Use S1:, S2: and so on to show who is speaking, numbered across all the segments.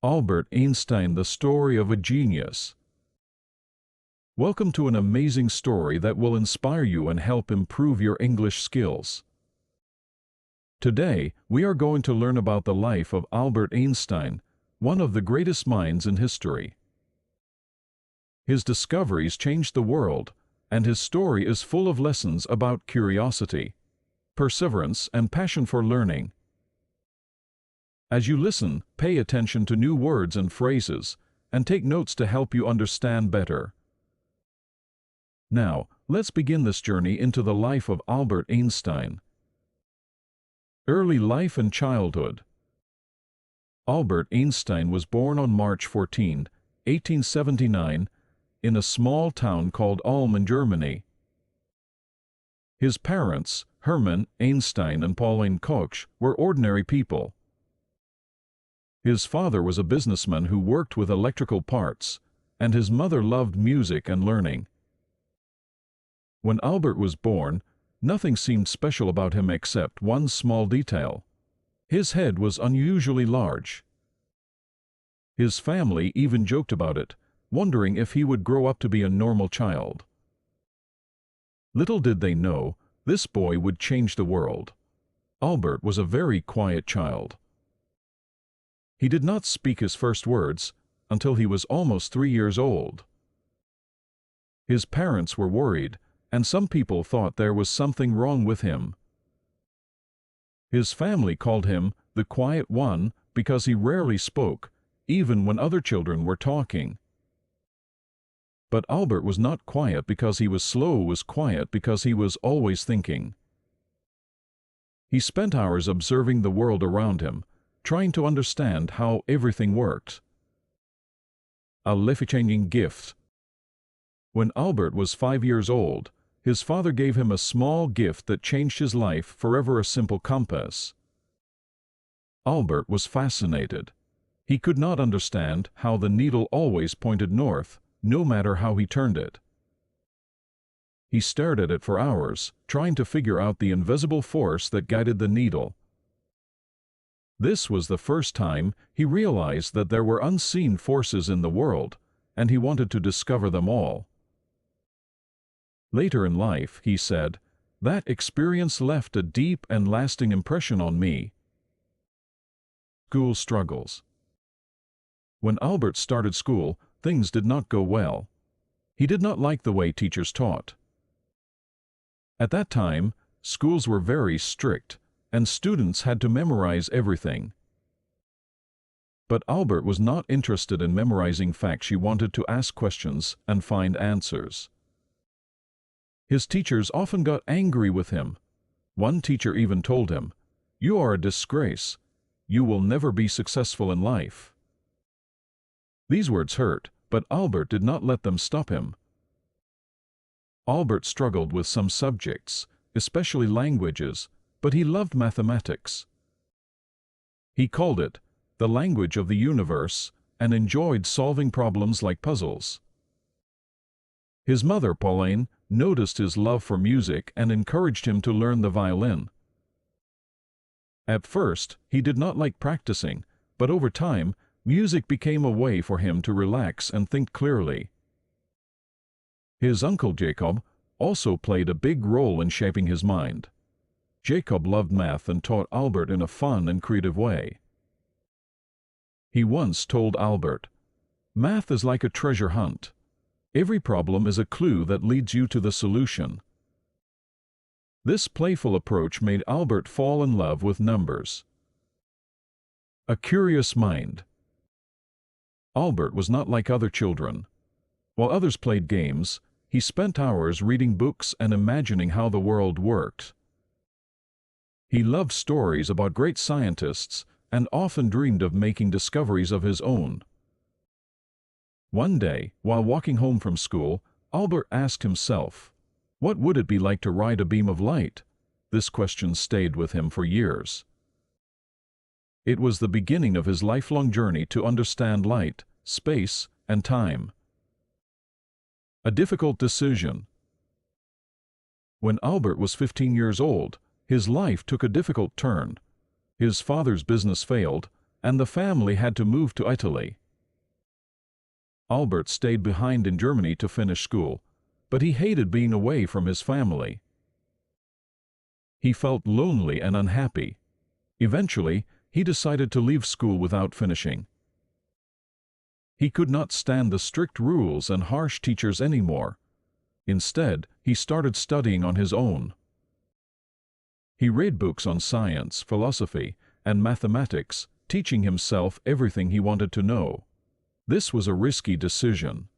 S1: Albert Einstein, the story of a genius. Welcome to an amazing story that will inspire you and help improve your English skills. Today, we are going to learn about the life of Albert Einstein, one of the greatest minds in history. His discoveries changed the world, and his story is full of lessons about curiosity, perseverance, and passion for learning. As you listen, pay attention to new words and phrases, and take notes to help you understand better. Now, let's begin this journey into the life of Albert Einstein. Early life and childhood. Albert Einstein was born on March 14, 1879, in a small town called Ulm in Germany. His parents, Hermann Einstein and Pauline Koch, were ordinary people. His father was a businessman who worked with electrical parts, and his mother loved music and learning. When Albert was born, nothing seemed special about him except one small detail. His head was unusually large. His family even joked about it, wondering if he would grow up to be a normal child. Little did they know, this boy would change the world. Albert was a very quiet child. He did not speak his first words until he was almost 3 years old. His parents were worried, and some people thought there was something wrong with him. His family called him the quiet one because he rarely spoke, even when other children were talking. But Albert was not quiet because he was slow, was quiet because he was always thinking. He spent hours observing the world around him, trying to understand how everything worked. A life-changing gift. When Albert was 5 years old, his father gave him a small gift that changed his life forever: a simple compass. Albert was fascinated. He could not understand how the needle always pointed north, no matter how he turned it. He stared at it for hours, trying to figure out the invisible force that guided the needle. This was the first time he realized that there were unseen forces in the world, and he wanted to discover them all. Later in life, he said, "That experience left a deep and lasting impression on me." School struggles. When Albert started school, things did not go well. He did not like the way teachers taught. At that time, schools were very strict, and students had to memorize everything. But Albert was not interested in memorizing facts. He wanted to ask questions and find answers. His teachers often got angry with him. One teacher even told him, "You are a disgrace. You will never be successful in life." These words hurt, but Albert did not let them stop him. Albert struggled with some subjects, especially languages, but he loved mathematics. He called it the language of the universe and enjoyed solving problems like puzzles. His mother, Pauline, noticed his love for music and encouraged him to learn the violin. At first, he did not like practicing, but over time, music became a way for him to relax and think clearly. His uncle Jacob also played a big role in shaping his mind. Jacob loved math and taught Albert in a fun and creative way. He once told Albert, "Math is like a treasure hunt. Every problem is a clue that leads you to the solution." This playful approach made Albert fall in love with numbers. A curious mind. Albert was not like other children. While others played games, he spent hours reading books and imagining how the world worked. He loved stories about great scientists and often dreamed of making discoveries of his own. One day, while walking home from school, Albert asked himself, "What would it be like to ride a beam of light?" This question stayed with him for years. It was the beginning of his lifelong journey to understand light, space, and time. A difficult decision. When Albert was 15 years old, his life took a difficult turn. His father's business failed, and the family had to move to Italy. Albert stayed behind in Germany to finish school, but he hated being away from his family. He felt lonely and unhappy. Eventually, he decided to leave school without finishing. He could not stand the strict rules and harsh teachers anymore. Instead, he started studying on his own. He read books on science, philosophy, and mathematics, teaching himself everything he wanted to know. This was a risky decision.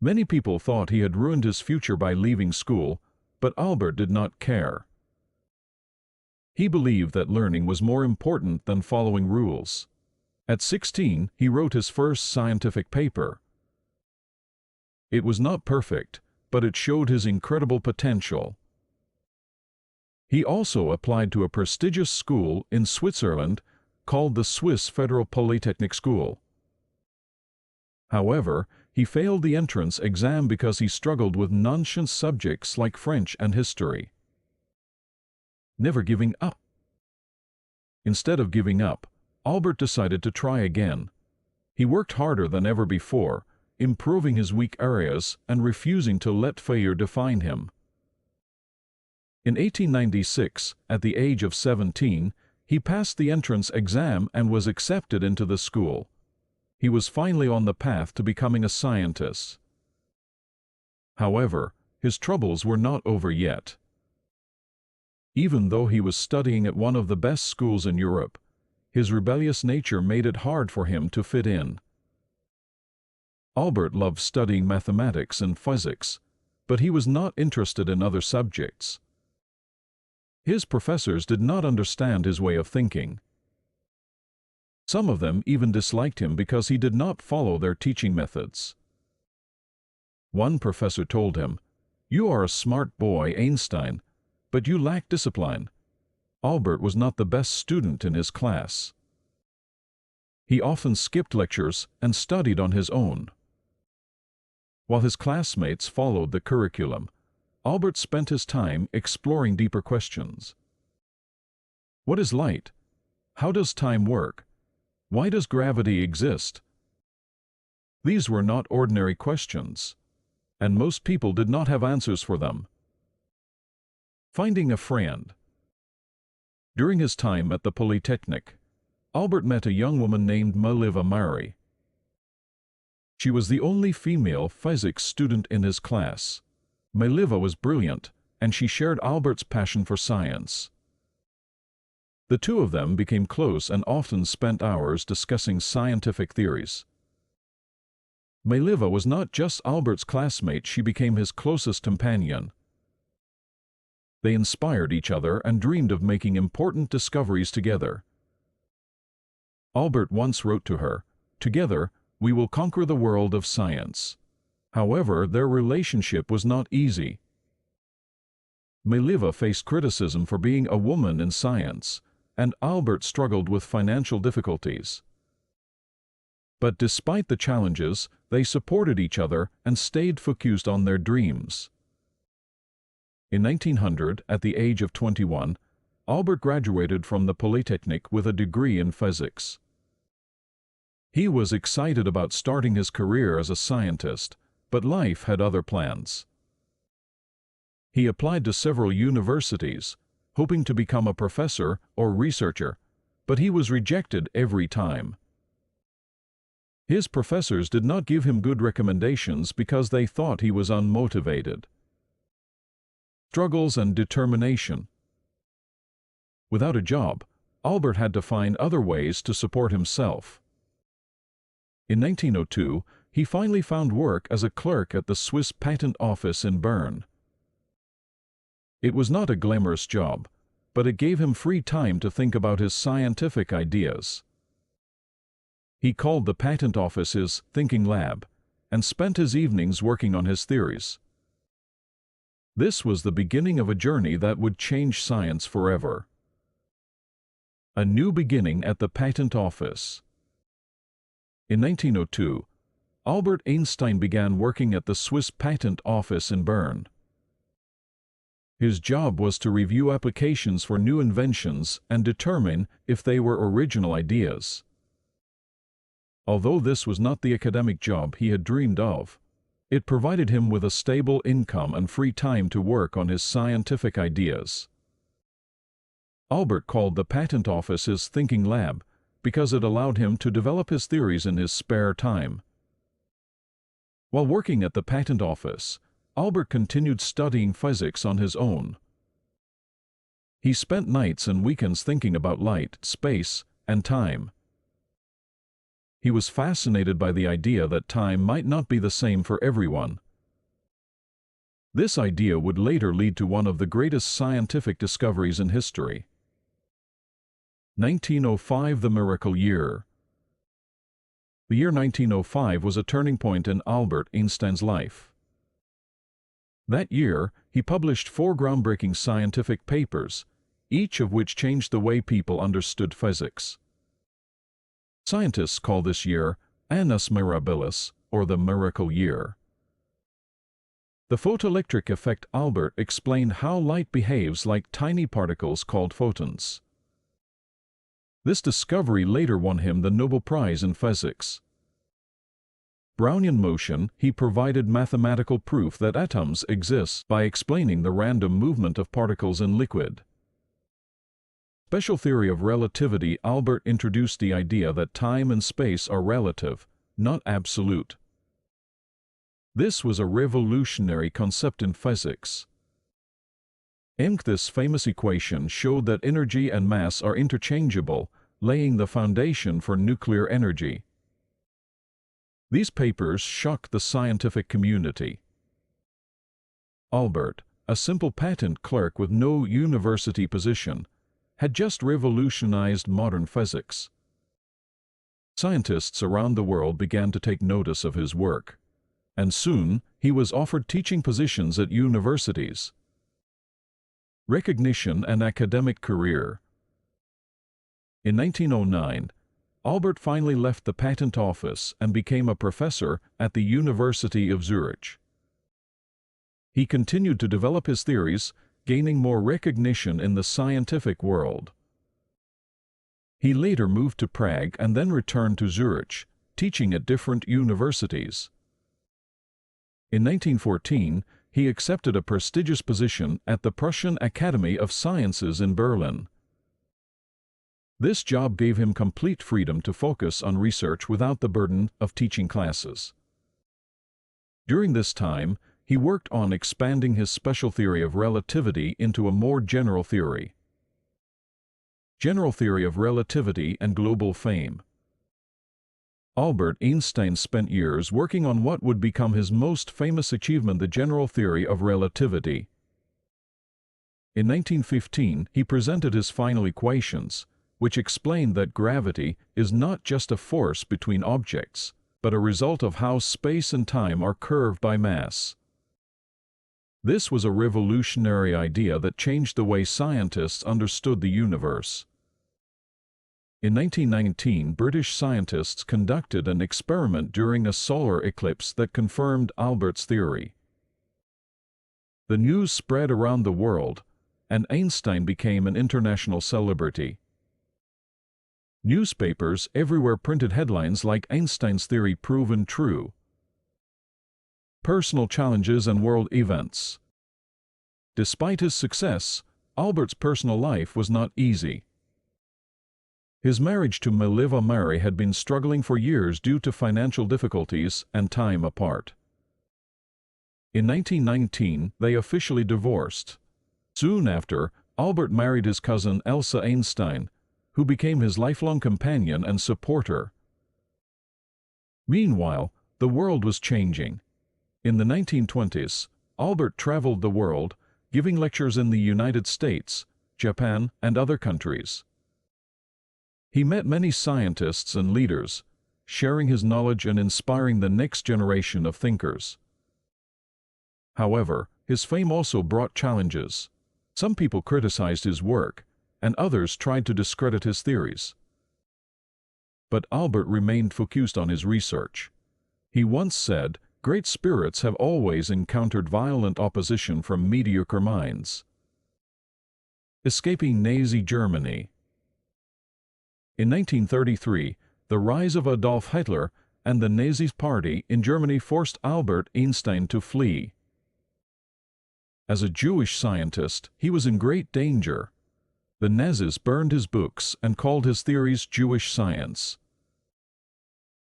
S1: Many people thought he had ruined his future by leaving school, but Albert did not care. He believed that learning was more important than following rules. At 16, he wrote his first scientific paper. It was not perfect, but it showed his incredible potential. He also applied to a prestigious school in Switzerland called the Swiss Federal Polytechnic School. However, he failed the entrance exam because he struggled with nonsense subjects like French and history. Never giving up. Instead of giving up, Albert decided to try again. He worked harder than ever before, improving his weak areas and refusing to let failure define him. In 1896, at the age of 17, he passed the entrance exam and was accepted into the school. He was finally on the path to becoming a scientist. However, his troubles were not over yet. Even though he was studying at one of the best schools in Europe, his rebellious nature made it hard for him to fit in. Albert loved studying mathematics and physics, but he was not interested in other subjects. His professors did not understand his way of thinking. Some of them even disliked him because he did not follow their teaching methods. One professor told him, "You are a smart boy, Einstein, but you lack discipline." Albert was not the best student in his class. He often skipped lectures and studied on his own. While his classmates followed the curriculum, Albert spent his time exploring deeper questions. What is light? How does time work? Why does gravity exist? These were not ordinary questions, and most people did not have answers for them. Finding a friend. During his time at the Polytechnic, Albert met a young woman named Mileva Mari. She was the only female physics student in his class. Mileva was brilliant, and she shared Albert's passion for science. The two of them became close and often spent hours discussing scientific theories. Mileva was not just Albert's classmate, she became his closest companion. They inspired each other and dreamed of making important discoveries together. Albert once wrote to her, "Together, we will conquer the world of science." However, their relationship was not easy. Mileva faced criticism for being a woman in science, and Albert struggled with financial difficulties. But despite the challenges, they supported each other and stayed focused on their dreams. In 1900, at the age of 21, Albert graduated from the Polytechnic with a degree in physics. He was excited about starting his career as a scientist, but life had other plans. He applied to several universities, hoping to become a professor or researcher, but he was rejected every time. His professors did not give him good recommendations because they thought he was unmotivated. Struggles and determination. Without a job, Albert had to find other ways to support himself. In 1902, he finally found work as a clerk at the Swiss Patent Office in Bern. It was not a glamorous job, but it gave him free time to think about his scientific ideas. He called the patent office his thinking lab and spent his evenings working on his theories. This was the beginning of a journey that would change science forever. A new beginning at the patent office. In 1902, Albert Einstein began working at the Swiss Patent Office in Bern. His job was to review applications for new inventions and determine if they were original ideas. Although this was not the academic job he had dreamed of, it provided him with a stable income and free time to work on his scientific ideas. Albert called the patent office his thinking lab because it allowed him to develop his theories in his spare time. While working at the patent office, Albert continued studying physics on his own. He spent nights and weekends thinking about light, space, and time. He was fascinated by the idea that time might not be the same for everyone. This idea would later lead to one of the greatest scientific discoveries in history. 1905, the miracle year. The year 1905 was a turning point in Albert Einstein's life. That year, he published 4 groundbreaking scientific papers, each of which changed the way people understood physics. Scientists call this year Annus Mirabilis, or the Miracle Year. The photoelectric effect. Albert explained how light behaves like tiny particles called photons. This discovery later won him the Nobel Prize in Physics. Brownian motion. He provided mathematical proof that atoms exist by explaining the random movement of particles in liquid. Special theory of relativity. Albert introduced the idea that time and space are relative, not absolute. This was a revolutionary concept in physics. This famous equation showed that energy and mass are interchangeable, laying the foundation for nuclear energy. These papers shocked the scientific community. Albert, a simple patent clerk with no university position, had just revolutionized modern physics. Scientists around the world began to take notice of his work, and soon he was offered teaching positions at universities. Recognition and academic career. In 1909, Albert finally left the patent office and became a professor at the University of Zurich. He continued to develop his theories, gaining more recognition in the scientific world. He later moved to Prague and then returned to Zurich, teaching at different universities. In 1914, he accepted a prestigious position at the Prussian Academy of Sciences in Berlin. This job gave him complete freedom to focus on research without the burden of teaching classes. During this time, he worked on expanding his special theory of relativity into a more general theory. General theory of relativity and global fame. Albert Einstein spent years working on what would become his most famous achievement, the general theory of relativity. In 1915, he presented his final equations, which explained that gravity is not just a force between objects, but a result of how space and time are curved by mass. This was a revolutionary idea that changed the way scientists understood the universe. In 1919, British scientists conducted an experiment during a solar eclipse that confirmed Albert's theory. The news spread around the world, and Einstein became an international celebrity. Newspapers everywhere printed headlines like "Einstein's theory proven true." Personal challenges and world events. Despite his success, Albert's personal life was not easy. His marriage to Mileva Mary had been struggling for years due to financial difficulties and time apart. In 1919, they officially divorced. Soon after, Albert married his cousin Elsa Einstein, who became his lifelong companion and supporter. Meanwhile, the world was changing. In the 1920s, Albert traveled the world, giving lectures in the United States, Japan, and other countries. He met many scientists and leaders, sharing his knowledge and inspiring the next generation of thinkers. However, his fame also brought challenges. Some people criticized his work, and others tried to discredit his theories. But Albert remained focused on his research. He once said, "Great spirits have always encountered violent opposition from mediocre minds." Escaping Nazi Germany. In 1933, the rise of Adolf Hitler and the Nazi Party in Germany forced Albert Einstein to flee. As a Jewish scientist, he was in great danger. The Nazis burned his books and called his theories Jewish science.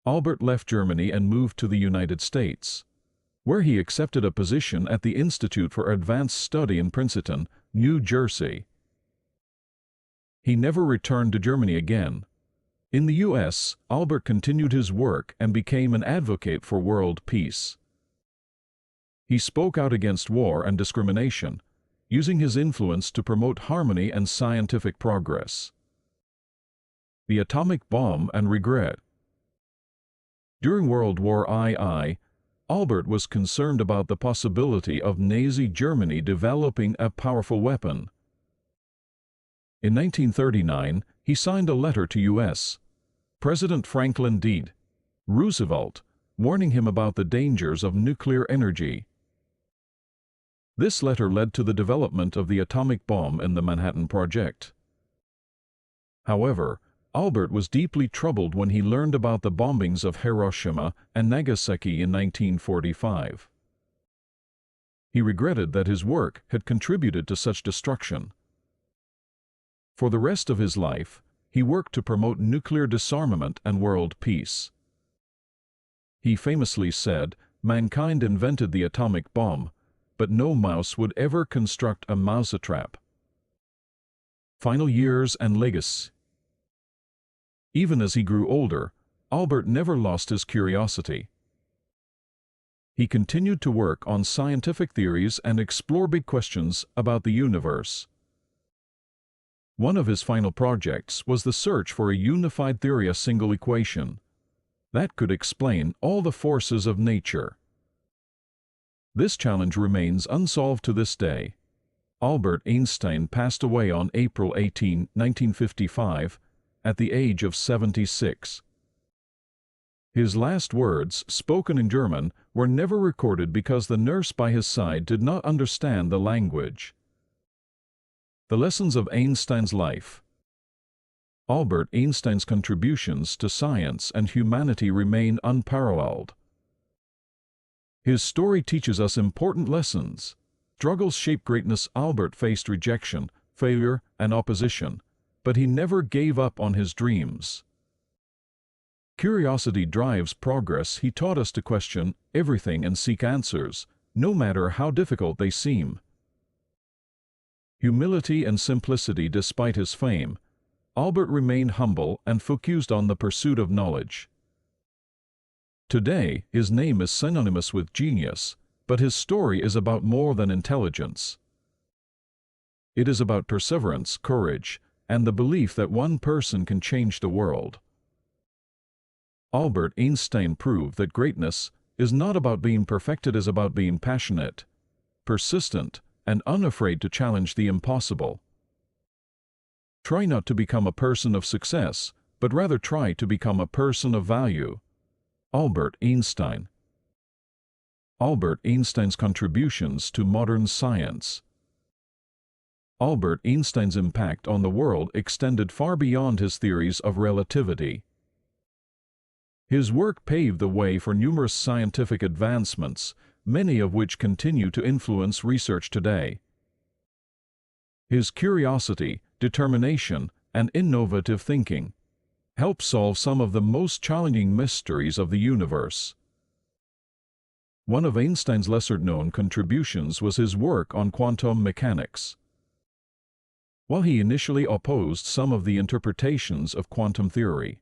S1: Albert left Germany and moved to the United States, where he accepted a position at the Institute for Advanced Study in Princeton, New Jersey. He never returned to Germany again. In the U.S., Albert continued his work and became an advocate for world peace. He spoke out against war and discrimination, using his influence to promote harmony and scientific progress. The atomic bomb and regret. During World War II, Albert was concerned about the possibility of Nazi Germany developing a powerful weapon. In 1939, he signed a letter to U.S. President Franklin D. Roosevelt, warning him about the dangers of nuclear energy. This letter led to the development of the atomic bomb in the Manhattan Project. However, Albert was deeply troubled when he learned about the bombings of Hiroshima and Nagasaki in 1945. He regretted that his work had contributed to such destruction. For the rest of his life, he worked to promote nuclear disarmament and world peace. He famously said, "Mankind invented the atomic bomb, but no mouse would ever construct a mousetrap." Final years and legacy. Even as he grew older, Albert never lost his curiosity. He continued to work on scientific theories and explore big questions about the universe. One of his final projects was the search for a unified theory, a single equation that could explain all the forces of nature. This challenge remains unsolved to this day. Albert Einstein passed away on April 18, 1955, at the age of 76. His last words, spoken in German, were never recorded because the nurse by his side did not understand the language. The lessons of Einstein's life. Albert Einstein's contributions to science and humanity remain unparalleled. His story teaches us important lessons. Struggles shape greatness. Albert faced rejection, failure, and opposition, but he never gave up on his dreams. Curiosity drives progress. He taught us to question everything and seek answers, no matter how difficult they seem. Humility and simplicity. Despite his fame, Albert remained humble and focused on the pursuit of knowledge. Today, his name is synonymous with genius, but his story is about more than intelligence. It is about perseverance, courage, and the belief that one person can change the world. Albert Einstein proved that greatness is not about being perfect, it is about being passionate, persistent, and unafraid to challenge the impossible. Try not to become a person of success, but rather try to become a person of value. Albert Einstein. Albert Einstein's contributions to modern science. Albert Einstein's impact on the world extended far beyond his theories of relativity. His work paved the way for numerous scientific advancements, many of which continue to influence research today. His curiosity, determination, and innovative thinking helped solve some of the most challenging mysteries of the universe. One of Einstein's lesser-known contributions was his work on quantum mechanics. While he initially opposed some of the interpretations of quantum theory,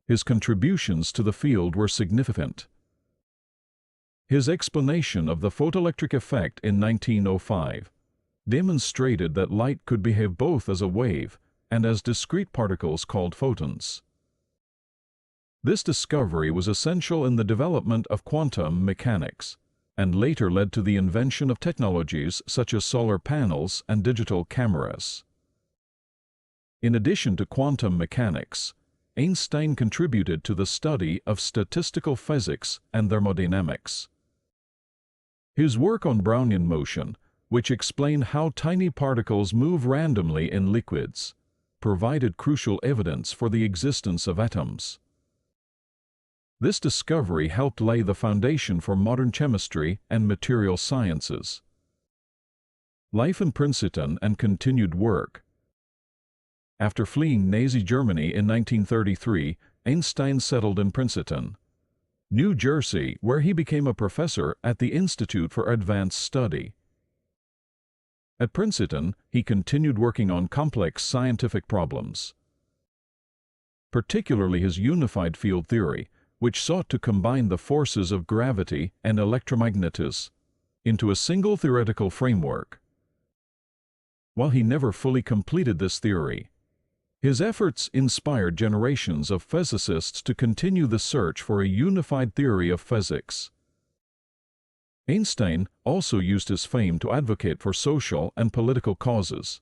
S1: his contributions to the field were significant. His explanation of the photoelectric effect in 1905 demonstrated that light could behave both as a wave and as discrete particles called photons. This discovery was essential in the development of quantum mechanics, and later led to the invention of technologies such as solar panels and digital cameras. In addition to quantum mechanics, Einstein contributed to the study of statistical physics and thermodynamics. His work on Brownian motion which explained how tiny particles move randomly in liquids, provided crucial evidence for the existence of atoms. This discovery helped lay the foundation for modern chemistry and material sciences. Life in Princeton and continued work. After fleeing Nazi Germany in 1933, Einstein settled in Princeton, New Jersey, where he became a professor at the Institute for Advanced Study. At Princeton, he continued working on complex scientific problems, particularly his unified field theory, which sought to combine the forces of gravity and electromagnetism into a single theoretical framework. While he never fully completed this theory, his efforts inspired generations of physicists to continue the search for a unified theory of physics. Einstein also used his fame to advocate for social and political causes.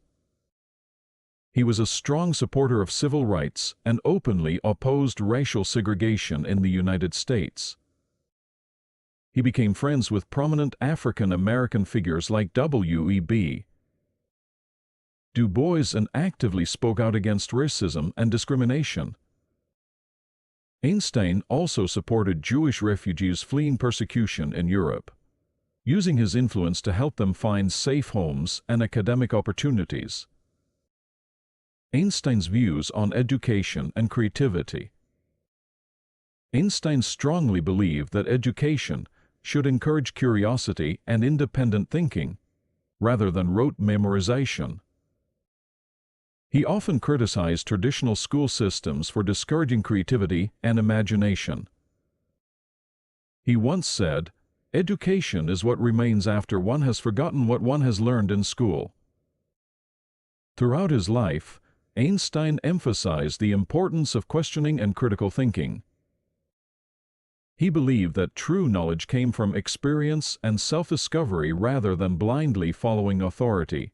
S1: He was a strong supporter of civil rights and openly opposed racial segregation in the United States. He became friends with prominent African American figures like W.E.B. Du Bois and actively spoke out against racism and discrimination. Einstein also supported Jewish refugees fleeing persecution in Europe, using his influence to help them find safe homes and academic opportunities. Einstein's views on education and creativity. Einstein strongly believed that education should encourage curiosity and independent thinking, rather than rote memorization. He often criticized traditional school systems for discouraging creativity and imagination. He once said, "Education is what remains after one has forgotten what one has learned in school." Throughout his life, Einstein emphasized the importance of questioning and critical thinking. He believed that true knowledge came from experience and self-discovery rather than blindly following authority.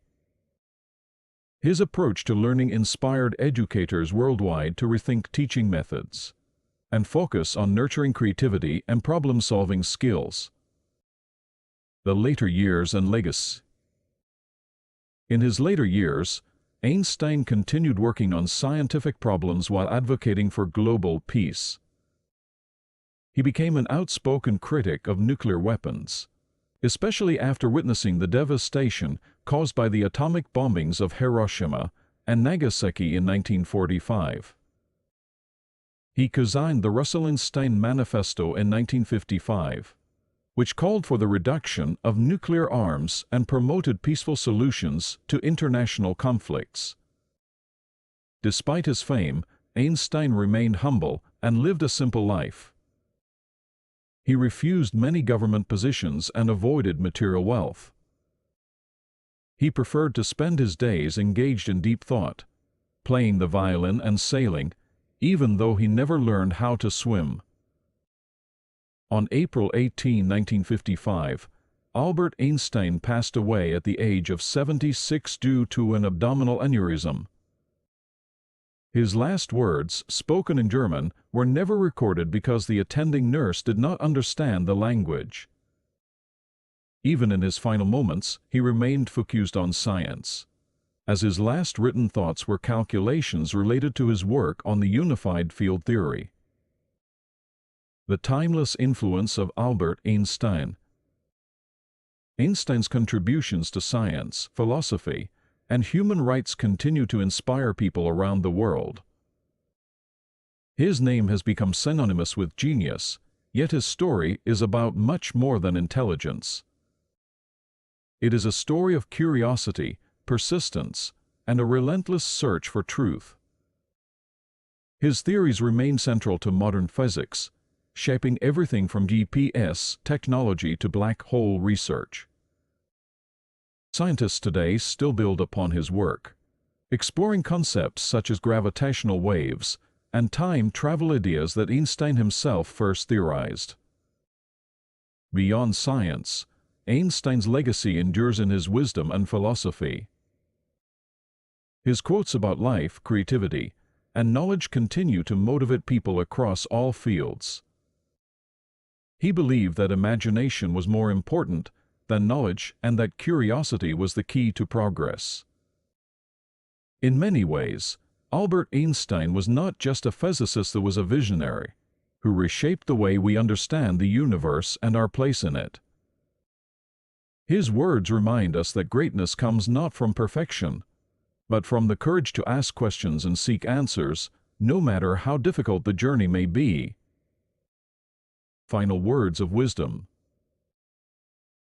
S1: His approach to learning inspired educators worldwide to rethink teaching methods and focus on nurturing creativity and problem-solving skills. The later years and legacy. In his later years, Einstein continued working on scientific problems while advocating for global peace. He became an outspoken critic of nuclear weapons, especially after witnessing the devastation caused by the atomic bombings of Hiroshima and Nagasaki in 1945. He co-signed the Russell-Einstein Manifesto in 1955, which called for the reduction of nuclear arms and promoted peaceful solutions to international conflicts. Despite his fame, Einstein remained humble and lived a simple life. He refused many government positions and avoided material wealth. He preferred to spend his days engaged in deep thought, playing the violin and sailing, even though he never learned how to swim. On April 18, 1955, Albert Einstein passed away at the age of 76 due to an abdominal aneurysm. His last words, spoken in German, were never recorded because the attending nurse did not understand the language. Even in his final moments, he remained focused on science, as his last written thoughts were calculations related to his work on the unified field theory. The timeless influence of Albert Einstein. Einstein's contributions to science, philosophy, and human rights continue to inspire people around the world. His name has become synonymous with genius, yet his story is about much more than intelligence. It is a story of curiosity, persistence, and a relentless search for truth. His theories remain central to modern physics, shaping everything from GPS technology to black hole research. Scientists today still build upon his work, exploring concepts such as gravitational waves and time travel ideas that Einstein himself first theorized. Beyond science, Einstein's legacy endures in his wisdom and philosophy. His quotes about life, creativity, and knowledge continue to motivate people across all fields. He believed that imagination was more important than knowledge and that curiosity was the key to progress. In many ways, Albert Einstein was not just a physicist, he was a visionary who reshaped the way we understand the universe and our place in it. His words remind us that greatness comes not from perfection, but from the courage to ask questions and seek answers, no matter how difficult the journey may be. Final words of wisdom.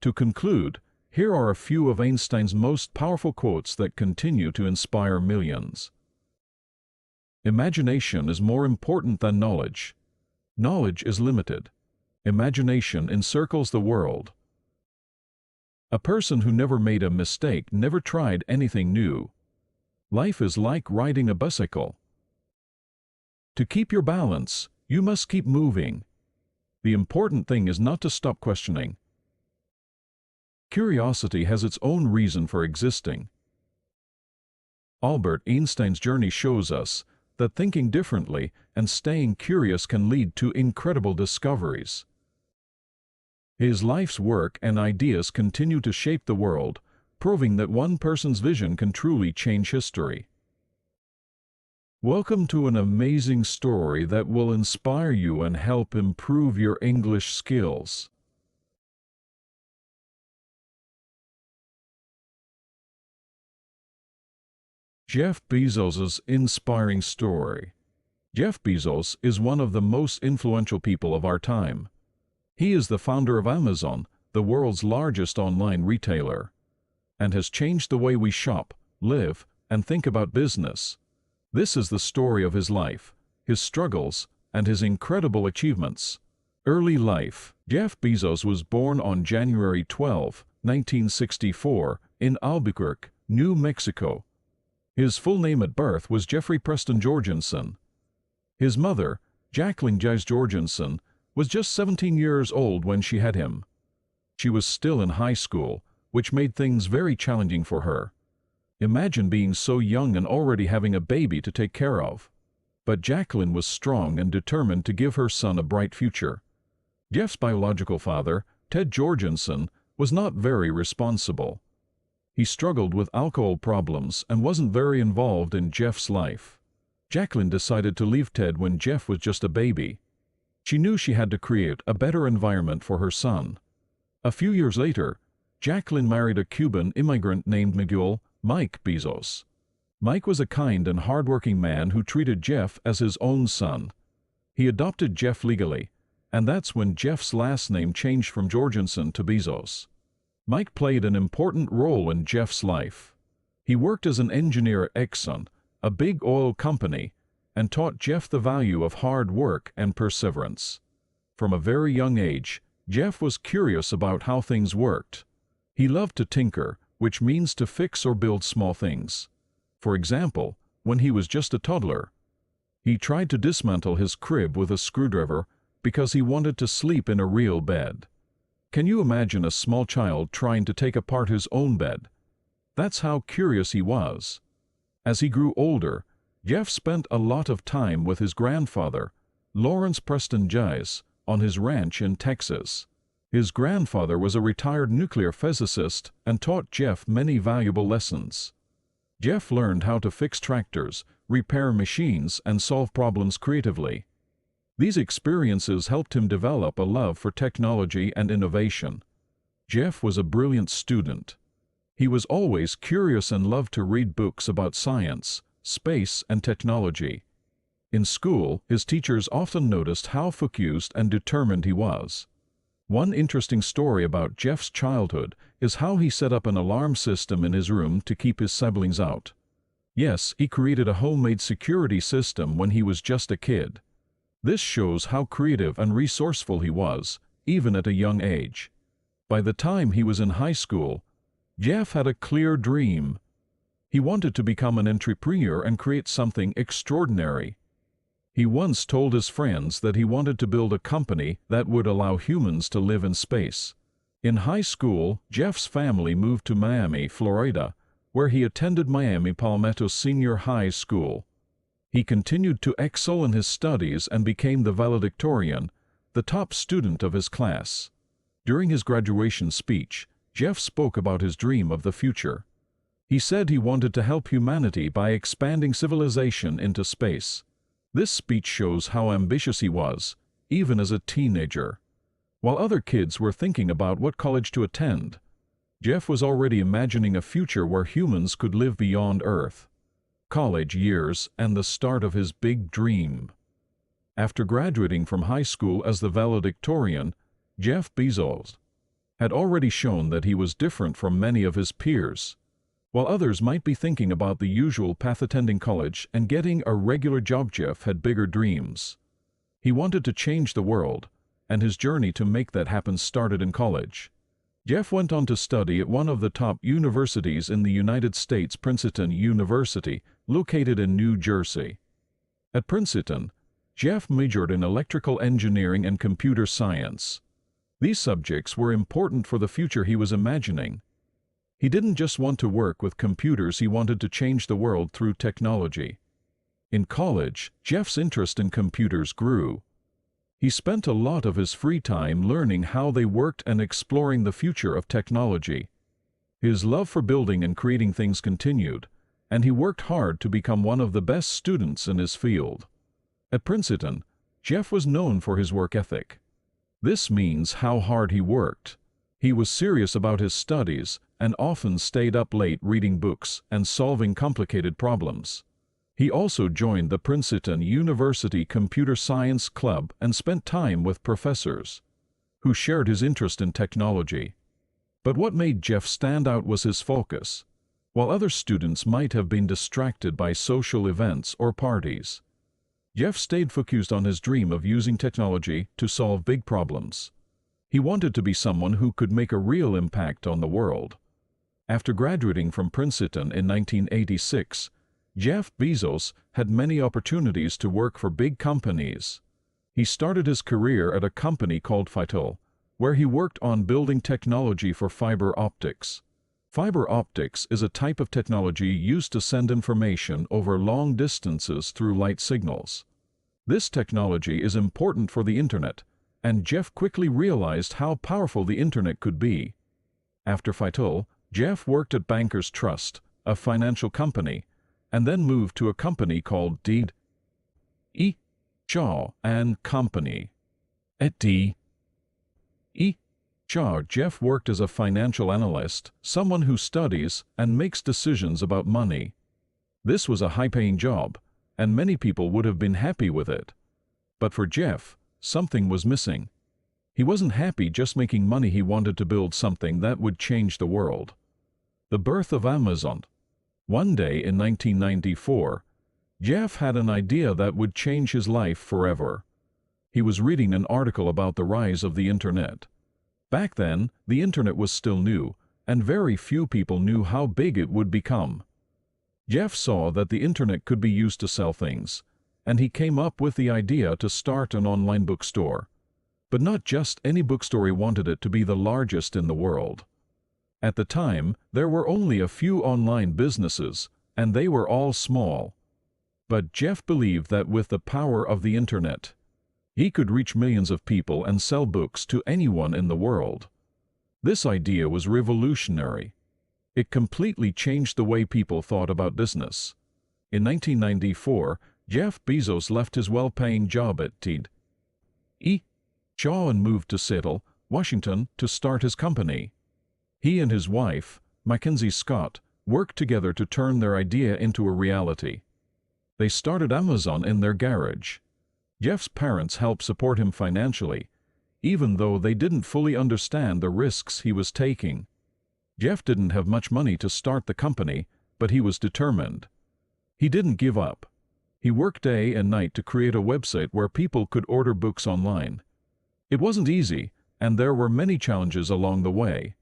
S1: To conclude, here are a few of Einstein's most powerful quotes that continue to inspire millions. Imagination is more important than knowledge. Knowledge is limited. Imagination encircles the world. A person who never made a mistake never tried anything new. Life is like riding a bicycle. To keep your balance, you must keep moving. The important thing is not to stop questioning. Curiosity has its own reason for existing. Albert Einstein's journey shows us that thinking differently and staying curious can lead to incredible discoveries. His life's work and ideas continue to shape the world, proving that one person's vision can truly change history. Welcome to an amazing story that will inspire you and help improve your English skills. Jeff Bezos's inspiring story. Jeff Bezos is one of the most influential people of our time. He is the founder of Amazon, the world's largest online retailer, and has changed the way we shop, live, and think about business. This is the story of his life, his struggles, and his incredible achievements. Early life. Jeff Bezos was born on January 12, 1964, in Albuquerque, New Mexico. His full name at birth was Jeffrey Preston Jorgensen. His mother, Jacqueline Jize Jorgensen, was just 17 years old when she had him. She was still in high school, which made things very challenging for her. Imagine being so young and already having a baby to take care of. But Jacqueline was strong and determined to give her son a bright future. Jeff's biological father, Ted Jorgensen, was not very responsible. He struggled with alcohol problems and wasn't very involved in Jeff's life. Jacqueline decided to leave Ted when Jeff was just a baby. She knew she had to create a better environment for her son. A few years later, Jacqueline married a Cuban immigrant named Mike Bezos. Mike was a kind and hardworking man who treated Jeff as his own son. He adopted Jeff legally, and that's when Jeff's last name changed from Jorgensen to Bezos. Mike played an important role in Jeff's life. He worked as an engineer at Exxon, a big oil company, and taught Jeff the value of hard work and perseverance. From a very young age, Jeff was curious about how things worked. He loved to tinker, which means to fix or build small things. For example, when he was just a toddler, he tried to dismantle his crib with a screwdriver because he wanted to sleep in a real bed. Can you imagine a small child trying to take apart his own bed? That's how curious he was. As he grew older, Jeff spent a lot of time with his grandfather, Lawrence Preston Jize, on his ranch in Texas. His grandfather was a retired nuclear physicist and taught Jeff many valuable lessons. Jeff learned how to fix tractors, repair machines, and solve problems creatively. These experiences helped him develop a love for technology and innovation. Jeff was a brilliant student. He was always curious and loved to read books about science, space, and technology. In school, his teachers often noticed how focused and determined he was. One interesting story about Jeff's childhood is how he set up an alarm system in his room to keep his siblings out. Yes, he created a homemade security system when he was just a kid. This shows how creative and resourceful he was, even at a young age. By the time he was in high school, Jeff had a clear dream. He wanted to become an entrepreneur and create something extraordinary. He once told his friends that he wanted to build a company that would allow humans to live in space. In high school, Jeff's family moved to Miami, Florida, where he attended Miami Palmetto Senior High School. He continued to excel in his studies and became the valedictorian, the top student of his class. During his graduation speech, Jeff spoke about his dream of the future. He said he wanted to help humanity by expanding civilization into space. This speech shows how ambitious he was, even as a teenager. While other kids were thinking about what college to attend, Jeff was already imagining a future where humans could live beyond Earth. College years and the start of his big dream. After graduating from high school as the valedictorian, Jeff Bezos had already shown that he was different from many of his peers. While others might be thinking about the usual path, attending college and getting a regular job, Jeff had bigger dreams. He wanted to change the world, and his journey to make that happen started in college. Jeff went on to study at one of the top universities in the United States, Princeton University, located in New Jersey. At Princeton, Jeff majored in electrical engineering and computer science. These subjects were important for the future he was imagining. He didn't just want to work with computers, he wanted to change the world through technology. In college, Jeff's interest in computers grew. He spent a lot of his free time learning how they worked and exploring the future of technology. His love for building and creating things continued, and he worked hard to become one of the best students in his field. At Princeton, Jeff was known for his work ethic. This means how hard he worked. He was serious about his studies and often stayed up late reading books and solving complicated problems. He also joined the Princeton University Computer Science Club and spent time with professors who shared his interest in technology. But what made Jeff stand out was his focus. While other students might have been distracted by social events or parties, Jeff stayed focused on his dream of using technology to solve big problems. He wanted to be someone who could make a real impact on the world. After graduating from Princeton in 1986, Jeff Bezos had many opportunities to work for big companies. He started his career at a company called Phitol, where he worked on building technology for fiber optics. Fiber optics is a type of technology used to send information over long distances through light signals. This technology is important for the internet, and Jeff quickly realized how powerful the internet could be. After Phitol, Jeff worked at Bankers Trust, a financial company, and then moved to a company called D.E. Shaw and Company. At D.E. Shaw, Jeff worked as a financial analyst, someone who studies and makes decisions about money. This was a high-paying job, and many people would have been happy with it. But for Jeff, something was missing. He wasn't happy just making money, he wanted to build something that would change the world. The birth of Amazon. One day in 1994, Jeff had an idea that would change his life forever. He was reading an article about the rise of the internet. Back then, the internet was still new, and very few people knew how big it would become. Jeff saw that the internet could be used to sell things, and he came up with the idea to start an online bookstore. But not just any bookstore, he wanted it to be the largest in the world. At the time, there were only a few online businesses, and they were all small. But Jeff believed that with the power of the internet, he could reach millions of people and sell books to anyone in the world. This idea was revolutionary. It completely changed the way people thought about business. In 1994, Jeff Bezos left his well-paying job at D.E. Shaw and moved to Seattle, Washington, to start his company. He and his wife, Mackenzie Scott, worked together to turn their idea into a reality. They started Amazon in their garage. Jeff's parents helped support him financially, even though they didn't fully understand the risks he was taking. Jeff didn't have much money to start the company, but he was determined. He didn't give up. He worked day and night to create a website where people could order books online. It wasn't easy, and there were many challenges along the way.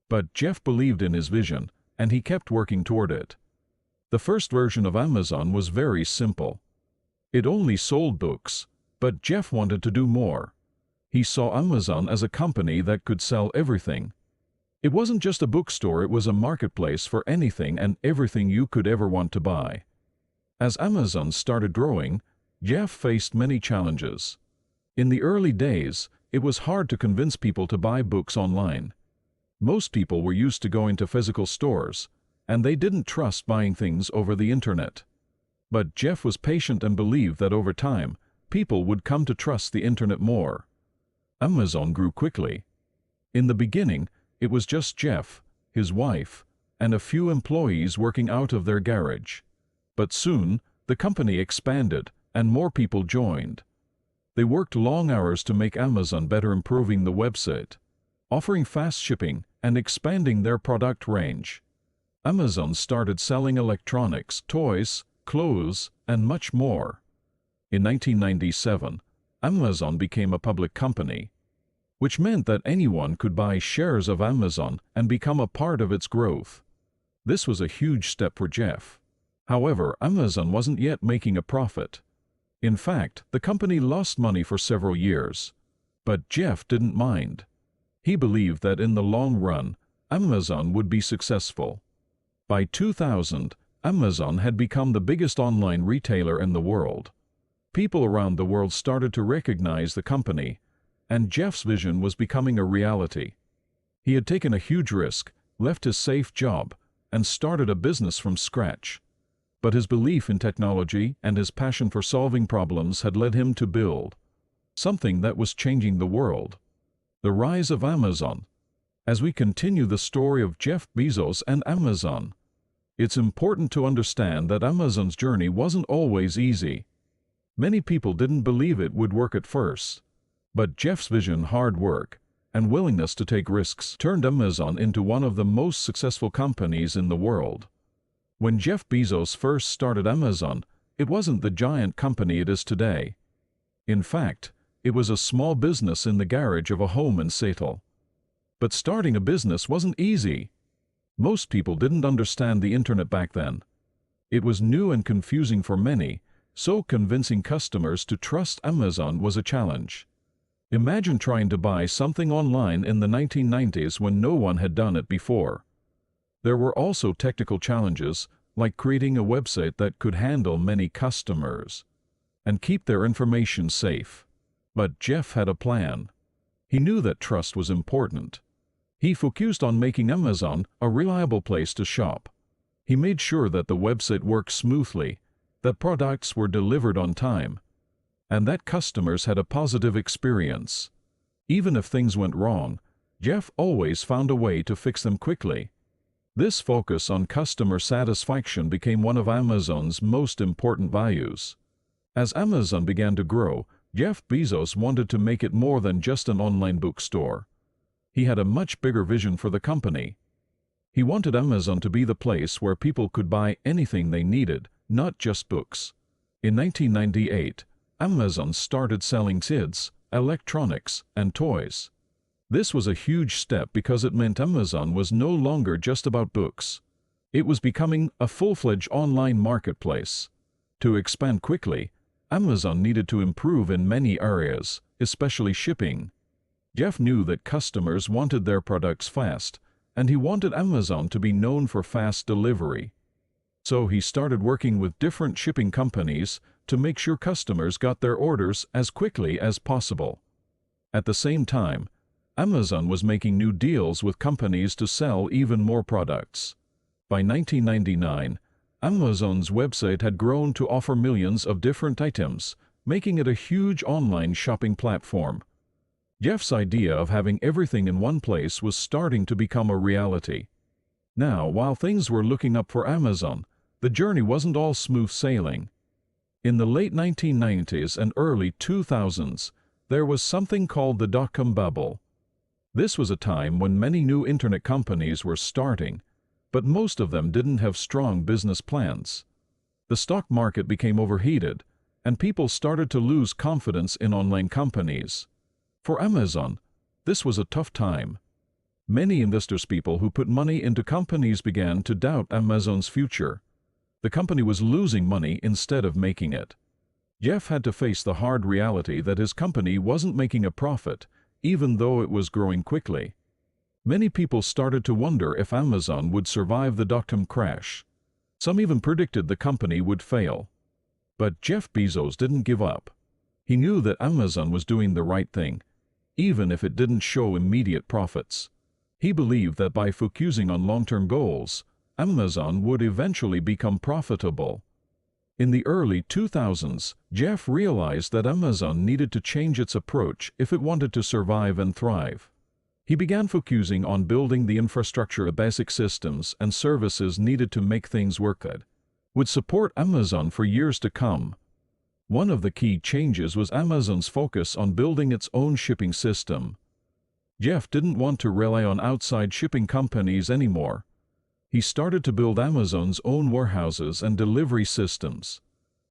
S1: But Jeff believed in his vision, and he kept working toward it. The first version of Amazon was very simple. It only sold books, but Jeff wanted to do more. He saw Amazon as a company that could sell everything. It wasn't just a bookstore, it was a marketplace for anything and everything you could ever want to buy. As Amazon started growing, Jeff faced many challenges. In the early days, it was hard to convince people to buy books online. Most people were used to going to physical stores, and they didn't trust buying things over the internet. But Jeff was patient and believed that over time, people would come to trust the internet more. Amazon grew quickly. In the beginning, it was just Jeff, his wife, and a few employees working out of their garage. But soon, the company expanded, and more people joined. They worked long hours to make Amazon better, improving the website, offering fast shipping, and expanding their product range. Amazon started selling electronics, toys, clothes, and much more. In 1997, Amazon became a public company, which meant that anyone could buy shares of Amazon and become a part of its growth. This was a huge step for Jeff. However, Amazon wasn't yet making a profit. In fact, the company lost money for several years. But Jeff didn't mind. He believed that in the long run, Amazon would be successful. By 2000, Amazon had become the biggest online retailer in the world. People around the world started to recognize the company, and Jeff's vision was becoming a reality. He had taken a huge risk, left his safe job, and started a business from scratch. But his belief in technology and his passion for solving problems had led him to build something that was changing the world. The rise of Amazon. As we continue the story of Jeff Bezos and Amazon, it's important to understand that Amazon's journey wasn't always easy. Many people didn't believe it would work at first. But Jeff's vision, hard work, and willingness to take risks turned Amazon into one of the most successful companies in the world. When Jeff Bezos first started Amazon, it wasn't the giant company it is today. In fact, it was a small business in the garage of a home in Seattle. But starting a business wasn't easy. Most people didn't understand the internet back then. It was new and confusing for many, so convincing customers to trust Amazon was a challenge. Imagine trying to buy something online in the 1990s when no one had done it before. There were also technical challenges, like creating a website that could handle many customers and keep their information safe. But Jeff had a plan. He knew that trust was important. He focused on making Amazon a reliable place to shop. He made sure that the website worked smoothly, that products were delivered on time, and that customers had a positive experience. Even if things went wrong, Jeff always found a way to fix them quickly. This focus on customer satisfaction became one of Amazon's most important values. As Amazon began to grow, Jeff Bezos wanted to make it more than just an online bookstore. He had a much bigger vision for the company. He wanted Amazon to be the place where people could buy anything they needed, not just books. In 1998, Amazon started selling kids, electronics, and toys. This was a huge step because it meant Amazon was no longer just about books. It was becoming a full-fledged online marketplace. To expand quickly, Amazon needed to improve in many areas, especially shipping. Jeff knew that customers wanted their products fast, and he wanted Amazon to be known for fast delivery. So he started working with different shipping companies to make sure customers got their orders as quickly as possible. At the same time, Amazon was making new deals with companies to sell even more products. By 1999, Amazon's website had grown to offer millions of different items, making it a huge online shopping platform. Jeff's idea of having everything in one place was starting to become a reality. Now, while things were looking up for Amazon, the journey wasn't all smooth sailing. In the late 1990s and early 2000s, there was something called the dot-com bubble. This was a time when many new internet companies were starting, but most of them didn't have strong business plans. The stock market became overheated, and people started to lose confidence in online companies. For Amazon, this was a tough time. Many investors, people who put money into companies, began to doubt Amazon's future. The company was losing money instead of making it. Jeff had to face the hard reality that his company wasn't making a profit, even though it was growing quickly. Many people started to wonder if Amazon would survive the dot-com crash. Some even predicted the company would fail. But Jeff Bezos didn't give up. He knew that Amazon was doing the right thing, even if it didn't show immediate profits. He believed that by focusing on long-term goals, Amazon would eventually become profitable. In the early 2000s, Jeff realized that Amazon needed to change its approach if it wanted to survive and thrive. He began focusing on building the infrastructure of basic systems and services needed to make things work that would support Amazon for years to come. One of the key changes was Amazon's focus on building its own shipping system. Jeff didn't want to rely on outside shipping companies anymore. He started to build Amazon's own warehouses and delivery systems.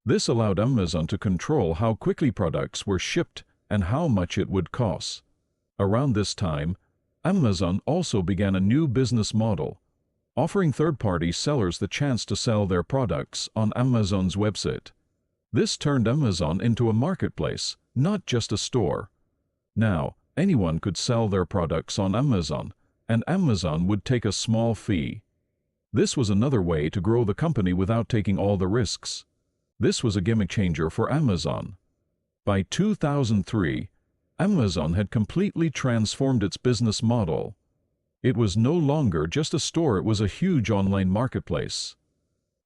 S1: This allowed Amazon to control how quickly products were shipped and how much it would cost. Around this time, Amazon also began a new business model, offering third-party sellers the chance to sell their products on Amazon's website. This turned Amazon into a marketplace, not just a store. Now, anyone could sell their products on Amazon, and Amazon would take a small fee. This was another way to grow the company without taking all the risks. This was a game changer for Amazon. By 2003, Amazon had completely transformed its business model. It was no longer just a store, it was a huge online marketplace,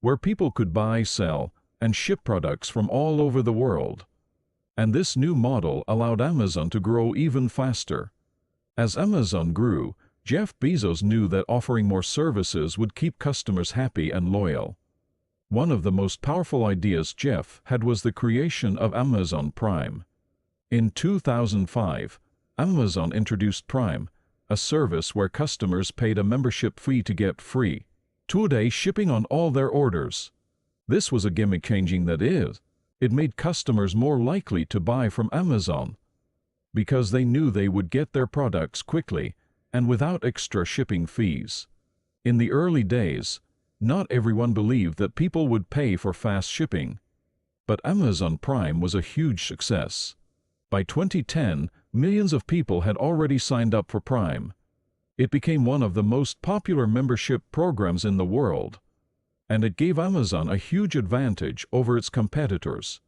S1: where people could buy, sell, and ship products from all over the world. And this new model allowed Amazon to grow even faster. As Amazon grew, Jeff Bezos knew that offering more services would keep customers happy and loyal. One of the most powerful ideas Jeff had was the creation of Amazon Prime. In 2005, Amazon introduced Prime, a service where customers paid a membership fee to get free two-day shipping on all their orders. This was a game-changing that is, it made customers more likely to buy from Amazon because they knew they would get their products quickly and without extra shipping fees. In the early days, not everyone believed that people would pay for fast shipping, but Amazon Prime was a huge success. By 2010, millions of people had already signed up for Prime. It became one of the most popular membership programs in the world, and it gave Amazon a huge advantage over its competitors.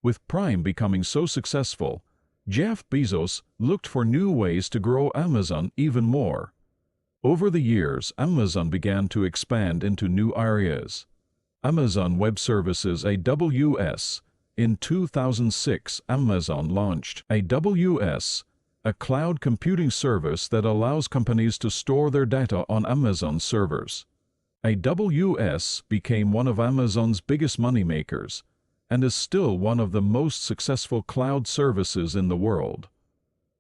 S1: With Prime becoming so successful, Jeff Bezos looked for new ways to grow Amazon even more. Over the years, Amazon began to expand into new areas. Amazon Web Services (AWS). In 2006, Amazon launched AWS, a cloud computing service that allows companies to store their data on Amazon servers. AWS became one of Amazon's biggest moneymakers, and is still one of the most successful cloud services in the world.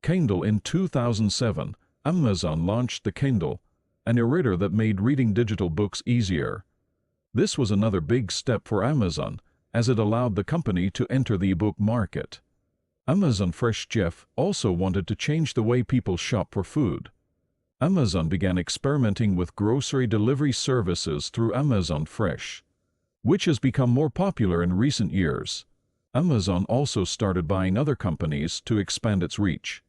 S1: Kindle. In 2007, Amazon launched the Kindle, an e-reader that made reading digital books easier. This was another big step for Amazon, as it allowed the company to enter the e-book market. Amazon Fresh. Jeff also wanted to change the way people shop for food. Amazon began experimenting with grocery delivery services through Amazon Fresh, which has become more popular in recent years. Amazon also started buying other companies to expand its reach.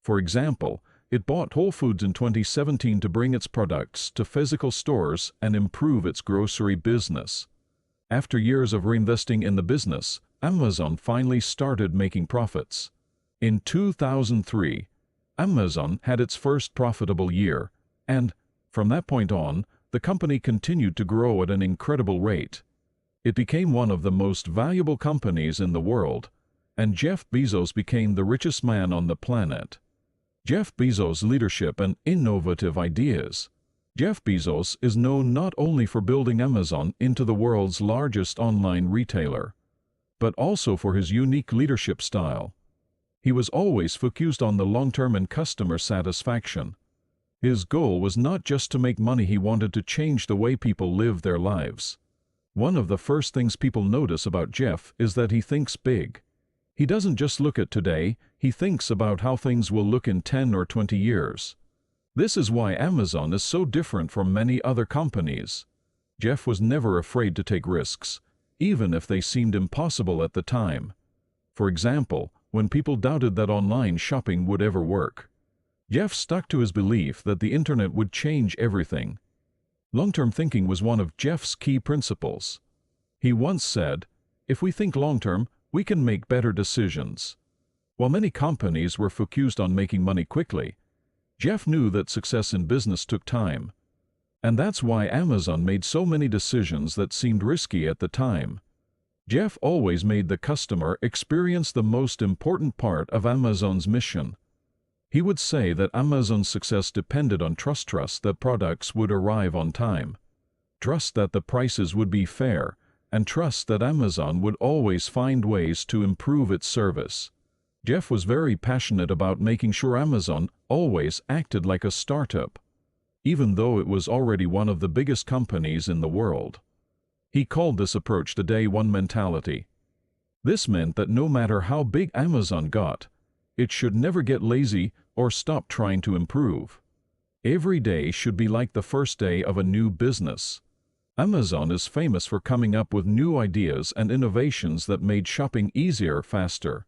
S1: For example, it bought Whole Foods in 2017 to bring its products to physical stores and improve its grocery business. After years of reinvesting in the business, Amazon finally started making profits. In 2003, Amazon had its first profitable year, and, from that point on, the company continued to grow at an incredible rate. It became one of the most valuable companies in the world, and Jeff Bezos became the richest man on the planet. Jeff Bezos' leadership and innovative ideas. Jeff Bezos is known not only for building Amazon into the world's largest online retailer, but also for his unique leadership style. He was always focused on the long-term and customer satisfaction. His goal was not just to make money, he wanted to change the way people live their lives. One of the first things people notice about Jeff is that he thinks big. He doesn't just look at today, he thinks about how things will look in 10 or 20 years. This is why Amazon is so different from many other companies. Jeff was never afraid to take risks, even if they seemed impossible at the time. For example, when people doubted that online shopping would ever work, Jeff stuck to his belief that the internet would change everything. Long-term thinking was one of Jeff's key principles. He once said, "If we think long-term, we can make better decisions." While many companies were focused on making money quickly, Jeff knew that success in business took time. And that's why Amazon made so many decisions that seemed risky at the time. Jeff always made the customer experience the most important part of Amazon's mission. He would say that Amazon's success depended on trust that products would arrive on time, trust that the prices would be fair, and trust that Amazon would always find ways to improve its service. Jeff was very passionate about making sure Amazon always acted like a startup, even though it was already one of the biggest companies in the world. He called this approach the day one mentality. This meant that no matter how big Amazon got, it should never get lazy or stop trying to improve. Every day should be like the first day of a new business. Amazon is famous for coming up with new ideas and innovations that made shopping easier, faster,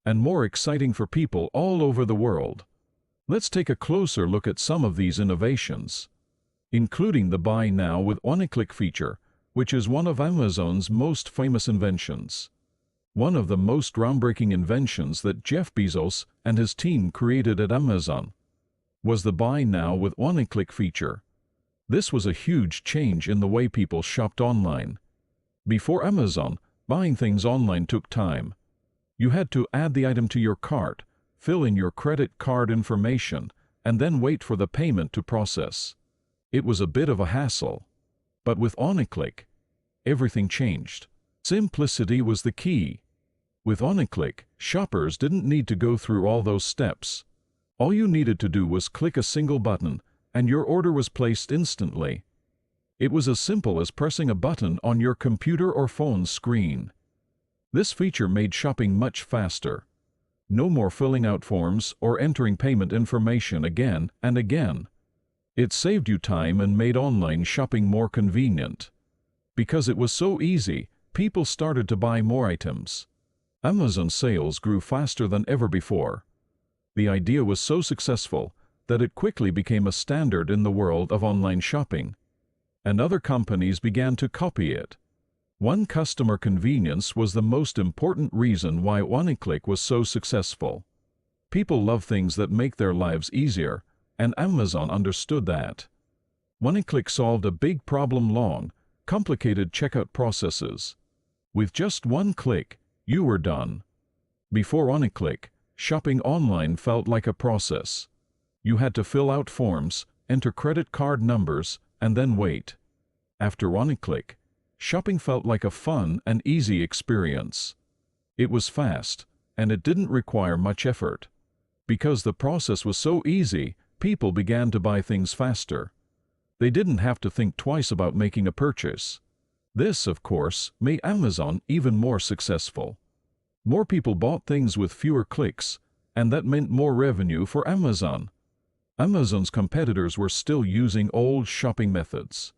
S1: and more exciting for people all over the world. Let's take a closer look at some of these innovations, including the Buy Now with One-Click feature, which is one of Amazon's most famous inventions. One of the most groundbreaking inventions that Jeff Bezos and his team created at Amazon was the Buy Now with One-Click feature. This was a huge change in the way people shopped online. Before Amazon, buying things online took time. You had to add the item to your cart, fill in your credit card information, and then wait for the payment to process. It was a bit of a hassle. But with One-Click, everything changed. Simplicity was the key. With One-Click, shoppers didn't need to go through all those steps. All you needed to do was click a single button, and your order was placed instantly. It was as simple as pressing a button on your computer or phone screen. This feature made shopping much faster. No more filling out forms or entering payment information again and again. It saved you time and made online shopping more convenient. Because it was so easy, people started to buy more items. Amazon sales grew faster than ever before. The idea was so successful that it quickly became a standard in the world of online shopping, and other companies began to copy it. One, customer convenience was the most important reason why One-Click was so successful. People love things that make their lives easier, and Amazon understood that. One-Click solved a big problem: long, complicated checkout processes. With just one click, you were done. Before One-Click, shopping online felt like a process. You had to fill out forms, enter credit card numbers, and then wait. After One-Click, shopping felt like a fun and easy experience. It was fast, and it didn't require much effort. Because the process was so easy, people began to buy things faster. They didn't have to think twice about making a purchase. This, of course, made Amazon even more successful. More people bought things with fewer clicks, and that meant more revenue for Amazon. Amazon's competitors were still using old shopping methods.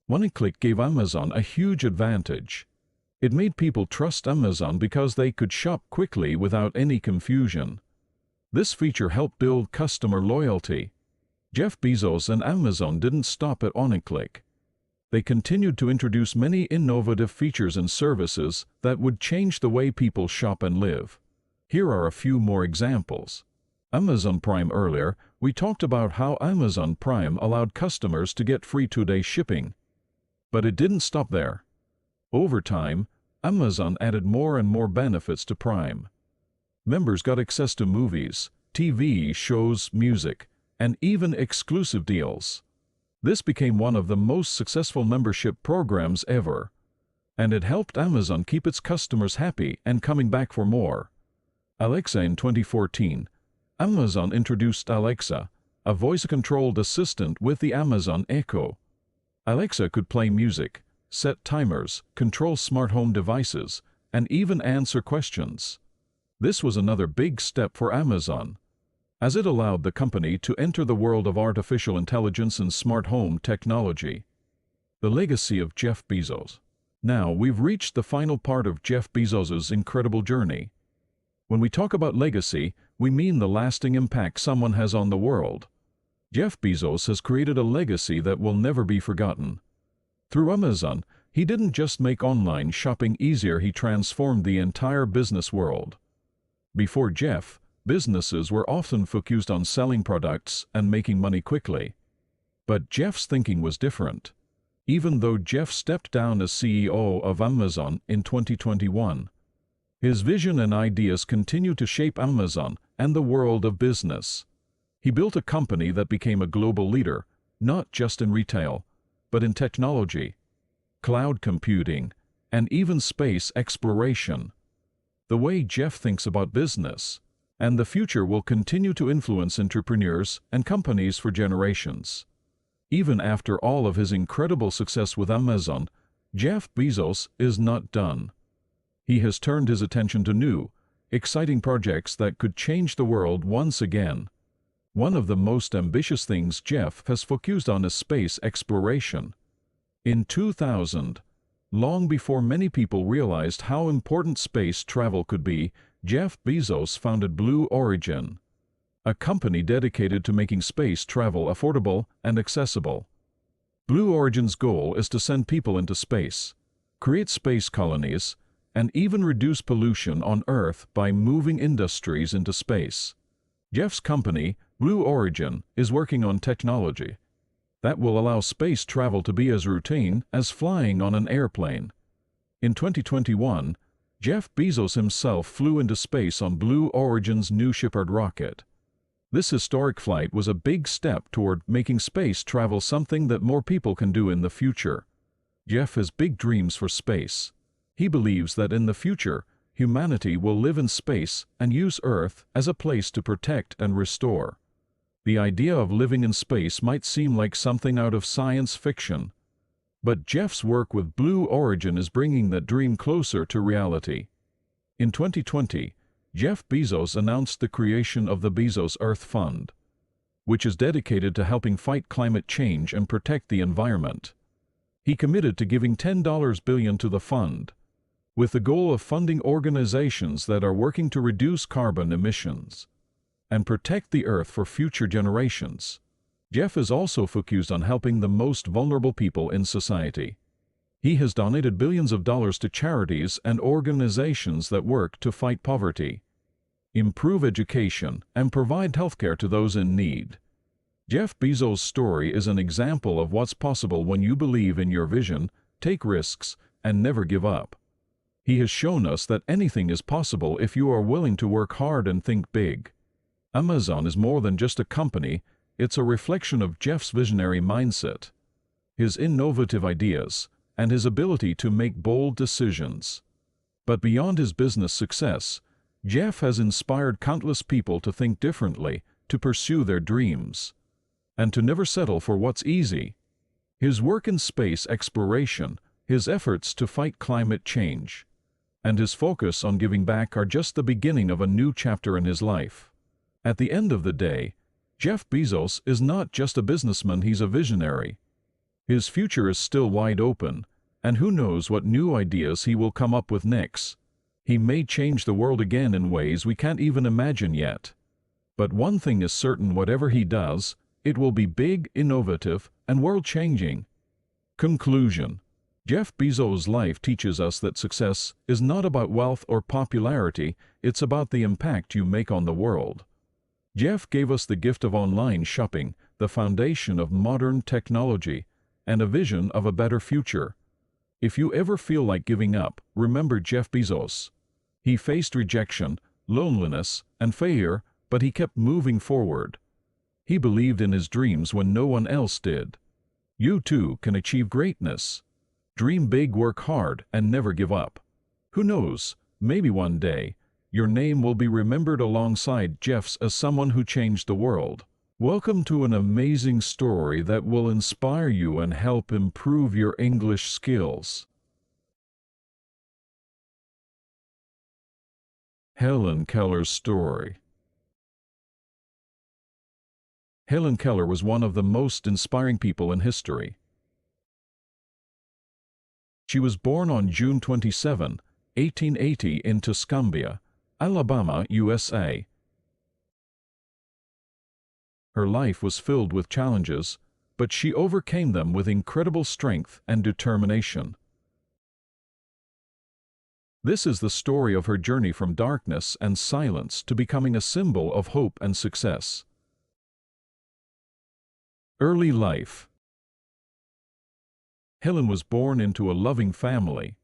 S1: One-Click gave Amazon a huge advantage. It made people trust Amazon because they could shop quickly without any confusion. This feature helped build customer loyalty. Jeff Bezos and Amazon didn't stop at One-Click. They continued to introduce many innovative features and services that would change the way people shop and live. Here are a few more examples. Amazon Prime. Earlier, we talked about how Amazon Prime allowed customers to get free two-day shipping. But it didn't stop there. Over time, Amazon added more and more benefits to Prime. Members got access to movies, TV shows, music, and even exclusive deals. This became one of the most successful membership programs ever, and it helped Amazon keep its customers happy and coming back for more. Alexa. In 2014, Amazon introduced Alexa, a voice-controlled assistant with the Amazon Echo. Alexa could play music, set timers, control smart home devices, and even answer questions. This was another big step for Amazon, as it allowed the company to enter the world of artificial intelligence and smart home technology. The legacy of Jeff Bezos. Now we've reached the final part of Jeff Bezos's incredible journey. When we talk about legacy, we mean the lasting impact someone has on the world. Jeff Bezos has created a legacy that will never be forgotten. Through Amazon, he didn't just make online shopping easier, he transformed the entire business world. Before Jeff, businesses were often focused on selling products and making money quickly. But Jeff's thinking was different. Even though Jeff stepped down as CEO of Amazon in 2021, his vision and ideas continue to shape Amazon and the world of business. He built a company that became a global leader, not just in retail, but in technology, cloud computing, and even space exploration. The way Jeff thinks about business and the future will continue to influence entrepreneurs and companies for generations. Even after all of his incredible success with Amazon, Jeff Bezos is not done. He has turned his attention to new, exciting projects that could change the world once again. One of the most ambitious things Jeff has focused on is space exploration. In 2000, long before many people realized how important space travel could be, Jeff Bezos founded Blue Origin, a company dedicated to making space travel affordable and accessible. Blue Origin's goal is to send people into space, create space colonies, and even reduce pollution on Earth by moving industries into space. Jeff's company, Blue Origin, is working on technology that will allow space travel to be as routine as flying on an airplane. In 2021, Jeff Bezos himself flew into space on Blue Origin's New Shepard rocket. This historic flight was a big step toward making space travel something that more people can do in the future. Jeff has big dreams for space. He believes that in the future, humanity will live in space and use Earth as a place to protect and restore. The idea of living in space might seem like something out of science fiction, but Jeff's work with Blue Origin is bringing that dream closer to reality. In 2020, Jeff Bezos announced the creation of the Bezos Earth Fund, which is dedicated to helping fight climate change and protect the environment. He committed to giving $10 billion to the fund, with the goal of funding organizations that are working to reduce carbon emissions and protect the Earth for future generations. Jeff is also focused on helping the most vulnerable people in society. He has donated billions of dollars to charities and organizations that work to fight poverty, improve education, and provide healthcare to those in need. Jeff Bezos' story is an example of what's possible when you believe in your vision, take risks, and never give up. He has shown us that anything is possible if you are willing to work hard and think big. Amazon is more than just a company, it's a reflection of Jeff's visionary mindset, his innovative ideas, and his ability to make bold decisions. But beyond his business success, Jeff has inspired countless people to think differently, to pursue their dreams, and to never settle for what's easy. His work in space exploration, his efforts to fight climate change, and his focus on giving back are just the beginning of a new chapter in his life. At the end of the day, Jeff Bezos is not just a businessman, he's a visionary. His future is still wide open, and who knows what new ideas he will come up with next. He may change the world again in ways we can't even imagine yet. But one thing is certain, whatever he does, it will be big, innovative, and world-changing. Conclusion. Jeff Bezos' life teaches us that success is not about wealth or popularity, it's about the impact you make on the world. Jeff gave us the gift of online shopping, the foundation of modern technology, and a vision of a better future. If you ever feel like giving up, remember Jeff Bezos. He faced rejection, loneliness, and failure, but he kept moving forward. He believed in his dreams when no one else did. You too can achieve greatness. Dream big, work hard, and never give up. Who knows, maybe one day, your name will be remembered alongside Jeff's as someone who changed the world. Welcome to an amazing story that will inspire you and help improve your English skills. Helen Keller's story. Helen Keller was one of the most inspiring people in history. She was born on June 27, 1880 in Tuscumbia, Alabama, USA. Her life was filled with challenges, but she overcame them with incredible strength and determination. This is the story of her journey from darkness and silence to becoming a symbol of hope and success. Early life. Helen was born into a loving family.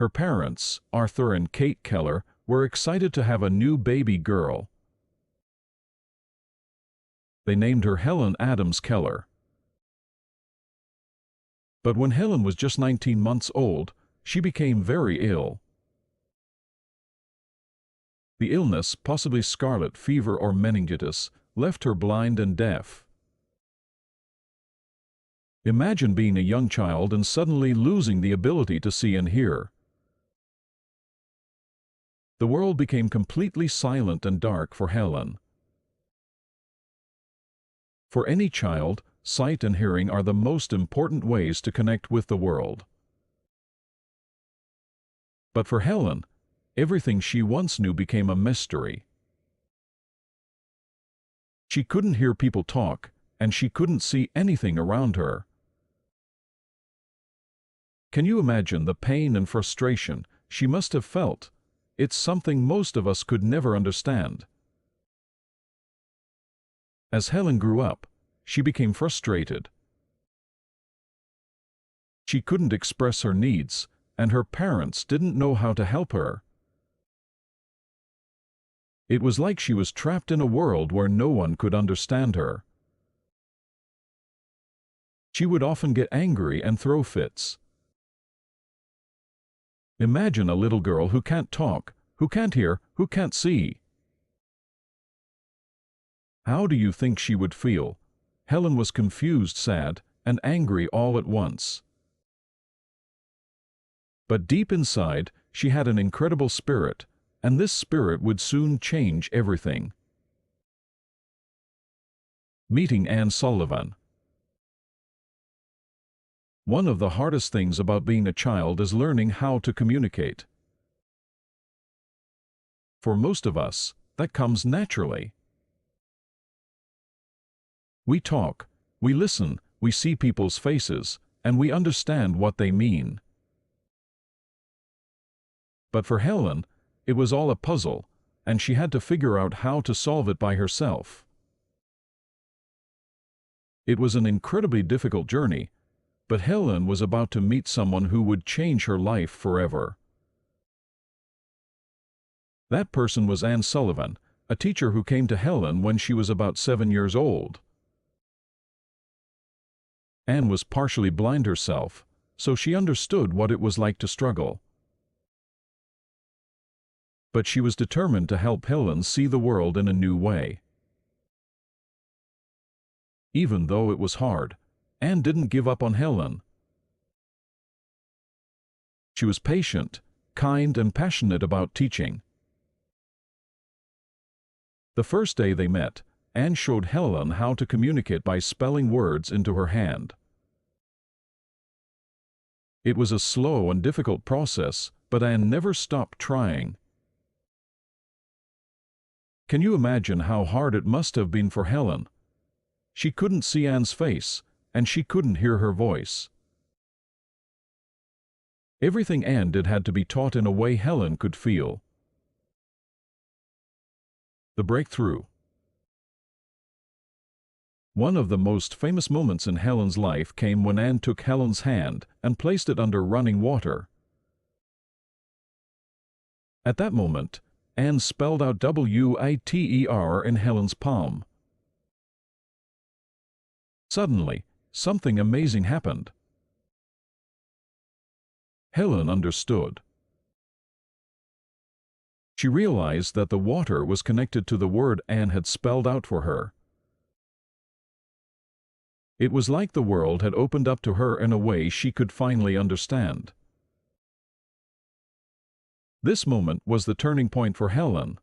S1: Her parents, Arthur and Kate Keller, were excited to have a new baby girl. They named her Helen Adams Keller. But when Helen was just 19 months old, she became very ill. The illness, possibly scarlet fever or meningitis, left her blind and deaf. Imagine being a young child and suddenly losing the ability to see and hear. The world became completely silent and dark for Helen. For any child, sight and hearing are the most important ways to connect with the world. But for Helen, everything she once knew became a mystery. She couldn't hear people talk, and she couldn't see anything around her. Can you imagine the pain and frustration she must have felt? It's something most of us could never understand. As Helen grew up, she became frustrated. She couldn't express her needs, and her parents didn't know how to help her. It was like she was trapped in a world where no one could understand her. She would often get angry and throw fits. Imagine a little girl who can't talk, who can't hear, who can't see. How do you think she would feel? Helen was confused, sad, and angry all at once. But deep inside, she had an incredible spirit, and this spirit would soon change everything. Meeting Anne Sullivan. One of the hardest things about being a child is learning how to communicate. For most of us, that comes naturally. We talk, we listen, we see people's faces, and we understand what they mean. But for Helen, it was all a puzzle, and she had to figure out how to solve it by herself. It was an incredibly difficult journey, but Helen was about to meet someone who would change her life forever. That person was Anne Sullivan, a teacher who came to Helen when she was about 7 years old. Anne was partially blind herself, so she understood what it was like to struggle. But she was determined to help Helen see the world in a new way. Even though it was hard, Anne didn't give up on Helen. She was patient, kind, and passionate about teaching. The first day they met, Anne showed Helen how to communicate by spelling words into her hand. It was a slow and difficult process, but Anne never stopped trying. Can you imagine how hard it must have been for Helen? She couldn't see Anne's face, and she couldn't hear her voice. Everything Anne did had to be taught in a way Helen could feel. The breakthrough. One of the most famous moments in Helen's life came when Anne took Helen's hand and placed it under running water. At that moment, Anne spelled out WITER in Helen's palm. Suddenly, something amazing happened. Helen understood. She realized that the water was connected to the word Anne had spelled out for her. It was like the world had opened up to her in a way she could finally understand. This moment was the turning point for Helen.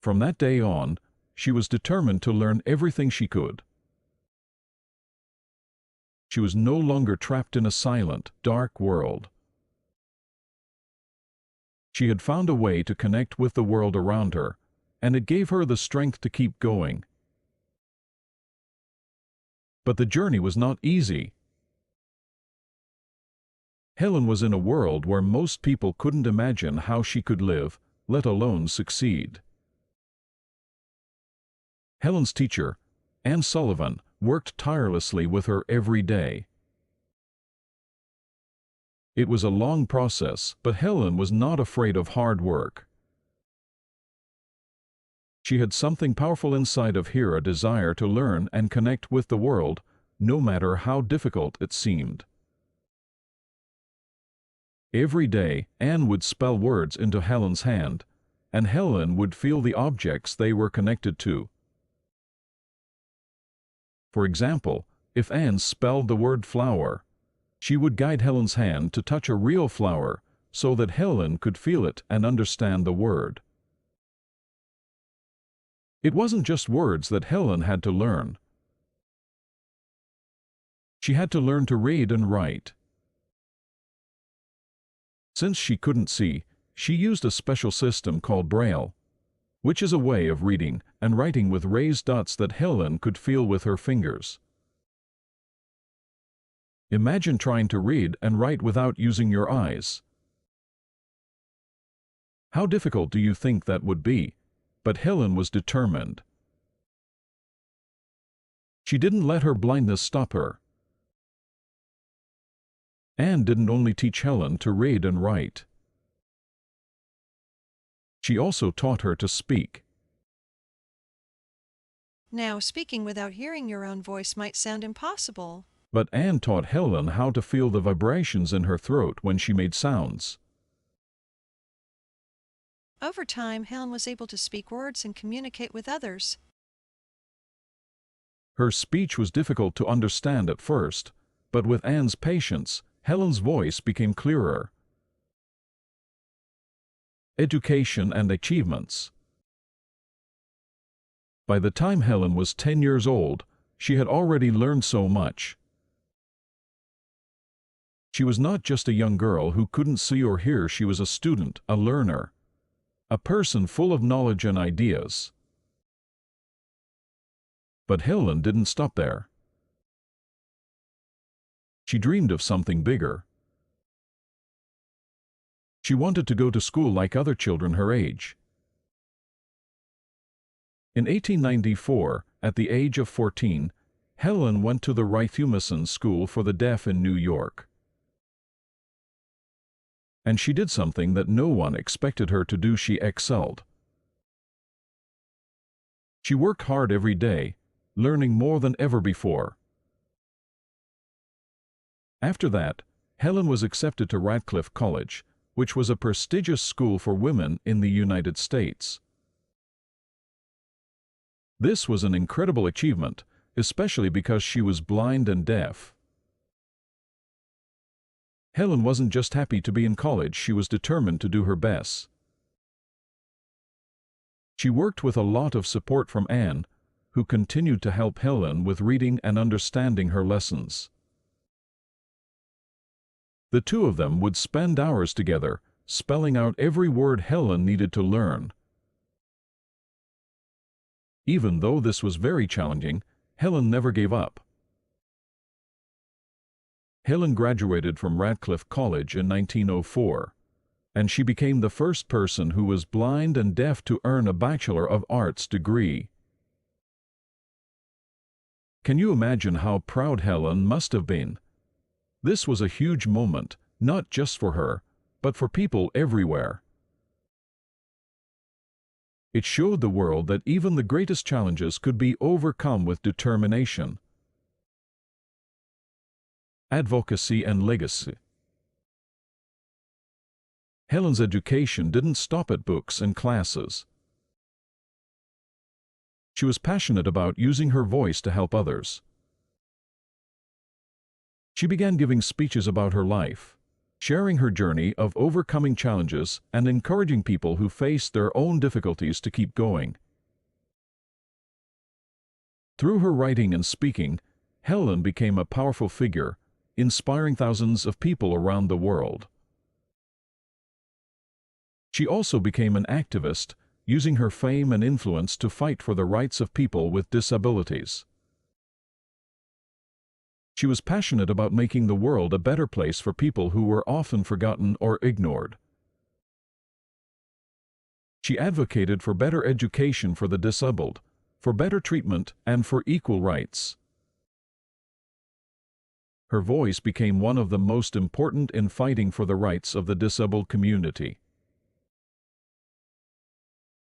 S1: From that day on, she was determined to learn everything she could. She was no longer trapped in a silent, dark world. She had found a way to connect with the world around her, and it gave her the strength to keep going. But the journey was not easy. Helen was in a world where most people couldn't imagine how she could live, let alone succeed. Helen's teacher, Anne Sullivan, worked tirelessly with her every day. It was a long process, but Helen was not afraid of hard work. She had something powerful inside of her, a desire to learn and connect with the world, no matter how difficult it seemed. Every day, Anne would spell words into Helen's hand, and Helen would feel the objects they were connected to. For example, if Anne spelled the word flower, she would guide Helen's hand to touch a real flower so that Helen could feel it and understand the word. It wasn't just words that Helen had to learn. She had to learn to read and write. Since she couldn't see, she used a special system called Braille, which is a way of reading and writing with raised dots that Helen could feel with her fingers. Imagine trying to read and write without using your eyes. How difficult do you think that would be? But Helen was determined. She didn't let her blindness stop her. Anne didn't only teach Helen to read and write. She also taught her to speak.
S2: Now, speaking without hearing your own voice might sound impossible.
S1: But Anne taught Helen how to feel the vibrations in her throat when she made sounds.
S2: Over time, Helen was able to speak words and communicate with others.
S1: Her speech was difficult to understand at first, but with Anne's patience, Helen's voice became clearer. Education and achievements. By the time Helen was 10 years old, she had already learned so much. She was not just a young girl who couldn't see or hear, she was a student, a learner, a person full of knowledge and ideas. But Helen didn't stop there. She dreamed of something bigger. She wanted to go to school like other children her age. In 1894, at the age of 14, Helen went to the Rithumison School for the Deaf in New York. And she did something that no one expected her to do. She excelled. She worked hard every day, learning more than ever before. After that, Helen was accepted to Radcliffe College, which was a prestigious school for women in the United States. This was an incredible achievement, especially because she was blind and deaf. Helen wasn't just happy to be in college, she was determined to do her best. She worked with a lot of support from Anne, who continued to help Helen with reading and understanding her lessons. The two of them would spend hours together, spelling out every word Helen needed to learn. Even though this was very challenging, Helen never gave up. Helen graduated from Radcliffe College in 1904, and she became the first person who was blind and deaf to earn a Bachelor of Arts degree. Can you imagine how proud Helen must have been? This was a huge moment, not just for her, but for people everywhere. It showed the world that even the greatest challenges could be overcome with determination. Advocacy and legacy. Helen's education didn't stop at books and classes. She was passionate about using her voice to help others. She began giving speeches about her life, sharing her journey of overcoming challenges and encouraging people who faced their own difficulties to keep going. Through her writing and speaking, Helen became a powerful figure, inspiring thousands of people around the world. She also became an activist, using her fame and influence to fight for the rights of people with disabilities. She was passionate about making the world a better place for people who were often forgotten or ignored. She advocated for better education for the disabled, for better treatment, and for equal rights. Her voice became one of the most important in fighting for the rights of the disabled community.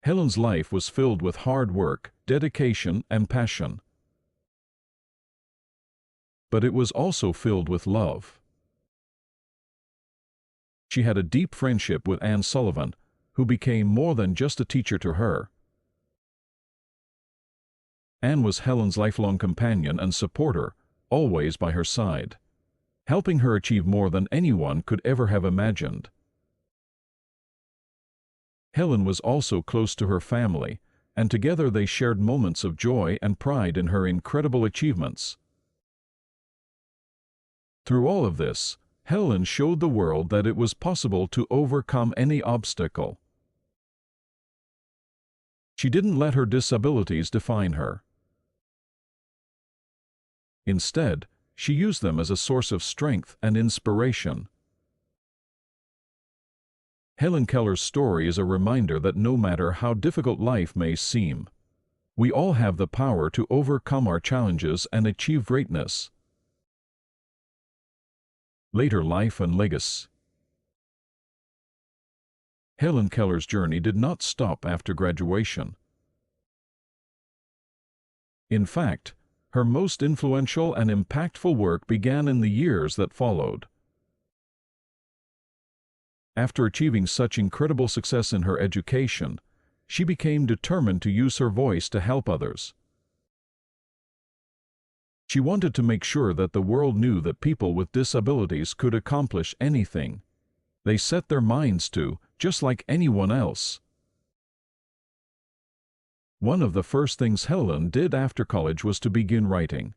S1: Helen's life was filled with hard work, dedication, and passion. But it was also filled with love. She had a deep friendship with Anne Sullivan, who became more than just a teacher to her. Anne was Helen's lifelong companion and supporter, always by her side, helping her achieve more than anyone could ever have imagined. Helen was also close to her family, and together they shared moments of joy and pride in her incredible achievements. Through all of this, Helen showed the world that it was possible to overcome any obstacle. She didn't let her disabilities define her. Instead, she used them as a source of strength and inspiration. Helen Keller's story is a reminder that no matter how difficult life may seem, we all have the power to overcome our challenges and achieve greatness. Later life and legacy. Helen Keller's journey did not stop after graduation. In fact, her most influential and impactful work began in the years that followed. After achieving such incredible success in her education, she became determined to use her voice to help others. She wanted to make sure that the world knew that people with disabilities could accomplish anything they set their minds to, just like anyone else. One of the first things Helen did after college was to begin writing.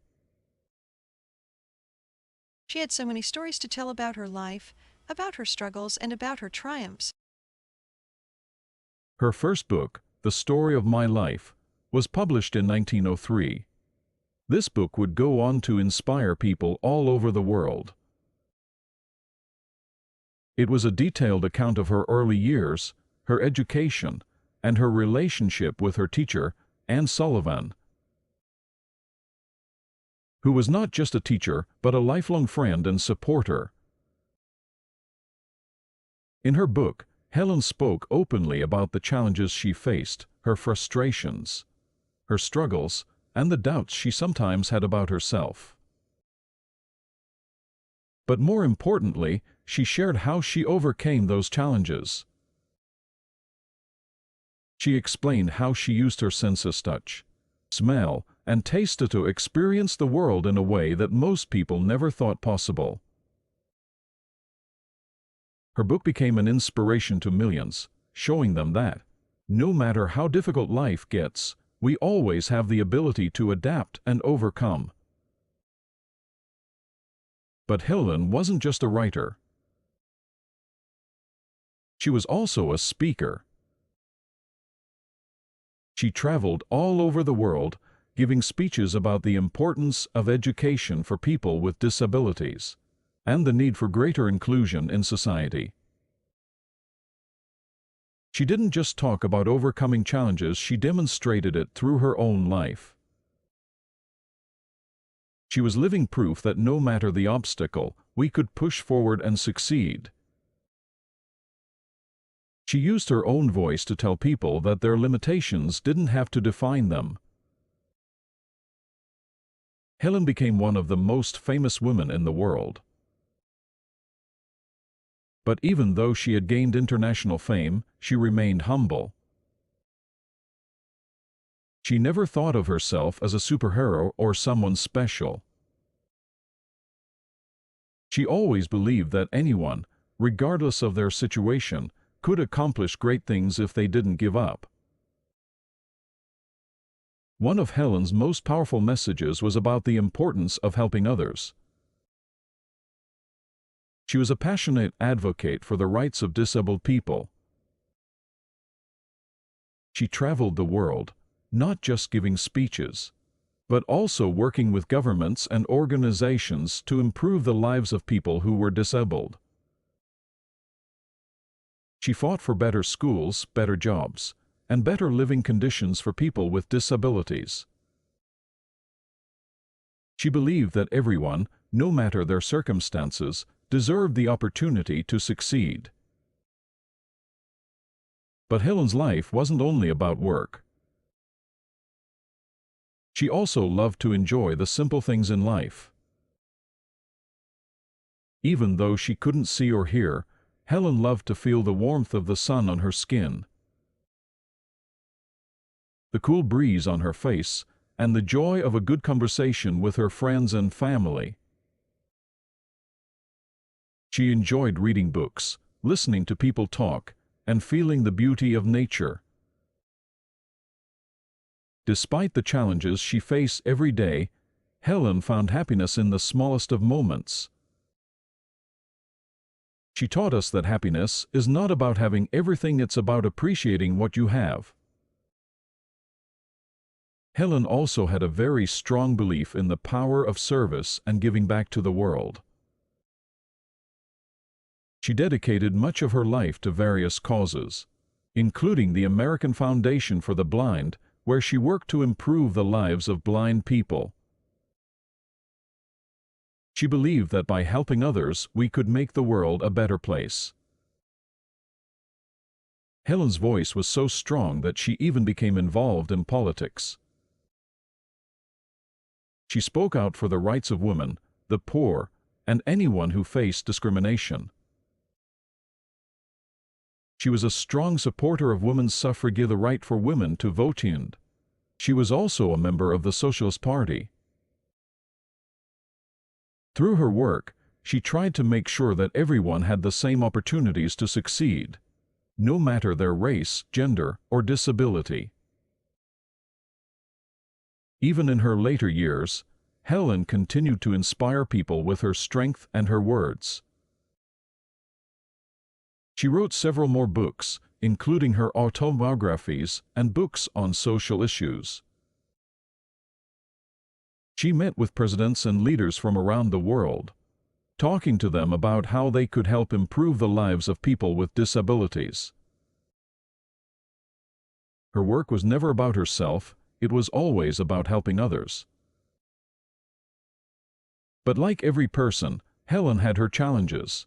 S2: She had so many stories to tell about her life, about her struggles, and about her triumphs.
S1: Her first book, The Story of My Life, was published in 1903. This book would go on to inspire people all over the world. It was a detailed account of her early years, her education, and her relationship with her teacher, Anne Sullivan, who was not just a teacher but a lifelong friend and supporter. In her book, Helen spoke openly about the challenges she faced, her frustrations, her struggles, and the doubts she sometimes had about herself. But more importantly, she shared how she overcame those challenges. She explained how she used her senses touch, smell, and taste to experience the world in a way that most people never thought possible. Her book became an inspiration to millions, showing them that, no matter how difficult life gets, we always have the ability to adapt and overcome. But Helen wasn't just a writer. She was also a speaker. She traveled all over the world, giving speeches about the importance of education for people with disabilities and the need for greater inclusion in society. She didn't just talk about overcoming challenges, she demonstrated it through her own life. She was living proof that no matter the obstacle, we could push forward and succeed. She used her own voice to tell people that their limitations didn't have to define them. Helen became one of the most famous women in the world. But even though she had gained international fame, she remained humble. She never thought of herself as a superhero or someone special. She always believed that anyone, regardless of their situation, could accomplish great things if they didn't give up. One of Helen's most powerful messages was about the importance of helping others. She was a passionate advocate for the rights of disabled people. She traveled the world, not just giving speeches, but also working with governments and organizations to improve the lives of people who were disabled. She fought for better schools, better jobs, and better living conditions for people with disabilities. She believed that everyone, no matter their circumstances, deserved the opportunity to succeed. But Helen's life wasn't only about work. She also loved to enjoy the simple things in life. Even though she couldn't see or hear, Helen loved to feel the warmth of the sun on her skin, the cool breeze on her face, and the joy of a good conversation with her friends and family. She enjoyed reading books, listening to people talk, and feeling the beauty of nature. Despite the challenges she faced every day, Helen found happiness in the smallest of moments. She taught us that happiness is not about having everything, it's about appreciating what you have. Helen also had a very strong belief in the power of service and giving back to the world. She dedicated much of her life to various causes, including the American Foundation for the Blind, where she worked to improve the lives of blind people. She believed that by helping others, we could make the world a better place. Helen's voice was so strong that she even became involved in politics. She spoke out for the rights of women, the poor, and anyone who faced discrimination. She was a strong supporter of women's suffrage, the right for women to vote, and she was also a member of the Socialist Party. Through her work, she tried to make sure that everyone had the same opportunities to succeed, no matter their race, gender, or disability. Even in her later years, Helen continued to inspire people with her strength and her words. She wrote several more books, including her autobiographies and books on social issues. She met with presidents and leaders from around the world, talking to them about how they could help improve the lives of people with disabilities. Her work was never about herself, it was always about helping others. But like every person, Helen had her challenges.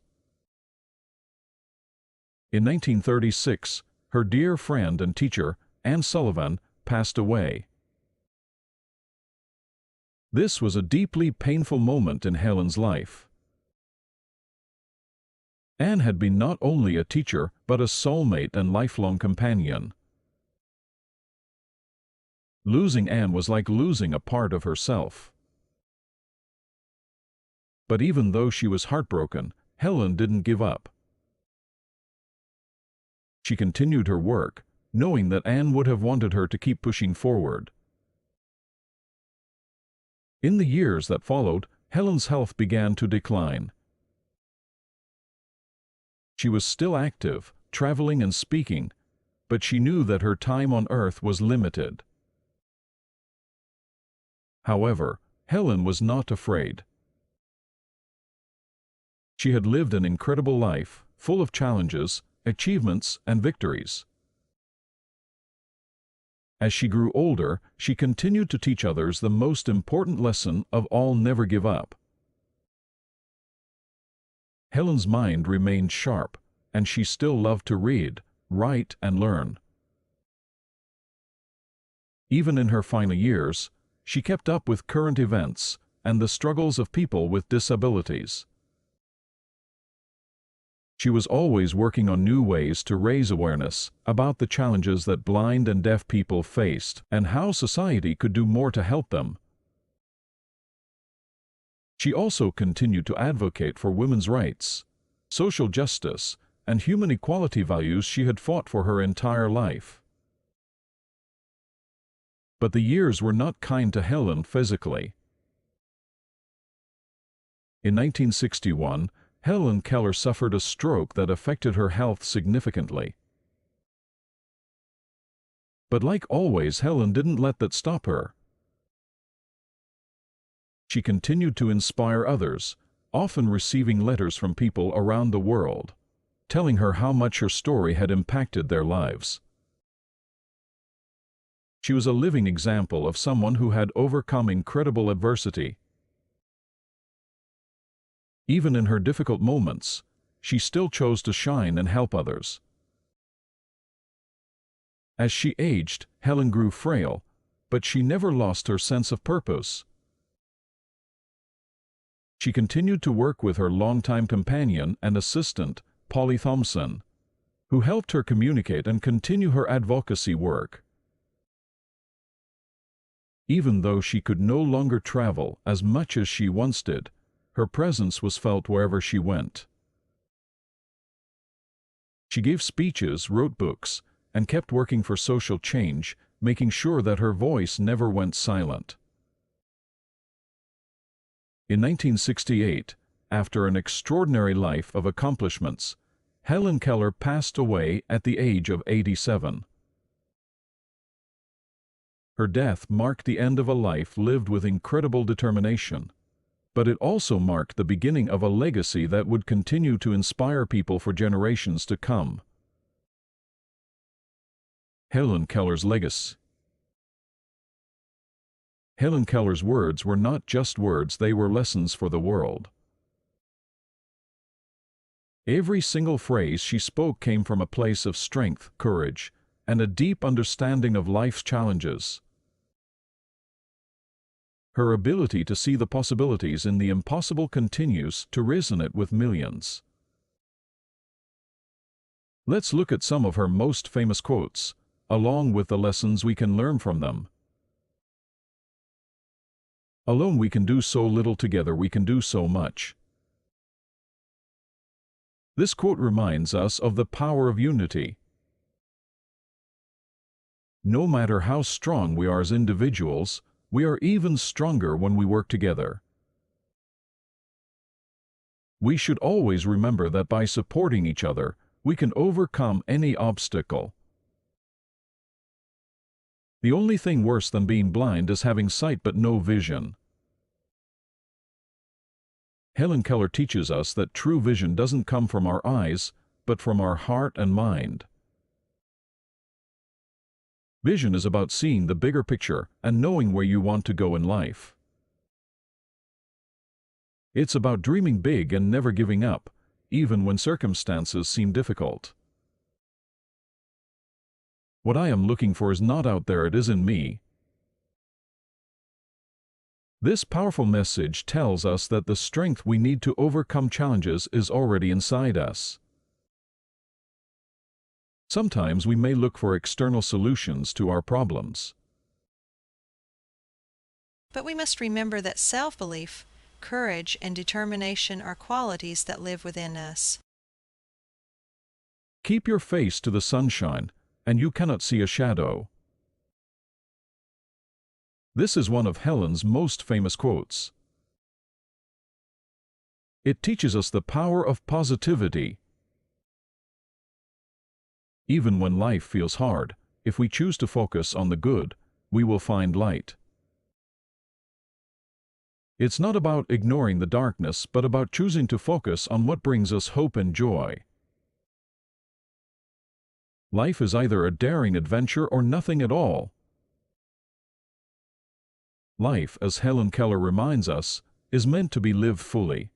S1: In 1936, her dear friend and teacher, Anne Sullivan, passed away. This was a deeply painful moment in Helen's life. Anne had been not only a teacher, but a soulmate and lifelong companion. Losing Anne was like losing a part of herself. But even though she was heartbroken, Helen didn't give up. She continued her work, knowing that Anne would have wanted her to keep pushing forward. In the years that followed, Helen's health began to decline. She was still active, traveling and speaking, but she knew that her time on earth was limited. However, Helen was not afraid. She had lived an incredible life, full of challenges, achievements, and victories. As she grew older, she continued to teach others the most important lesson of all: never give up. Helen's mind remained sharp, and she still loved to read, write, and learn. Even in her final years, she kept up with current events and the struggles of people with disabilities. She was always working on new ways to raise awareness about the challenges that blind and deaf people faced and how society could do more to help them. She also continued to advocate for women's rights, social justice, and human equality, values she had fought for her entire life. But the years were not kind to Helen physically. In 1961, Helen Keller suffered a stroke that affected her health significantly. But like always, Helen didn't let that stop her. She continued to inspire others, often receiving letters from people around the world, telling her how much her story had impacted their lives. She was a living example of someone who had overcome incredible adversity. Even in her difficult moments, she still chose to shine and help others. As she aged, Helen grew frail, but she never lost her sense of purpose. She continued to work with her longtime companion and assistant, Polly Thompson, who helped her communicate and continue her advocacy work. Even though she could no longer travel as much as she once did, her presence was felt wherever she went. She gave speeches, wrote books, and kept working for social change, making sure that her voice never went silent. In 1968, after an extraordinary life of accomplishments, Helen Keller passed away at the age of 87. Her death marked the end of a life lived with incredible determination, but it also marked the beginning of a legacy that would continue to inspire people for generations to come. Helen Keller's legacy. Helen Keller's words were not just words, they were lessons for the world. Every single phrase she spoke came from a place of strength, courage, and a deep understanding of life's challenges. Her ability to see the possibilities in the impossible continues to resonate with millions. Let's look at some of her most famous quotes, along with the lessons we can learn from them. Alone we can do so little, together we can do so much. This quote reminds us of the power of unity. No matter how strong we are as individuals, we are even stronger when we work together. We should always remember that by supporting each other, we can overcome any obstacle. The only thing worse than being blind is having sight but no vision. Helen Keller teaches us that true vision doesn't come from our eyes, but from our heart and mind. Vision is about seeing the bigger picture and knowing where you want to go in life. It's about dreaming big and never giving up, even when circumstances seem difficult. What I am looking for is not out there, it is in me. This powerful message tells us that the strength we need to overcome challenges is already inside us. Sometimes we may look for external solutions to our problems.
S2: But we must remember that self-belief, courage, and determination are qualities that live within us.
S1: Keep your face to the sunshine, and you cannot see a shadow. This is one of Helen's most famous quotes. It teaches us the power of positivity. Even when life feels hard, if we choose to focus on the good, we will find light. It's not about ignoring the darkness, but about choosing to focus on what brings us hope and joy. Life is either a daring adventure or nothing at all. Life, as Helen Keller reminds us, is meant to be lived fully.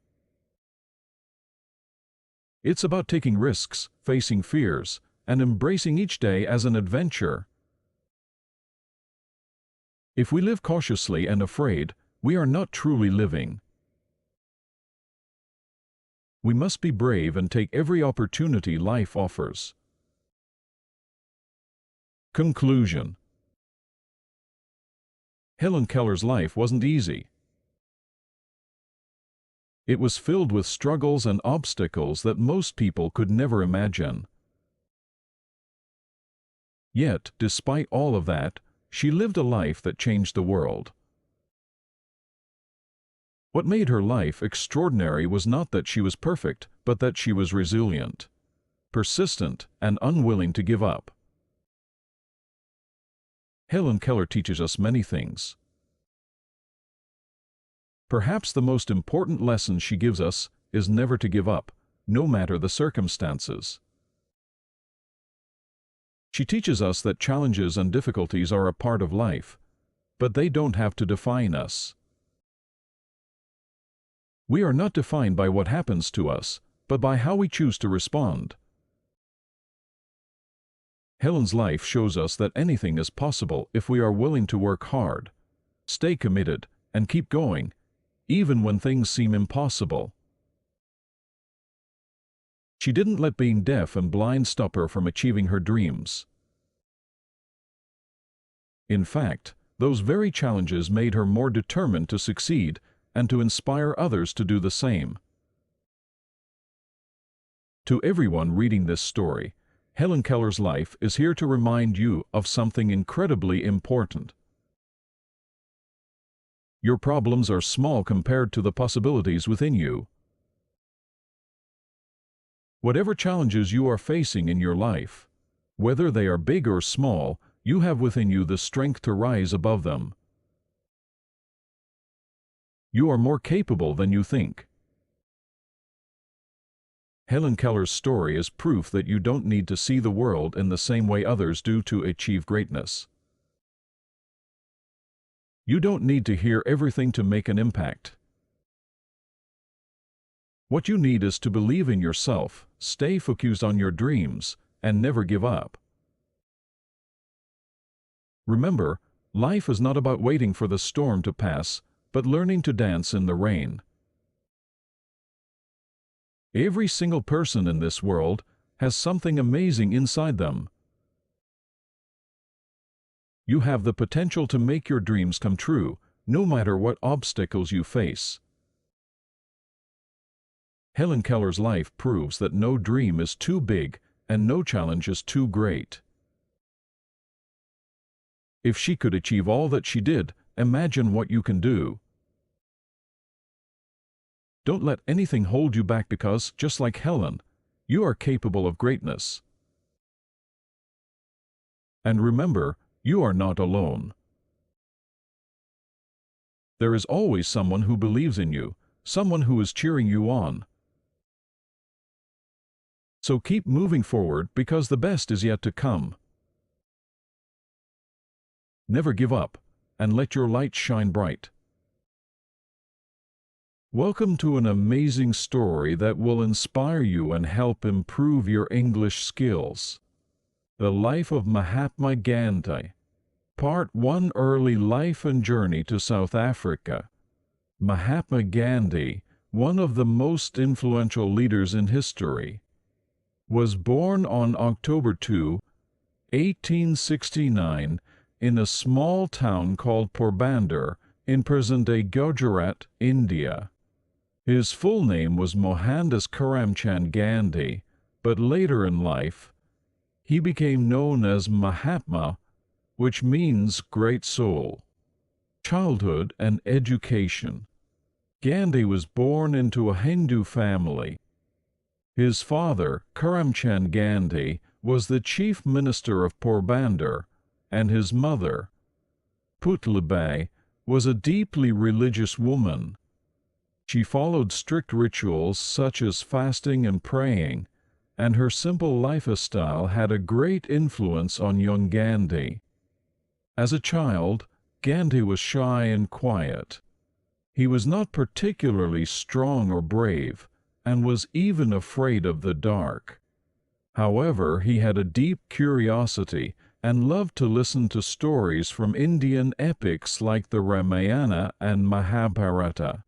S1: It's about taking risks, facing fears, and embracing each day as an adventure. If we live cautiously and afraid, we are not truly living. We must be brave and take every opportunity life offers. Conclusion. Helen Keller's life wasn't easy. It was filled with struggles and obstacles that most people could never imagine. Yet, despite all of that, she lived a life that changed the world. What made her life extraordinary was not that she was perfect, but that she was resilient, persistent, and unwilling to give up. Helen Keller teaches us many things. Perhaps the most important lesson she gives us is never to give up, no matter the circumstances. She teaches us that challenges and difficulties are a part of life, but they don't have to define us. We are not defined by what happens to us, but by how we choose to respond. Helen's life shows us that anything is possible if we are willing to work hard, stay committed, and keep going, even when things seem impossible. She didn't let being deaf and blind stop her from achieving her dreams. In fact, those very challenges made her more determined to succeed and to inspire others to do the same. To everyone reading this story, Helen Keller's life is here to remind you of something incredibly important. Your problems are small compared to the possibilities within you. Whatever challenges you are facing in your life, whether they are big or small, you have within you the strength to rise above them. You are more capable than you think. Helen Keller's story is proof that you don't need to see the world in the same way others do to achieve greatness. You don't need to hear everything to make an impact. What you need is to believe in yourself, stay focused on your dreams, and never give up. Remember, life is not about waiting for the storm to pass, but learning to dance in the rain. Every single person in this world has something amazing inside them. You have the potential to make your dreams come true, no matter what obstacles you face. Helen Keller's life proves that no dream is too big and no challenge is too great. If she could achieve all that she did, imagine what you can do. Don't let anything hold you back because, just like Helen, you are capable of greatness. And remember, you are not alone. There is always someone who believes in you, someone who is cheering you on. So keep moving forward because the best is yet to come. Never give up, and let your light shine bright. Welcome to an amazing story that will inspire you and help improve your English skills. The Life of Mahatma Gandhi. Part 1: Early Life and Journey to South Africa. Mahatma Gandhi, one of the most influential leaders in history, was born on October 2, 1869, in a small town called Porbandar in present-day Gujarat, India. His full name was Mohandas Karamchand Gandhi, but later in life, he became known as Mahatma, which means great soul. Childhood and education. Gandhi was born into a Hindu family. His father, Karamchand Gandhi, was the chief minister of Porbandar, and his mother, Putlibai, was a deeply religious woman. She followed strict rituals such as fasting and praying, and her simple lifestyle had a great influence on young Gandhi. As a child, Gandhi was shy and quiet. He was not particularly strong or brave, and was even afraid of the dark. However, he had a deep curiosity and loved to listen to stories from Indian epics like the Ramayana and Mahabharata.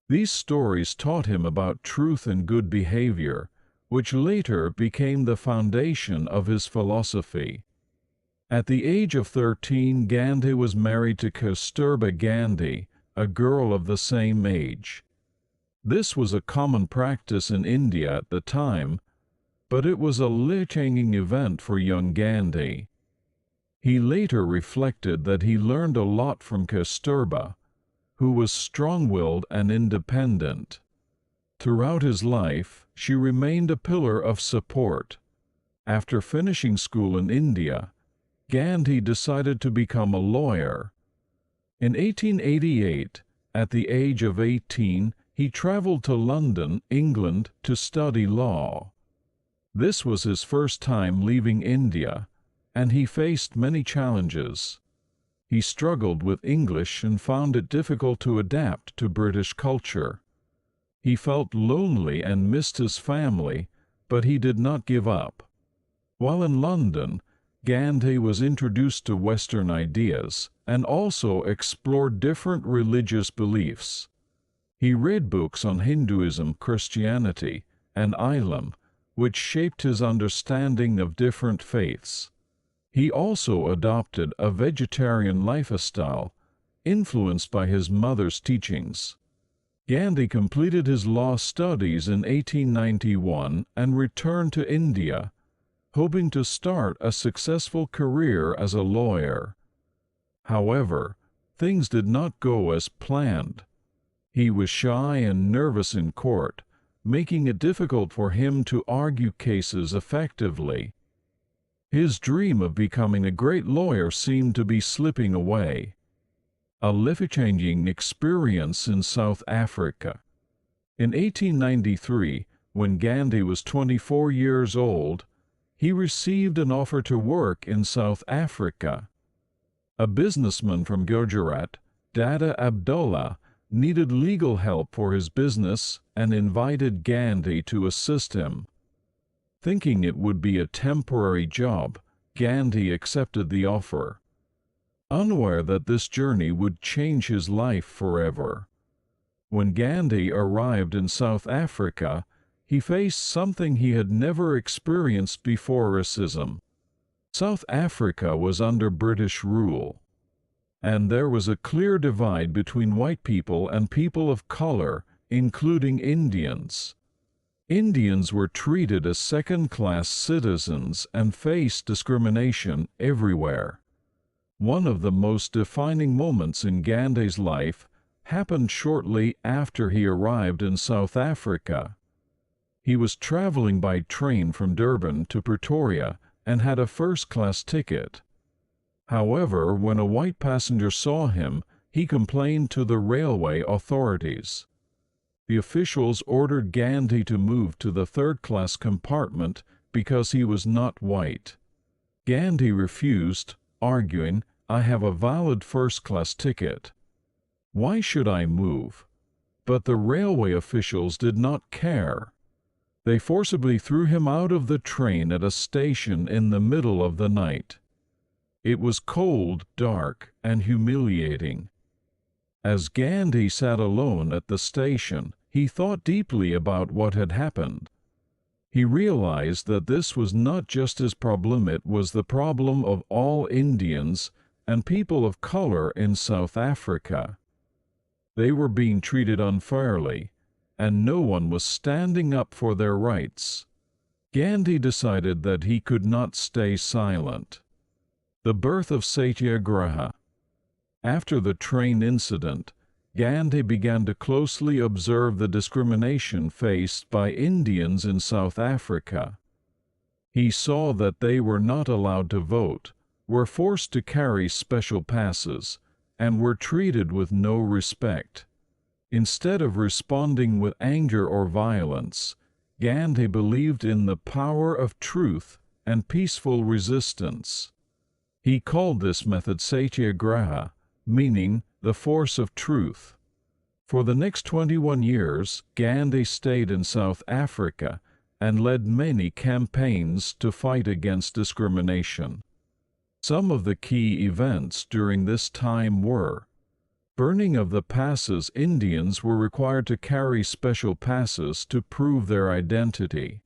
S1: These stories taught him about truth and good behavior, which later became the foundation of his philosophy. At the age of 13, Gandhi was married to Kasturba Gandhi, a girl of the same age. This was a common practice in India at the time, but it was a life-changing event for young Gandhi. He later reflected that he learned a lot from Kasturba, who was strong-willed and independent. Throughout his life, she remained a pillar of support. After finishing school in India, Gandhi decided to become a lawyer. In 1888, At the age of 18, he traveled to London, England, to study law. This was his first time leaving India, and he faced many challenges. He struggled with English and found it difficult to adapt to British culture. He felt lonely and missed his family, but he did not give up. While in London, Gandhi was introduced to Western ideas and also explored different religious beliefs. He read books on Hinduism, Christianity, and Islam, which shaped his understanding of different faiths. He also adopted a vegetarian lifestyle, influenced by his mother's teachings. Gandhi completed his law studies in 1891 and returned to India, hoping to start a successful career as a lawyer. However, things did not go as planned. He was shy and nervous in court, making it difficult for him to argue cases effectively. His dream of becoming a great lawyer seemed to be slipping away. A life-changing experience in South Africa. In 1893, when Gandhi was 24 years old, he received an offer to work in South Africa. A businessman from Gujarat, Dada Abdullah, needed legal help for his business and invited Gandhi to assist him. Thinking it would be a temporary job, Gandhi accepted the offer, unaware that this journey would change his life forever. When Gandhi arrived in South Africa, he faced something he had never experienced before: racism. South Africa was under British rule, and there was a clear divide between white people and people of color, including Indians. Indians were treated as second-class citizens and faced discrimination everywhere. One of the most defining moments in Gandhi's life happened shortly after he arrived in South Africa. He was traveling by train from Durban to Pretoria and had a first-class ticket. However, when a white passenger saw him, he complained to the railway authorities. The officials ordered Gandhi to move to the third-class compartment because he was not white. Gandhi refused, arguing, "I have a valid first-class ticket. Why should I move?" But the railway officials did not care. They forcibly threw him out of the train at a station in the middle of the night. It was cold, dark, and humiliating. As Gandhi sat alone at the station, he thought deeply about what had happened. He realized that this was not just his problem, it was the problem of all Indians and people of color in South Africa. They were being treated unfairly, and no one was standing up for their rights. Gandhi decided that he could not stay silent. The birth of Satyagraha. After the train incident, Gandhi began to closely observe the discrimination faced by Indians in South Africa. He saw that they were not allowed to vote, were forced to carry special passes, and were treated with no respect. Instead of responding with anger or violence, Gandhi believed in the power of truth and peaceful resistance. He called this method Satyagraha, meaning the force of truth. For the next 21 years, Gandhi stayed in South Africa and led many campaigns to fight against discrimination. Some of the key events during this time were: burning of the passes. Indians were required to carry special passes to prove their identity.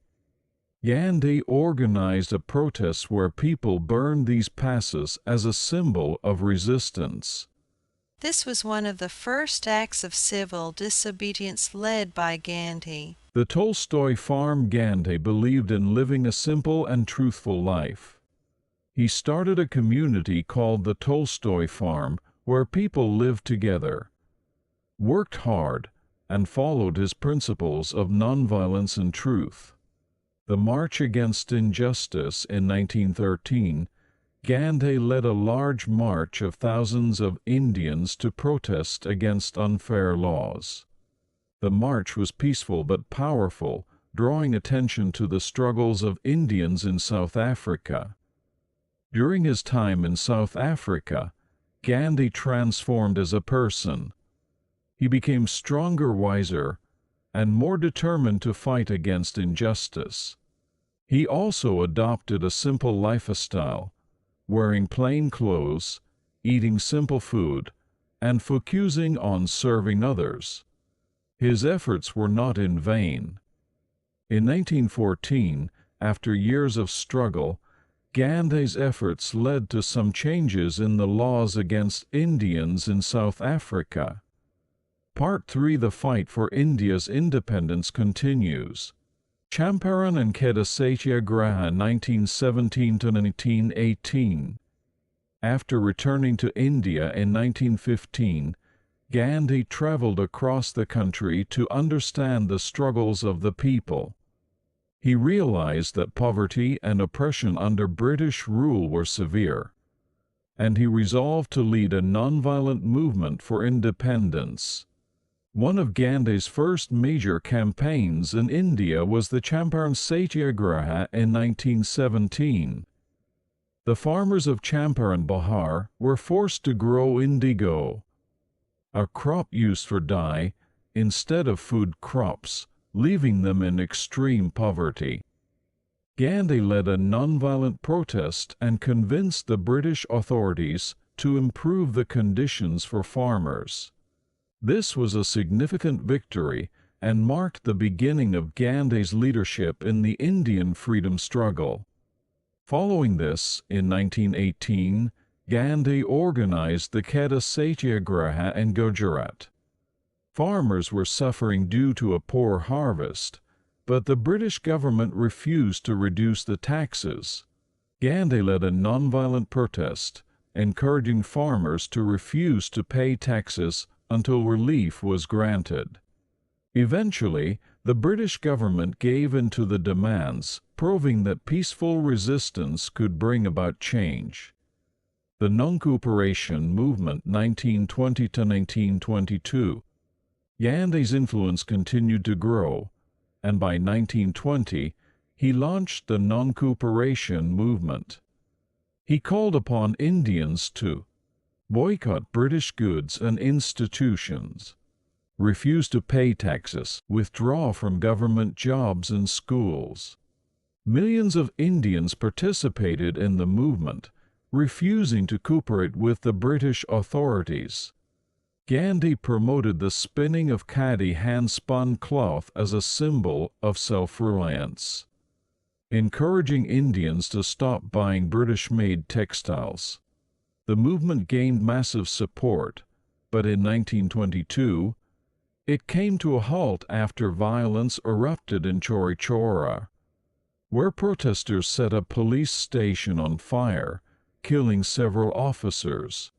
S1: Gandhi organized a protest where people burned these passes as a symbol of resistance.
S2: This was one of the first acts of civil disobedience led by Gandhi.
S1: The Tolstoy farm. Gandhi believed in living a simple and truthful life. He started a community called the Tolstoy Farm, where people lived together, worked hard, and followed his principles of nonviolence and truth. The March Against Injustice in 1913, Gandhi led a large march of thousands of Indians to protest against unfair laws. The march was peaceful but powerful, drawing attention to the struggles of Indians in South Africa. During his time in South Africa, Gandhi transformed as a person. He became stronger, wiser, and more determined to fight against injustice. He also adopted a simple lifestyle, wearing plain clothes, eating simple food, and focusing on serving others. His efforts were not in vain. In 1914, after years of struggle, Gandhi's efforts led to some changes in the laws against Indians in South Africa. Part 3: The fight for India's independence continues. Champaran and Kheda Satyagraha 1917–1918. After returning to India in 1915, Gandhi traveled across the country to understand the struggles of the people. He realized that poverty and oppression under British rule were severe, and he resolved to lead a nonviolent movement for independence. One of Gandhi's first major campaigns in India was the Champaran Satyagraha in 1917. The farmers of Champaran, Bihar, were forced to grow indigo, a crop used for dye, instead of food crops, leaving them in extreme poverty. Gandhi led a nonviolent protest and convinced the British authorities to improve the conditions for farmers. This was a significant victory and marked the beginning of Gandhi's leadership in the Indian freedom struggle. Following this, in 1918, Gandhi organized the Kheda Satyagraha in Gujarat. Farmers were suffering due to a poor harvest, but the British government refused to reduce the taxes. Gandhi led a nonviolent protest, encouraging farmers to refuse to pay taxes until relief was granted. Eventually, the British government gave in to the demands, proving that peaceful resistance could bring about change. The Non-Cooperation Movement 1920–1922. Gandhi's influence continued to grow, and by 1920, he launched the Non-Cooperation Movement. He called upon Indians to boycott British goods and institutions, refuse to pay taxes, withdraw from government jobs and schools. Millions of Indians participated in the movement, refusing to cooperate with the British authorities. Gandhi promoted the spinning of khadi hand-spun cloth as a symbol of self-reliance, encouraging Indians to stop buying British-made textiles. The movement gained massive support, but in 1922, it came to a halt after violence erupted in Chauri Chaura, where protesters set a police station on fire, killing several officers.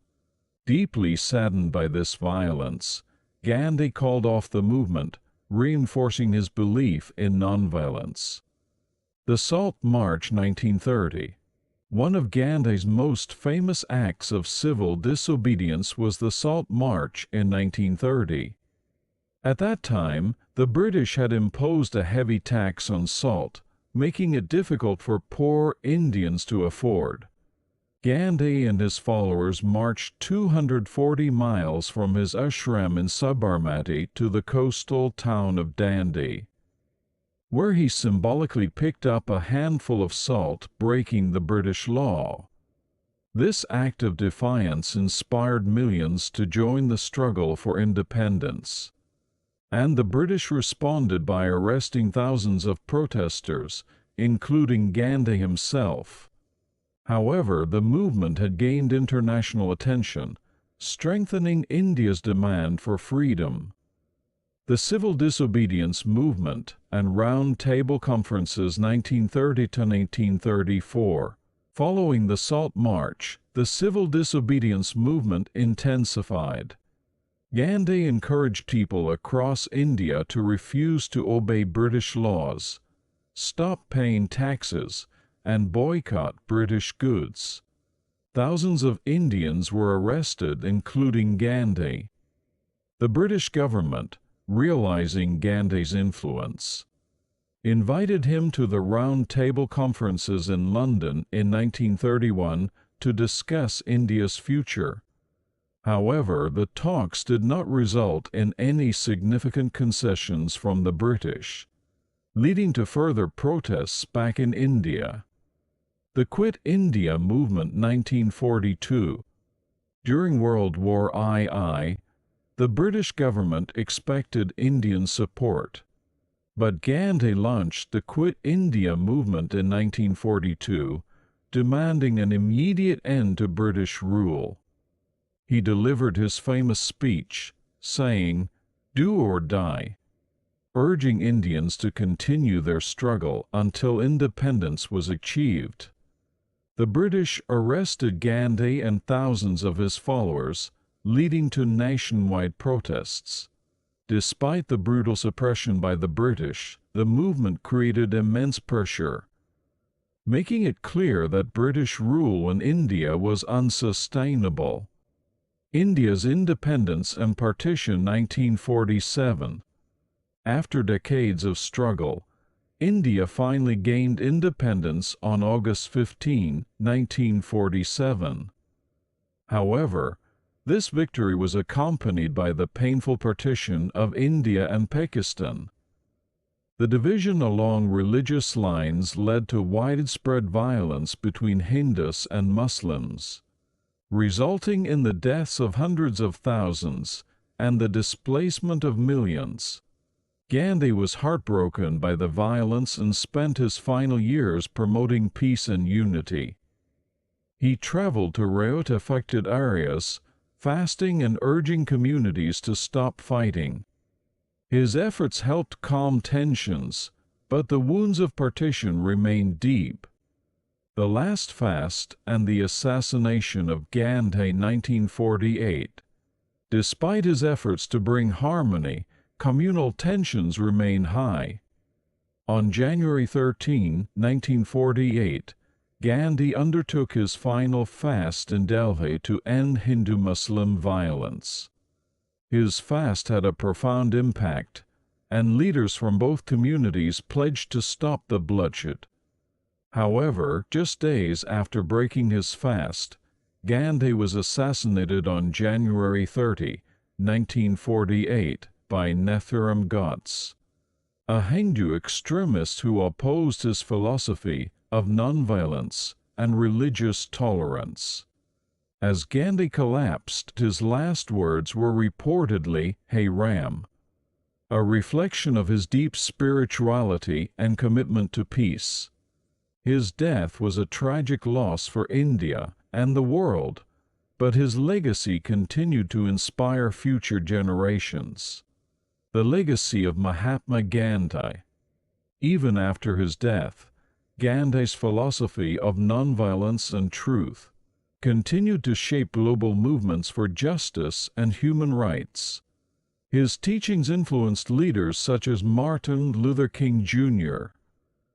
S1: Deeply saddened by this violence, Gandhi called off the movement, reinforcing his belief in nonviolence. The Salt March 1930. One of Gandhi's most famous acts of civil disobedience was the Salt March in 1930. At that time, the British had imposed a heavy tax on salt, making it difficult for poor Indians to afford. Gandhi and his followers marched 240 miles from his ashram in Sabarmati to the coastal town of Dandi, where he symbolically picked up a handful of salt, breaking the British law. This act of defiance inspired millions to join the struggle for independence, and the British responded by arresting thousands of protesters, including Gandhi himself. However, the movement had gained international attention, strengthening India's demand for freedom. The Civil Disobedience Movement and Round Table Conferences 1930–1934. Following the Salt March, the civil disobedience movement intensified. Gandhi encouraged people across India to refuse to obey British laws, stop paying taxes, and boycott British goods. Thousands of Indians were arrested, including Gandhi. The British government, realizing Gandhi's influence, invited him to the Round Table Conferences in London in 1931 to discuss India's future. However, the talks did not result in any significant concessions from the British, leading to further protests back in India. The Quit India Movement 1942. During World War II, the British government expected Indian support, but Gandhi launched the Quit India Movement in 1942, demanding an immediate end to British rule. He delivered his famous speech, saying, "Do or die," urging Indians to continue their struggle until independence was achieved. The British arrested Gandhi and thousands of his followers, leading to nationwide protests. Despite the brutal suppression by the British, the movement created immense pressure, making it clear that British rule in India was unsustainable. India's independence and partition 1947. After decades of struggle, India finally gained independence on August 15, 1947. However, this victory was accompanied by the painful partition of India and Pakistan. The division along religious lines led to widespread violence between Hindus and Muslims, resulting in the deaths of hundreds of thousands and the displacement of millions. Gandhi was heartbroken by the violence and spent his final years promoting peace and unity. He traveled to riot-affected areas, fasting and urging communities to stop fighting. His efforts helped calm tensions, but the wounds of partition remained deep. The Last Fast and the Assassination of Gandhi 1948. Despite his efforts to bring harmony, communal tensions remain high. On January 13, 1948, Gandhi undertook his final fast in Delhi to end Hindu-Muslim violence. His fast had a profound impact, and leaders from both communities pledged to stop the bloodshed. However, just days after breaking his fast, Gandhi was assassinated on January 30, 1948, by Nathuram Godse, a Hindu extremist who opposed his philosophy of nonviolence and religious tolerance. As Gandhi collapsed, his last words were reportedly, "Hey Ram," a reflection of his deep spirituality and commitment to peace. His death was a tragic loss for India and the world, but his legacy continued to inspire future generations. The legacy of Mahatma Gandhi. Even after his death, Gandhi's philosophy of nonviolence and truth continued to shape global movements for justice and human rights. His teachings influenced leaders such as Martin Luther King Jr.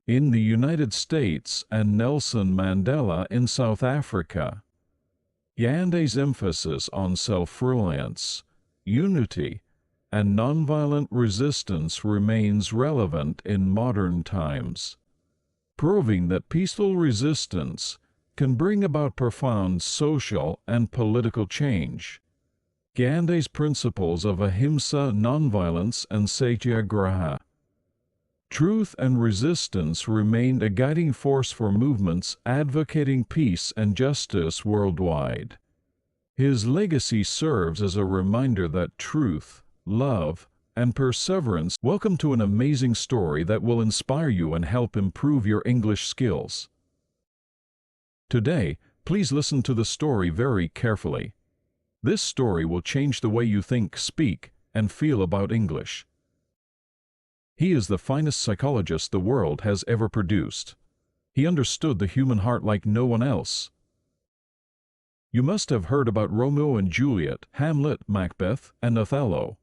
S1: in the United States and Nelson Mandela in South Africa. Gandhi's emphasis on self-reliance, unity, and nonviolent resistance remains relevant in modern times, proving that peaceful resistance can bring about profound social and political change. Gandhi's principles of ahimsa, nonviolence, and satyagraha, truth and resistance, remained a guiding force for movements advocating peace and justice worldwide. His legacy serves as a reminder that truth, love, and perseverance. Welcome to an amazing story that will inspire you and help improve your English skills. Today, please listen to the story very carefully. This story will change the way you think, speak, and feel about English. He is the finest psychologist the world has ever produced. He understood the human heart like no one else. You must have heard about Romeo and Juliet, Hamlet, Macbeth, and Othello.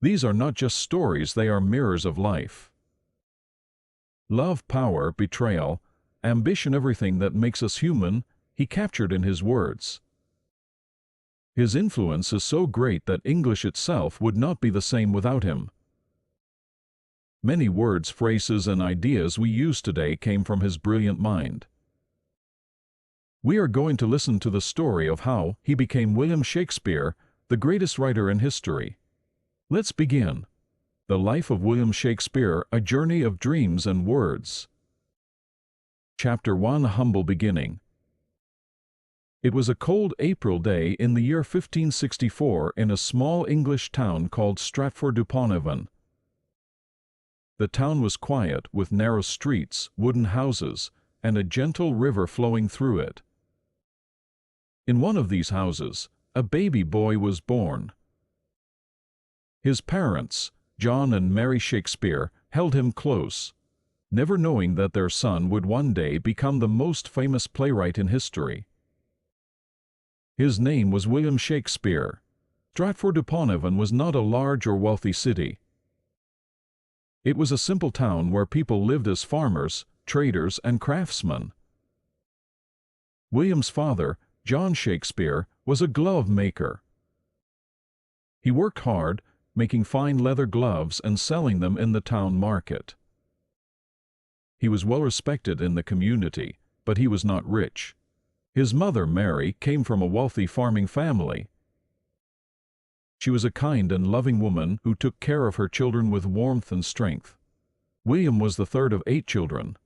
S1: These are not just stories, they are mirrors of life. Love, power, betrayal, ambition, everything that makes us human he captured in his words. His influence is so great that English itself would not be the same without him. Many words, phrases, and ideas we use today came from his brilliant mind. We are going to listen to the story of how he became William Shakespeare, the greatest writer in history. Let's begin. The Life of William Shakespeare, A Journey of Dreams and Words. Chapter 1: Humble Beginning. It was a cold April day in the year 1564 in a small English town called Stratford-upon-Avon. The town was quiet, with narrow streets, wooden houses, and a gentle river flowing through it. In one of these houses, a baby boy was born. His parents, John and Mary Shakespeare, held him close, never knowing that their son would one day become the most famous playwright in history. His name was William Shakespeare. Stratford-upon-Avon was not a large or wealthy city. It was a simple town where people lived as farmers, traders, and craftsmen. William's father, John Shakespeare, was a glove maker. He worked hard, making fine leather gloves and selling them in the town market. He was well respected in the community, but he was not rich. His mother, Mary, came from a wealthy farming family. She was a kind and loving woman who took care of her children with warmth and strength. William was the third of 8 children.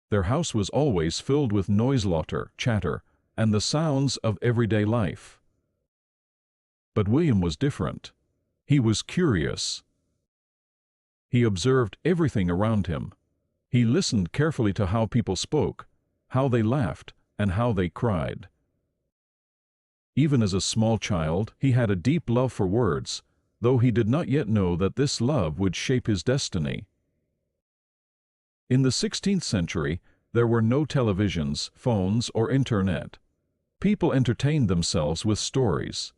S1: Their house was always filled with noise, laughter, chatter, and the sounds of everyday life. But William was different. He was curious. He observed everything around him. He listened carefully to how people spoke, how they laughed, and how they cried. Even as a small child, he had a deep love for words, though he did not yet know that this love would shape his destiny. In the 16th century, there were no televisions, phones, or internet. People entertained themselves with stories.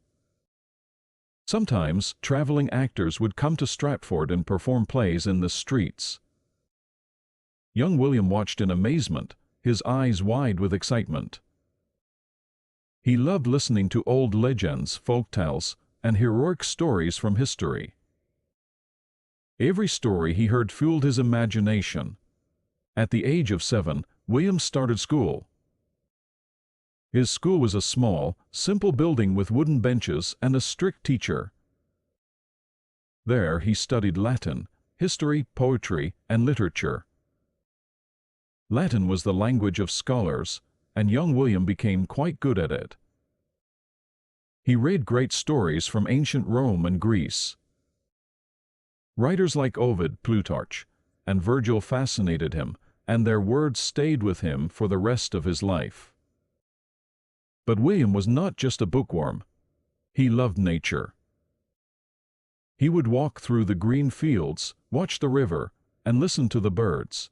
S1: Sometimes, traveling actors would come to Stratford and perform plays in the streets. Young William watched in amazement, his eyes wide with excitement. He loved listening to old legends, folktales, and heroic stories from history. Every story he heard fueled his imagination. At the age of 7, William started school. His school was a small, simple building with wooden benches and a strict teacher. There he studied Latin, history, poetry, and literature. Latin was the language of scholars, and young William became quite good at it. He read great stories from ancient Rome and Greece. Writers like Ovid, Plutarch, and Virgil fascinated him, and their words stayed with him for the rest of his life. But William was not just a bookworm. He loved nature. He would walk through the green fields, watch the river, and listen to the birds.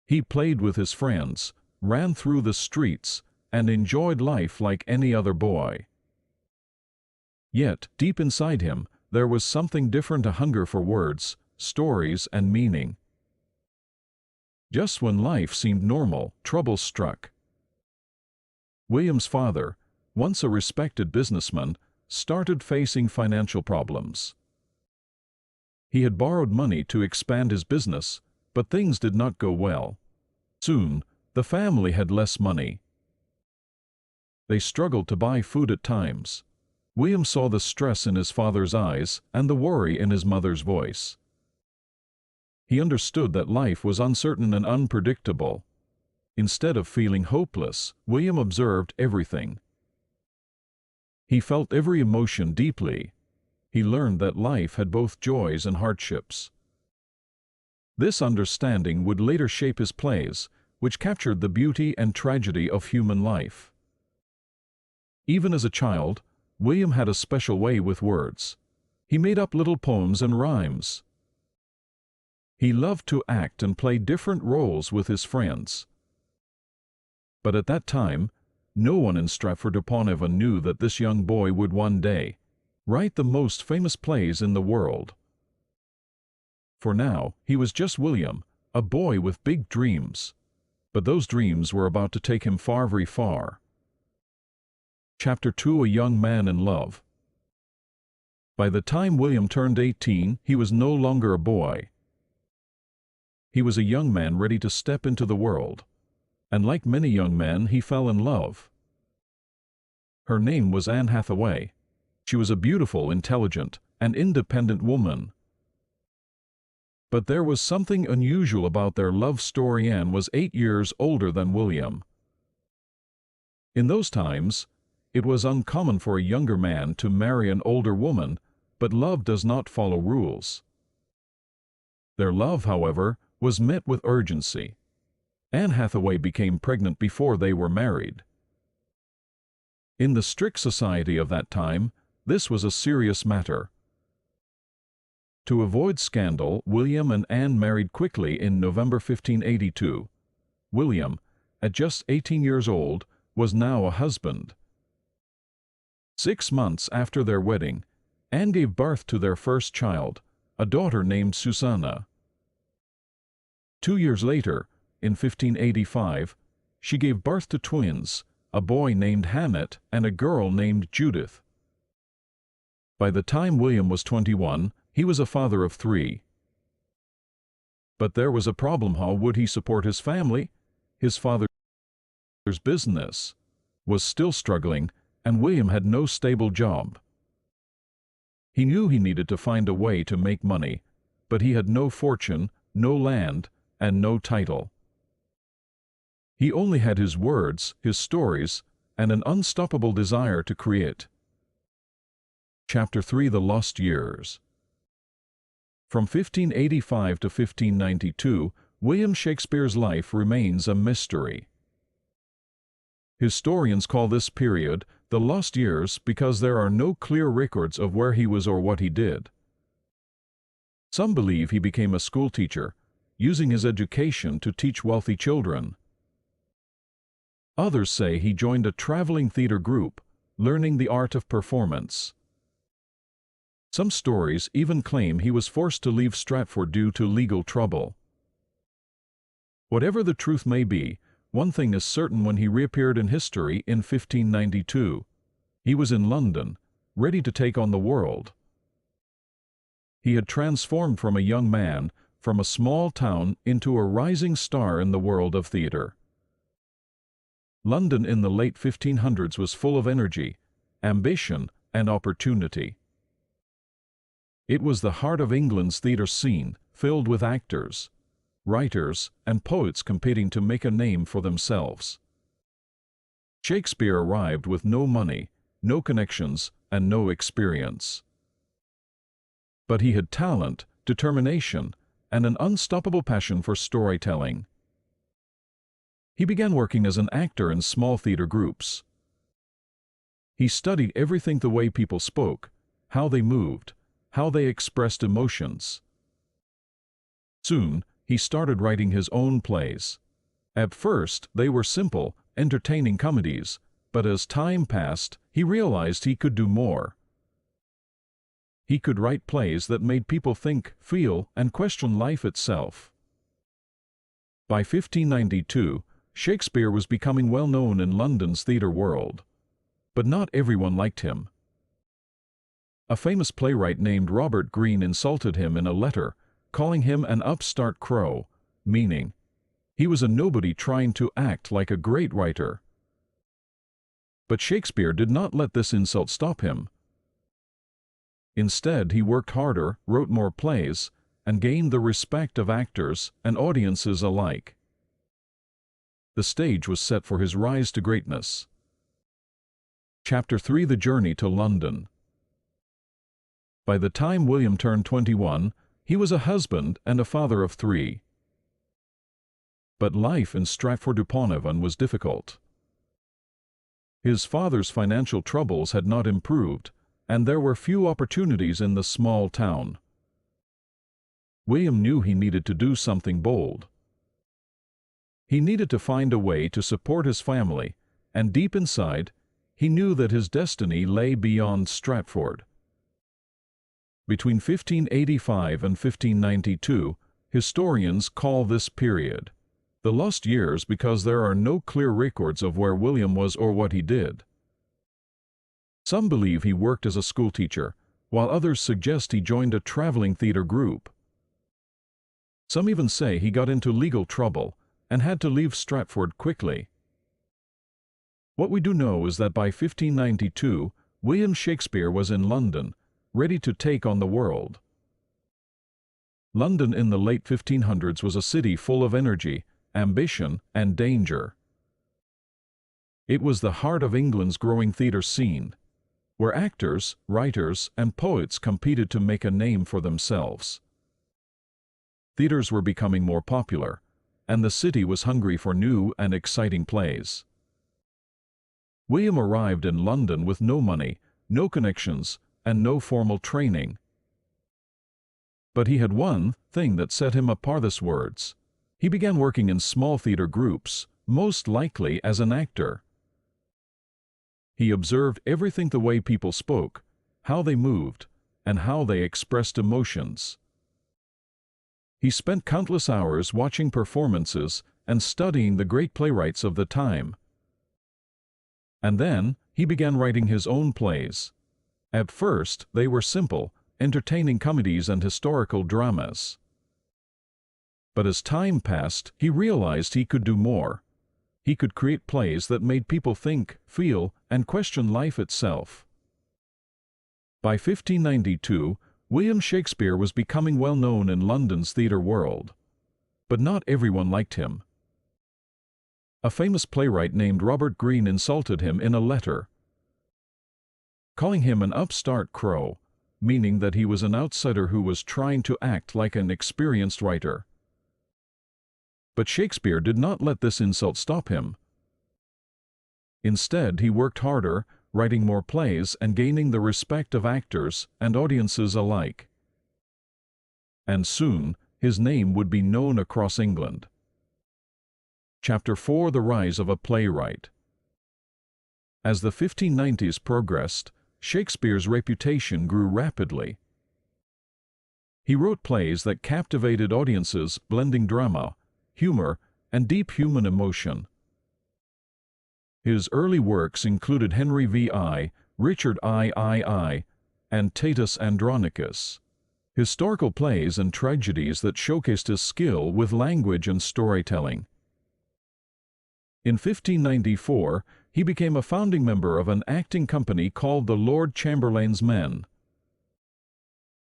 S1: He played with his friends, ran through the streets, and enjoyed life like any other boy. Yet, deep inside him, there was something different, a hunger for words, stories, and meaning. Just when life seemed normal, trouble struck. William's father, once a respected businessman, started facing financial problems. He had borrowed money to expand his business, but things did not go well. Soon, the family had less money. They struggled to buy food at times. William saw the stress in his father's eyes and the worry in his mother's voice. He understood that life was uncertain and unpredictable. Instead of feeling hopeless, William observed everything. He felt every emotion deeply. He learned that life had both joys and hardships. This understanding would later shape his plays, which captured the beauty and tragedy of human life. Even as a child, William had a special way with words. He made up little poems and rhymes. He loved to act and play different roles with his friends. But at that time, no one in Stratford-upon-Avon knew that this young boy would one day write the most famous plays in the world. For now, he was just William, a boy with big dreams. But those dreams were about to take him far, very far. Chapter 2: A Young Man in Love. By the time William turned 18, he was no longer a boy. He was a young man ready to step into the world. And like many young men, he fell in love. Her name was Anne Hathaway. She was a beautiful, intelligent, and independent woman. But there was something unusual about their love story. Anne was 8 years older than William. In those times, it was uncommon for a younger man to marry an older woman, but love does not follow rules. Their love, however, was met with urgency. Anne Hathaway became pregnant before they were married. In the strict society of that time, this was a serious matter. To avoid scandal, William and Anne married quickly in November 1582. William, at just 18 years old, was now a husband. 6 months after their wedding, Anne gave birth to their first child, a daughter named Susanna. 2 years later, in 1585, she gave birth to twins, a boy named Hamet and a girl named Judith. By the time William was 21, he was a father of 3. But there was a problem. How would he support his family? His father's business was still struggling, and William had no stable job. He knew he needed to find a way to make money, but he had no fortune, no land, and no title. He only had his words, his stories, and an unstoppable desire to create. Chapter 3: The Lost Years. From 1585 to 1592, William Shakespeare's life remains a mystery. Historians call this period the Lost Years because there are no clear records of where he was or what he did. Some believe he became a schoolteacher, using his education to teach wealthy children. Others say he joined a traveling theater group, learning the art of performance. Some stories even claim he was forced to leave Stratford due to legal trouble. Whatever the truth may be, one thing is certain: when he reappeared in history in 1592, he was in London, ready to take on the world. He had transformed from a young man, from a small town, into a rising star in the world of theater. London in the late 1500s was full of energy, ambition, and opportunity. It was the heart of England's theatre scene, filled with actors, writers, and poets competing to make a name for themselves. Shakespeare arrived with no money, no connections, and no experience. But he had talent, determination, and an unstoppable passion for storytelling. He began working as an actor in small theater groups. He studied everything: the way people spoke, how they moved, how they expressed emotions. Soon, he started writing his own plays. At first, they were simple, entertaining comedies, but as time passed, he realized he could do more. He could write plays that made people think, feel, and question life itself. By 1592, Shakespeare was becoming well known in London's theatre world. But not everyone liked him. A famous playwright named Robert Greene insulted him in a letter, calling him an upstart crow, meaning he was a nobody trying to act like a great writer. But Shakespeare did not let this insult stop him. Instead, he worked harder, wrote more plays, and gained the respect of actors and audiences alike. The stage was set for his rise to greatness. Chapter 3: The Journey to London. By the time William turned 21, he was a husband and a father of 3. But life in Stratford-upon-Avon was difficult. His father's financial troubles had not improved, and there were few opportunities in the small town. William knew he needed to do something bold. He needed to find a way to support his family, and deep inside, he knew that his destiny lay beyond Stratford. Between 1585 and 1592, historians call this period The lost years because there are no clear records of where William was or what he did. Some believe he worked as a schoolteacher, while others suggest he joined a traveling theater group. Some even say he got into legal trouble and had to leave Stratford quickly. What we do know is that by 1592, William Shakespeare was in London, ready to take on the world. London in the late 1500s was a city full of energy, ambition, and danger. It was the heart of England's growing theatre scene, where actors, writers, and poets competed to make a name for themselves. Theatres were becoming more popular, and the city was hungry for new and exciting plays. William arrived in London with no money, no connections, and no formal training. But he had one thing that set him apart: his words. He began working in small theatre groups, most likely as an actor. He observed everything: the way people spoke, how they moved, and how they expressed emotions. He spent countless hours watching performances and studying the great playwrights of the time. And then he began writing his own plays. At first, they were simple, entertaining comedies and historical dramas. But as time passed, he realized he could do more. He could create plays that made people think, feel, and question life itself. By 1592, William Shakespeare was becoming well known in London's theatre world. But not everyone liked him. A famous playwright named Robert Greene insulted him in a letter, calling him an upstart crow, meaning that he was an outsider who was trying to act like an experienced writer. But Shakespeare did not let this insult stop him. Instead, he worked harder, writing more plays and gaining the respect of actors and audiences alike. And soon, his name would be known across England. Chapter 4: The Rise of a Playwright. As the 1590s progressed, Shakespeare's reputation grew rapidly. He wrote plays that captivated audiences, blending drama, humor, and deep human emotion. His early works included Henry V.I., Richard III, and Titus Andronicus, historical plays and tragedies that showcased his skill with language and storytelling. In 1594, he became a founding member of an acting company called the Lord Chamberlain's Men.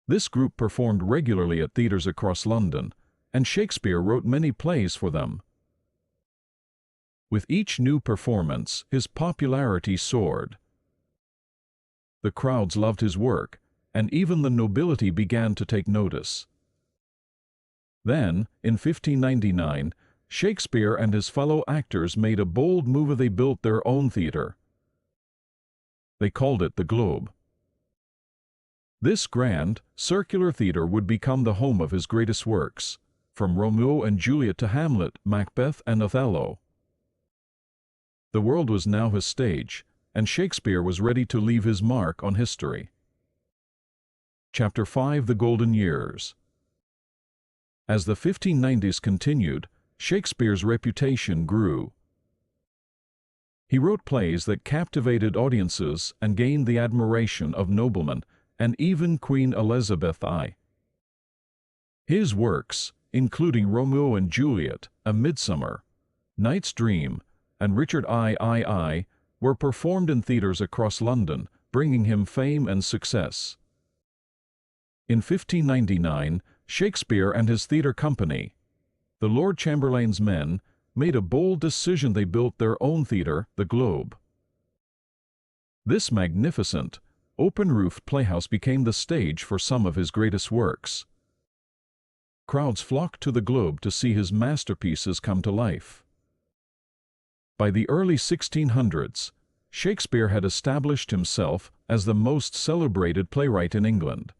S1: This group performed regularly at theatres across London, and Shakespeare wrote many plays for them. With each new performance, his popularity soared. The crowds loved his work, and even the nobility began to take notice. Then, in 1599, Shakespeare and his fellow actors made a bold move. They built their own theatre. They called it the Globe. This grand, circular theatre would become the home of his greatest works, from Romeo and Juliet to Hamlet, Macbeth, and Othello. The world was now his stage, and Shakespeare was ready to leave his mark on history. Chapter 5: The Golden Years. As the 1590s continued, Shakespeare's reputation grew. He wrote plays that captivated audiences and gained the admiration of noblemen and even Queen Elizabeth I. His works, including Romeo and Juliet, A Midsummer, Knight's Dream, and Richard III, were performed in theatres across London, bringing him fame and success. In 1599, Shakespeare and his theatre company, the Lord Chamberlain's Men, made a bold decision. They built their own theatre, the Globe. This magnificent, open-roofed playhouse became the stage for some of his greatest works. Crowds flocked to the Globe to see his masterpieces come to life. By the early 1600s, Shakespeare had established himself as the most celebrated playwright in England.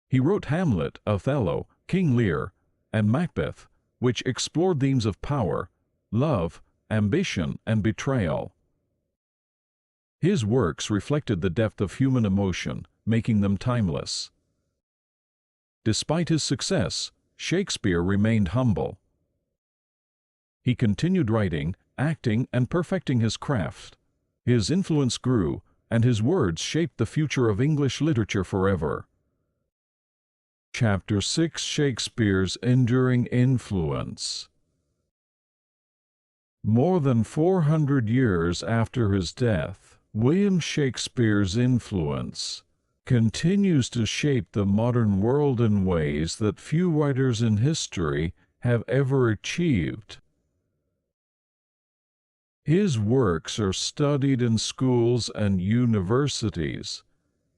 S1: He wrote Hamlet, Othello, King Lear, and Macbeth, which explored themes of power, love, ambition, and betrayal. His works reflected the depth of human emotion, making them timeless. Despite his success, Shakespeare remained humble. He continued writing, acting, and perfecting his craft. His influence grew, and his words shaped the future of English literature forever. Chapter 6: Shakespeare's Enduring Influence. More than 400 years after his death, William Shakespeare's influence continues to shape the modern world in ways that few writers in history have ever achieved. His works are studied in schools and universities.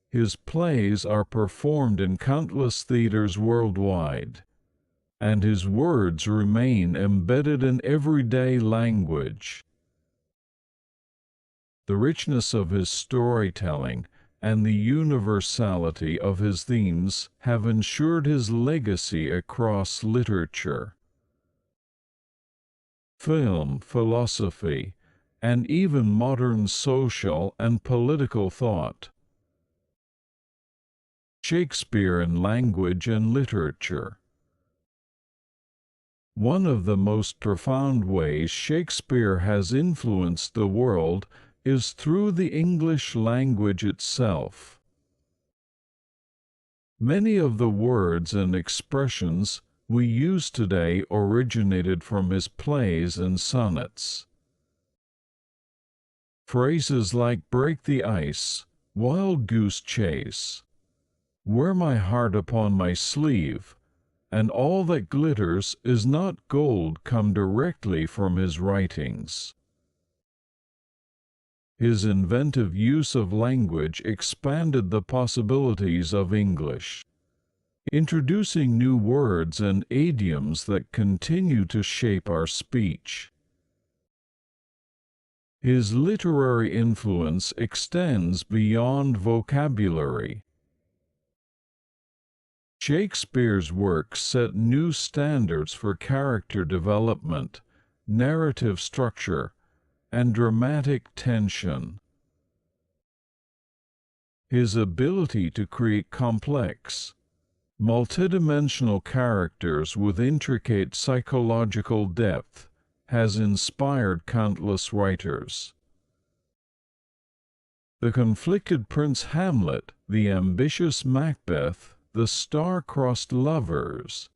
S1: His plays are performed in countless theaters worldwide, and his words remain embedded in everyday language. The richness of his storytelling and the universality of his themes have ensured his legacy across literature, film, philosophy, and even modern social and political thought. Shakespeare in language and literature. One of the most profound ways Shakespeare has influenced the world is through the English language itself. Many of the words and expressions we use today originated from his plays and sonnets. Phrases like "break the ice," "wild goose chase," "wear my heart upon my sleeve," and "all that glitters is not gold" come directly from his writings. His inventive use of language expanded the possibilities of English, introducing new words and idioms that continue to shape our speech. His literary influence extends beyond vocabulary. Shakespeare's works set new standards for character development, narrative structure, and dramatic tension. His ability to create complex, multidimensional characters with intricate psychological depth has inspired countless writers. The conflicted Prince Hamlet, the ambitious Macbeth, the star-crossed lovers,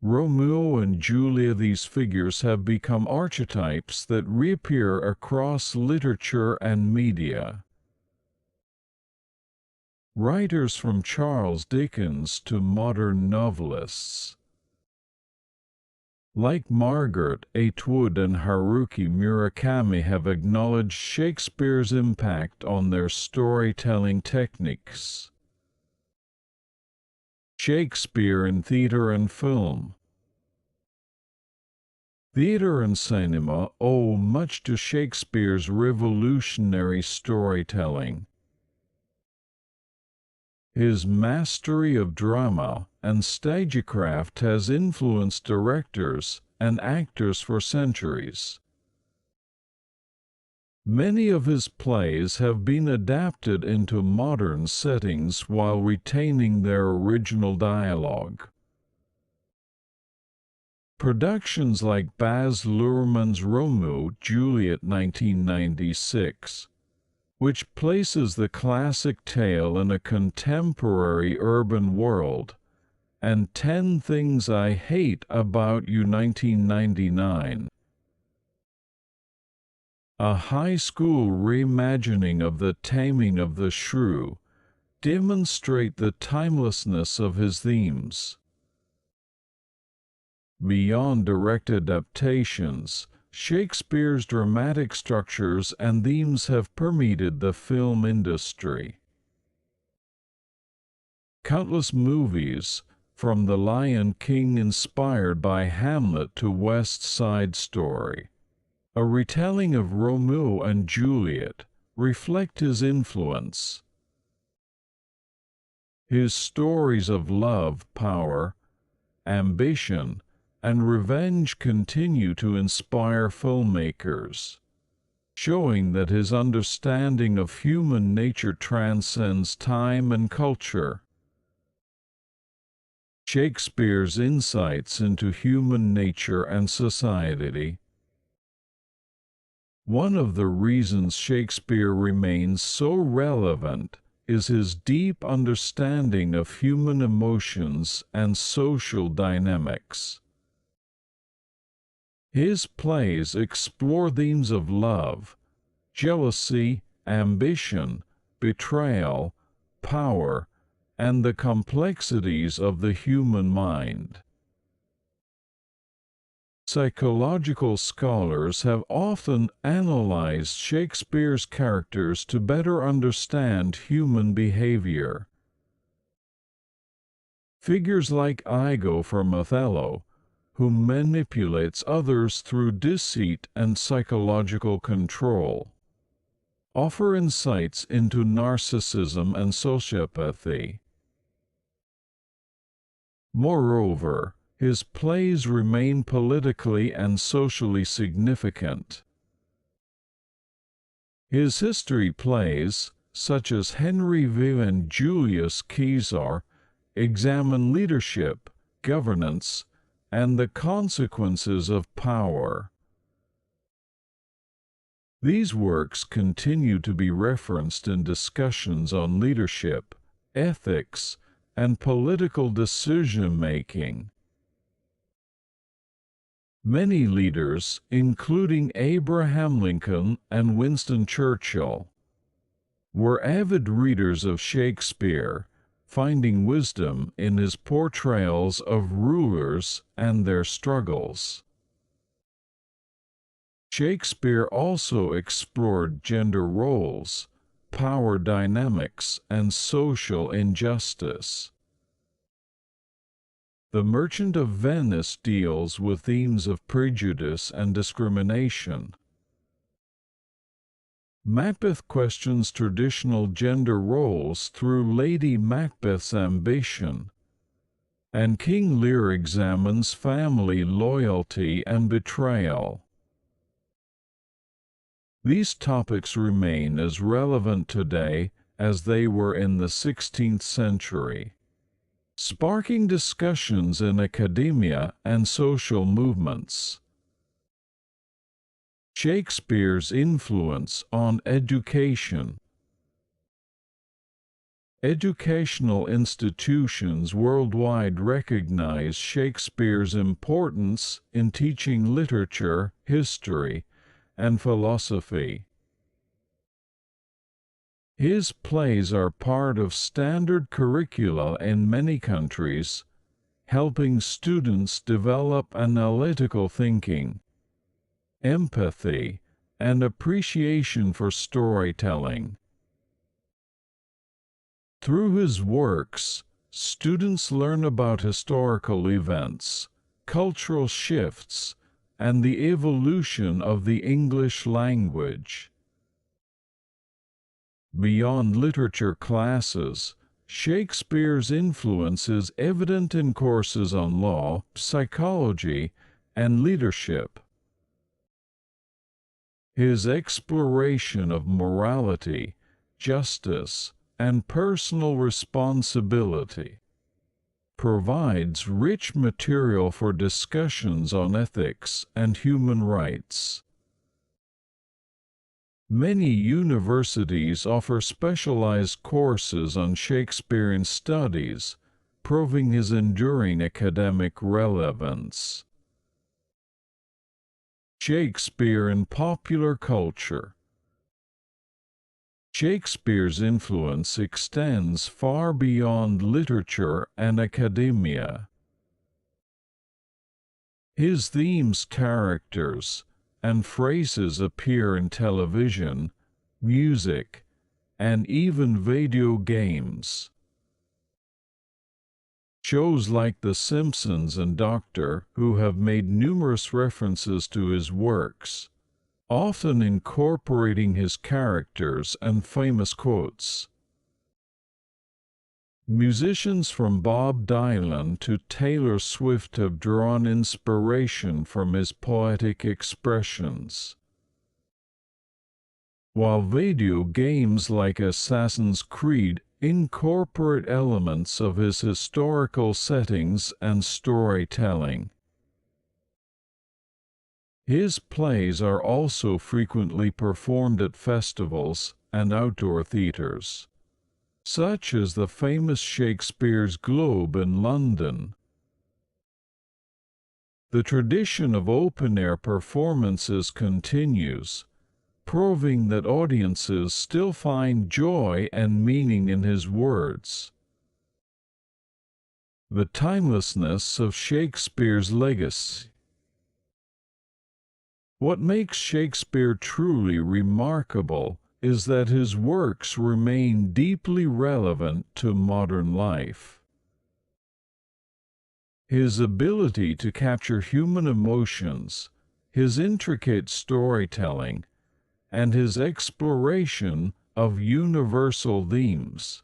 S1: Romeo and Julia, these figures have become archetypes that reappear across literature and media. Writers from Charles Dickens to modern novelists like Margaret Atwood and Haruki Murakami have acknowledged Shakespeare's impact on their storytelling techniques. Shakespeare in theater and film. Theater and cinema owe much to Shakespeare's revolutionary storytelling. His mastery of drama and stagecraft has influenced directors and actors for centuries. Many of his plays have been adapted into modern settings while retaining their original dialogue. Productions like Baz Luhrmann's Romeo and Juliet 1996, which places the classic tale in a contemporary urban world, and 10 Things I Hate About You 1999, a high school reimagining of The Taming of the Shrew, demonstrate the timelessness of his themes. Beyond direct adaptations, Shakespeare's dramatic structures and themes have permeated the film industry. Countless movies, from The Lion King inspired by Hamlet to West Side Story, a retelling of Romeo and Juliet, reflect his influence. His stories of love, power, ambition, and revenge continue to inspire filmmakers, showing that his understanding of human nature transcends time and culture. Shakespeare's insights into human nature and society. One of the reasons Shakespeare remains so relevant is his deep understanding of human emotions and social dynamics. His plays explore themes of love, jealousy, ambition, betrayal, power, and the complexities of the human mind. Psychological scholars have often analyzed Shakespeare's characters to better understand human behavior. Figures like Iago from Othello, who manipulates others through deceit and psychological control, offer insights into narcissism and sociopathy. Moreover, his plays remain politically and socially significant. His history plays, such as Henry V and Julius Caesar, examine leadership, governance, and the consequences of power. These works continue to be referenced in discussions on leadership, ethics, and political decision-making. Many leaders, including Abraham Lincoln and Winston Churchill, were avid readers of Shakespeare, finding wisdom in his portrayals of rulers and their struggles. Shakespeare also explored gender roles, power dynamics, and social injustice. The Merchant of Venice deals with themes of prejudice and discrimination. Macbeth questions traditional gender roles through Lady Macbeth's ambition, and King Lear examines family loyalty and betrayal. These topics remain as relevant today as they were in the 16th century, sparking discussions in academia and social movements. Shakespeare's influence on education. Educational institutions worldwide recognize Shakespeare's importance in teaching literature, history, and philosophy. His plays are part of standard curricula in many countries, helping students develop analytical thinking, empathy, and appreciation for storytelling. Through his works, students learn about historical events, cultural shifts, and the evolution of the English language. Beyond literature classes, Shakespeare's influence is evident in courses on law, psychology, and leadership. His exploration of morality, justice, and personal responsibility provides rich material for discussions on ethics and human rights. Many universities offer specialized courses on Shakespearean studies, proving his enduring academic relevance. Shakespeare in popular culture. Shakespeare's influence extends far beyond literature and academia. His themes, characters, and phrases appear in television, music, and even video games. Shows like The Simpsons and Doctor Who have made numerous references to his works, often incorporating his characters and famous quotes. Musicians from Bob Dylan to Taylor Swift have drawn inspiration from his poetic expressions, while video games like Assassin's Creed incorporate elements of his historical settings and storytelling. His plays are also frequently performed at festivals and outdoor theatres, such as the famous Shakespeare's Globe in London. The tradition of open-air performances continues, proving that audiences still find joy and meaning in his words. The timelessness of Shakespeare's legacy. What makes Shakespeare truly remarkable is that his works remain deeply relevant to modern life. His ability to capture human emotions, his intricate storytelling, and his exploration of universal themes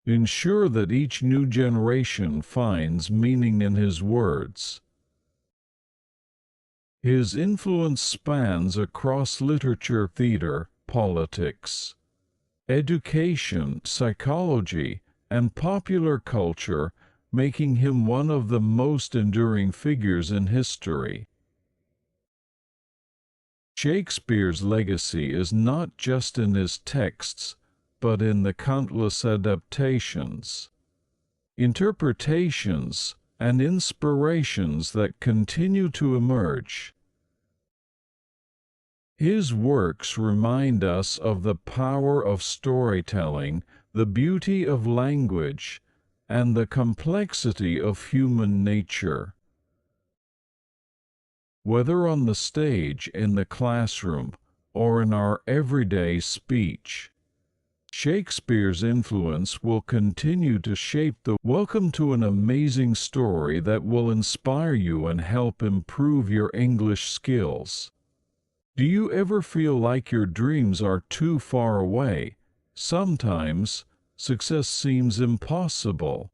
S1: ensure that each new generation finds meaning in his words. His influence spans across literature, theater, politics, education, psychology, and popular culture, making him one of the most enduring figures in history. Shakespeare's legacy is not just in his texts, but in the countless adaptations, interpretations, and inspirations that continue to emerge. His works remind us of the power of storytelling, the beauty of language, and the complexity of human nature. Whether on the stage, in the classroom, or in our everyday speech, Shakespeare's influence will continue to shape the. Welcome to an amazing story that will inspire you and help improve your English skills. Do you ever feel like your dreams are too far away? Sometimes, success seems impossible.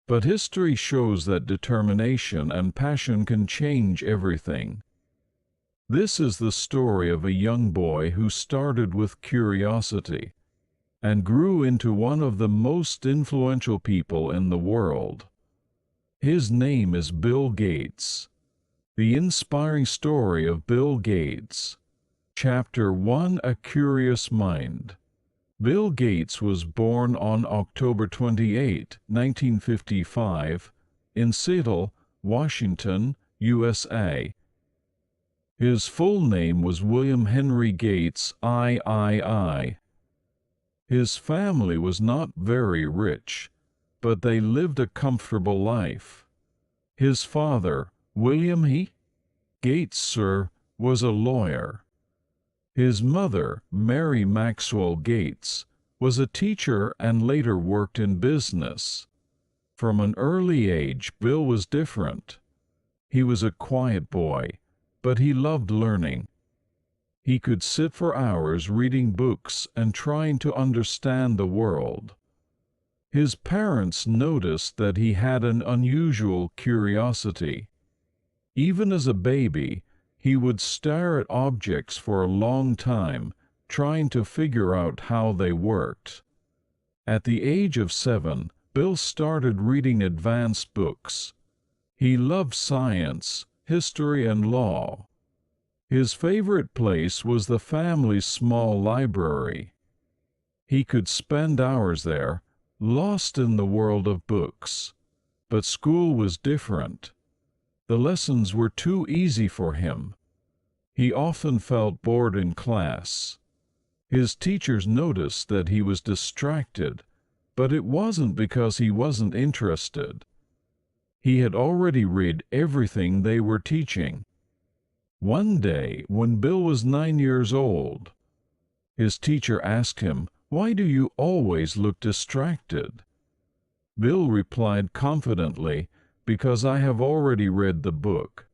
S1: But history shows that determination and passion can change everything. This is the story of a young boy who started with curiosity and grew into one of the most influential people in the world. His name is Bill Gates. The inspiring story of Bill Gates. Chapter 1: A Curious Mind. Bill Gates was born on October 28, 1955, in Seattle, Washington, USA. His full name was William Henry Gates III. His family was not very rich, but they lived a comfortable life. His father, William E. Gates, Sr., was a lawyer. His mother, Mary Maxwell Gates, was a teacher and later worked in business. From an early age, Bill was different. He was a quiet boy, but he loved learning. He could sit for hours reading books and trying to understand the world. His parents noticed that he had an unusual curiosity. Even as a baby, he would stare at objects for a long time, trying to figure out how they worked. At the age of 7, Bill started reading advanced books. He loved science, history, and law. His favorite place was the family's small library. He could spend hours there, lost in the world of books. But school was different. The lessons were too easy for him. He often felt bored in class. His teachers noticed that he was distracted, but it wasn't because he wasn't interested. He had already read everything they were teaching. One day, when Bill was 9 years old, his teacher asked him, "Why do you always look distracted?" Bill replied confidently, "Because I have already read the book."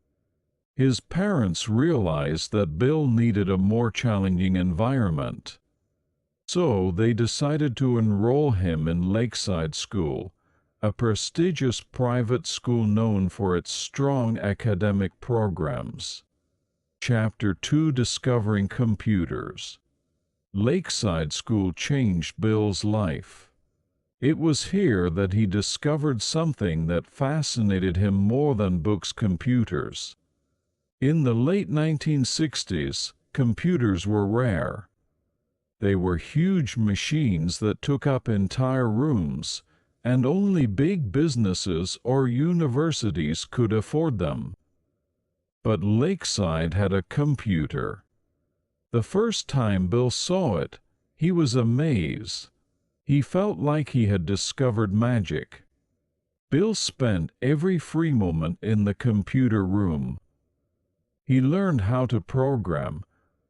S1: His parents realized that Bill needed a more challenging environment. So they decided to enroll him in Lakeside School, a prestigious private school known for its strong academic programs. Chapter 2: Discovering Computers. Lakeside School changed Bill's life. It was here that he discovered something that fascinated him more than books: computers. In the late 1960s, computers were rare. They were huge machines that took up entire rooms, and only big businesses or universities could afford them. But Lakeside had a computer. The first time Bill saw it, he was amazed. He felt like he had discovered magic. Bill spent every free moment in the computer room. He learned how to program,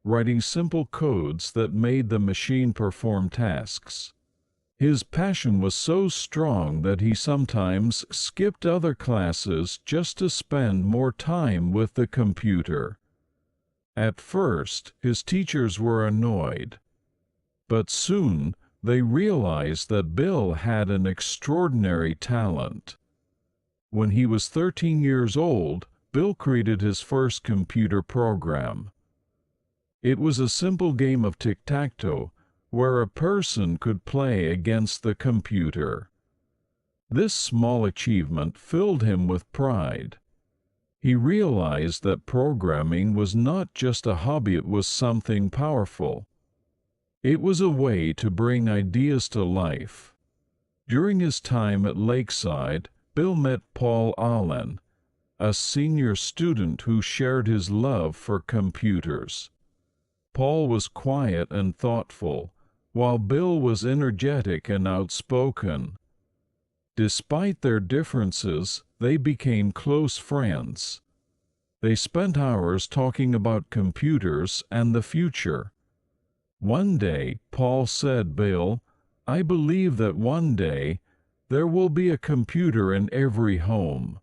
S1: writing simple codes that made the machine perform tasks. His passion was so strong that he sometimes skipped other classes just to spend more time with the computer. At first, his teachers were annoyed, but soon they realized that Bill had an extraordinary talent. When he was 13 years old, Bill created his first computer program. It was a simple game of tic-tac-toe, where a person could play against the computer. This small achievement filled him with pride. He realized that programming was not just a hobby, it was something powerful. It was a way to bring ideas to life. During his time at Lakeside, Bill met Paul Allen, a senior student who shared his love for computers. Paul was quiet and thoughtful, while Bill was energetic and outspoken. Despite their differences, they became close friends. They spent hours talking about computers and the future. One day, Paul said, "Bill, I believe that one day there will be a computer in every home."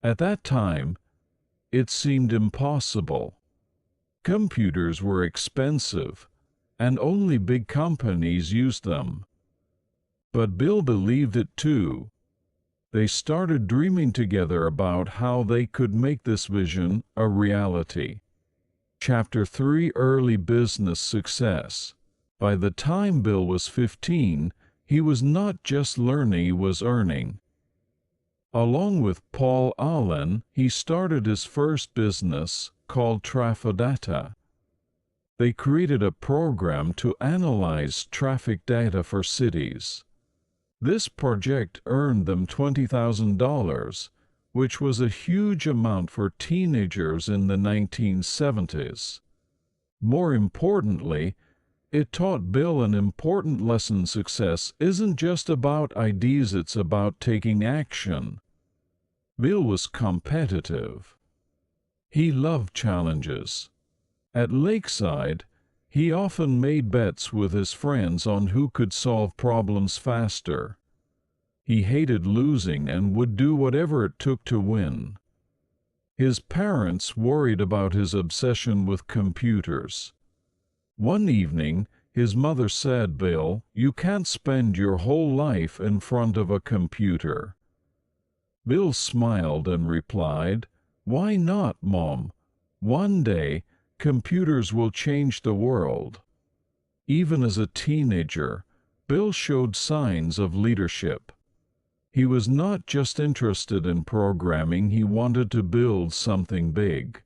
S1: At that time, it seemed impossible. Computers were expensive, and only big companies used them. But Bill believed it too. They started dreaming together about how they could make this vision a reality. Chapter 3: Early Business Success. By the time Bill was 15, he was not just learning, he was earning. Along with Paul Allen, he started his first business, called Trafodata. They created a program to analyze traffic data for cities. This project earned them $20,000, which was a huge amount for teenagers in the 1970s. More importantly, it taught Bill an important lesson: success isn't just about ideas, it's about taking action. Bill was competitive. He loved challenges. At Lakeside, he often made bets with his friends on who could solve problems faster. He hated losing and would do whatever it took to win. His parents worried about his obsession with computers. One evening, his mother said, "Bill, you can't spend your whole life in front of a computer." Bill smiled and replied, "Why not, Mom? One day, computers will change the world." Even as a teenager, Bill showed signs of leadership. He was not just interested in programming, he wanted to build something big.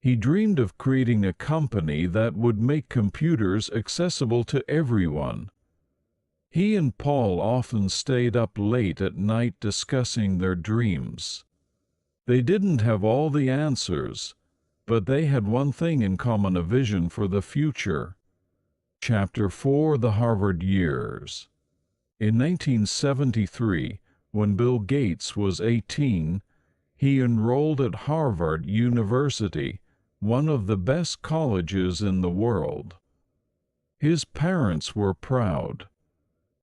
S1: He dreamed of creating a company that would make computers accessible to everyone. He and Paul often stayed up late at night discussing their dreams. They didn't have all the answers, but they had one thing in common: a vision for the future. Chapter 4: The Harvard Years. In 1973, when Bill Gates was 18, he enrolled at Harvard University, one of the best colleges in the world. His parents were proud.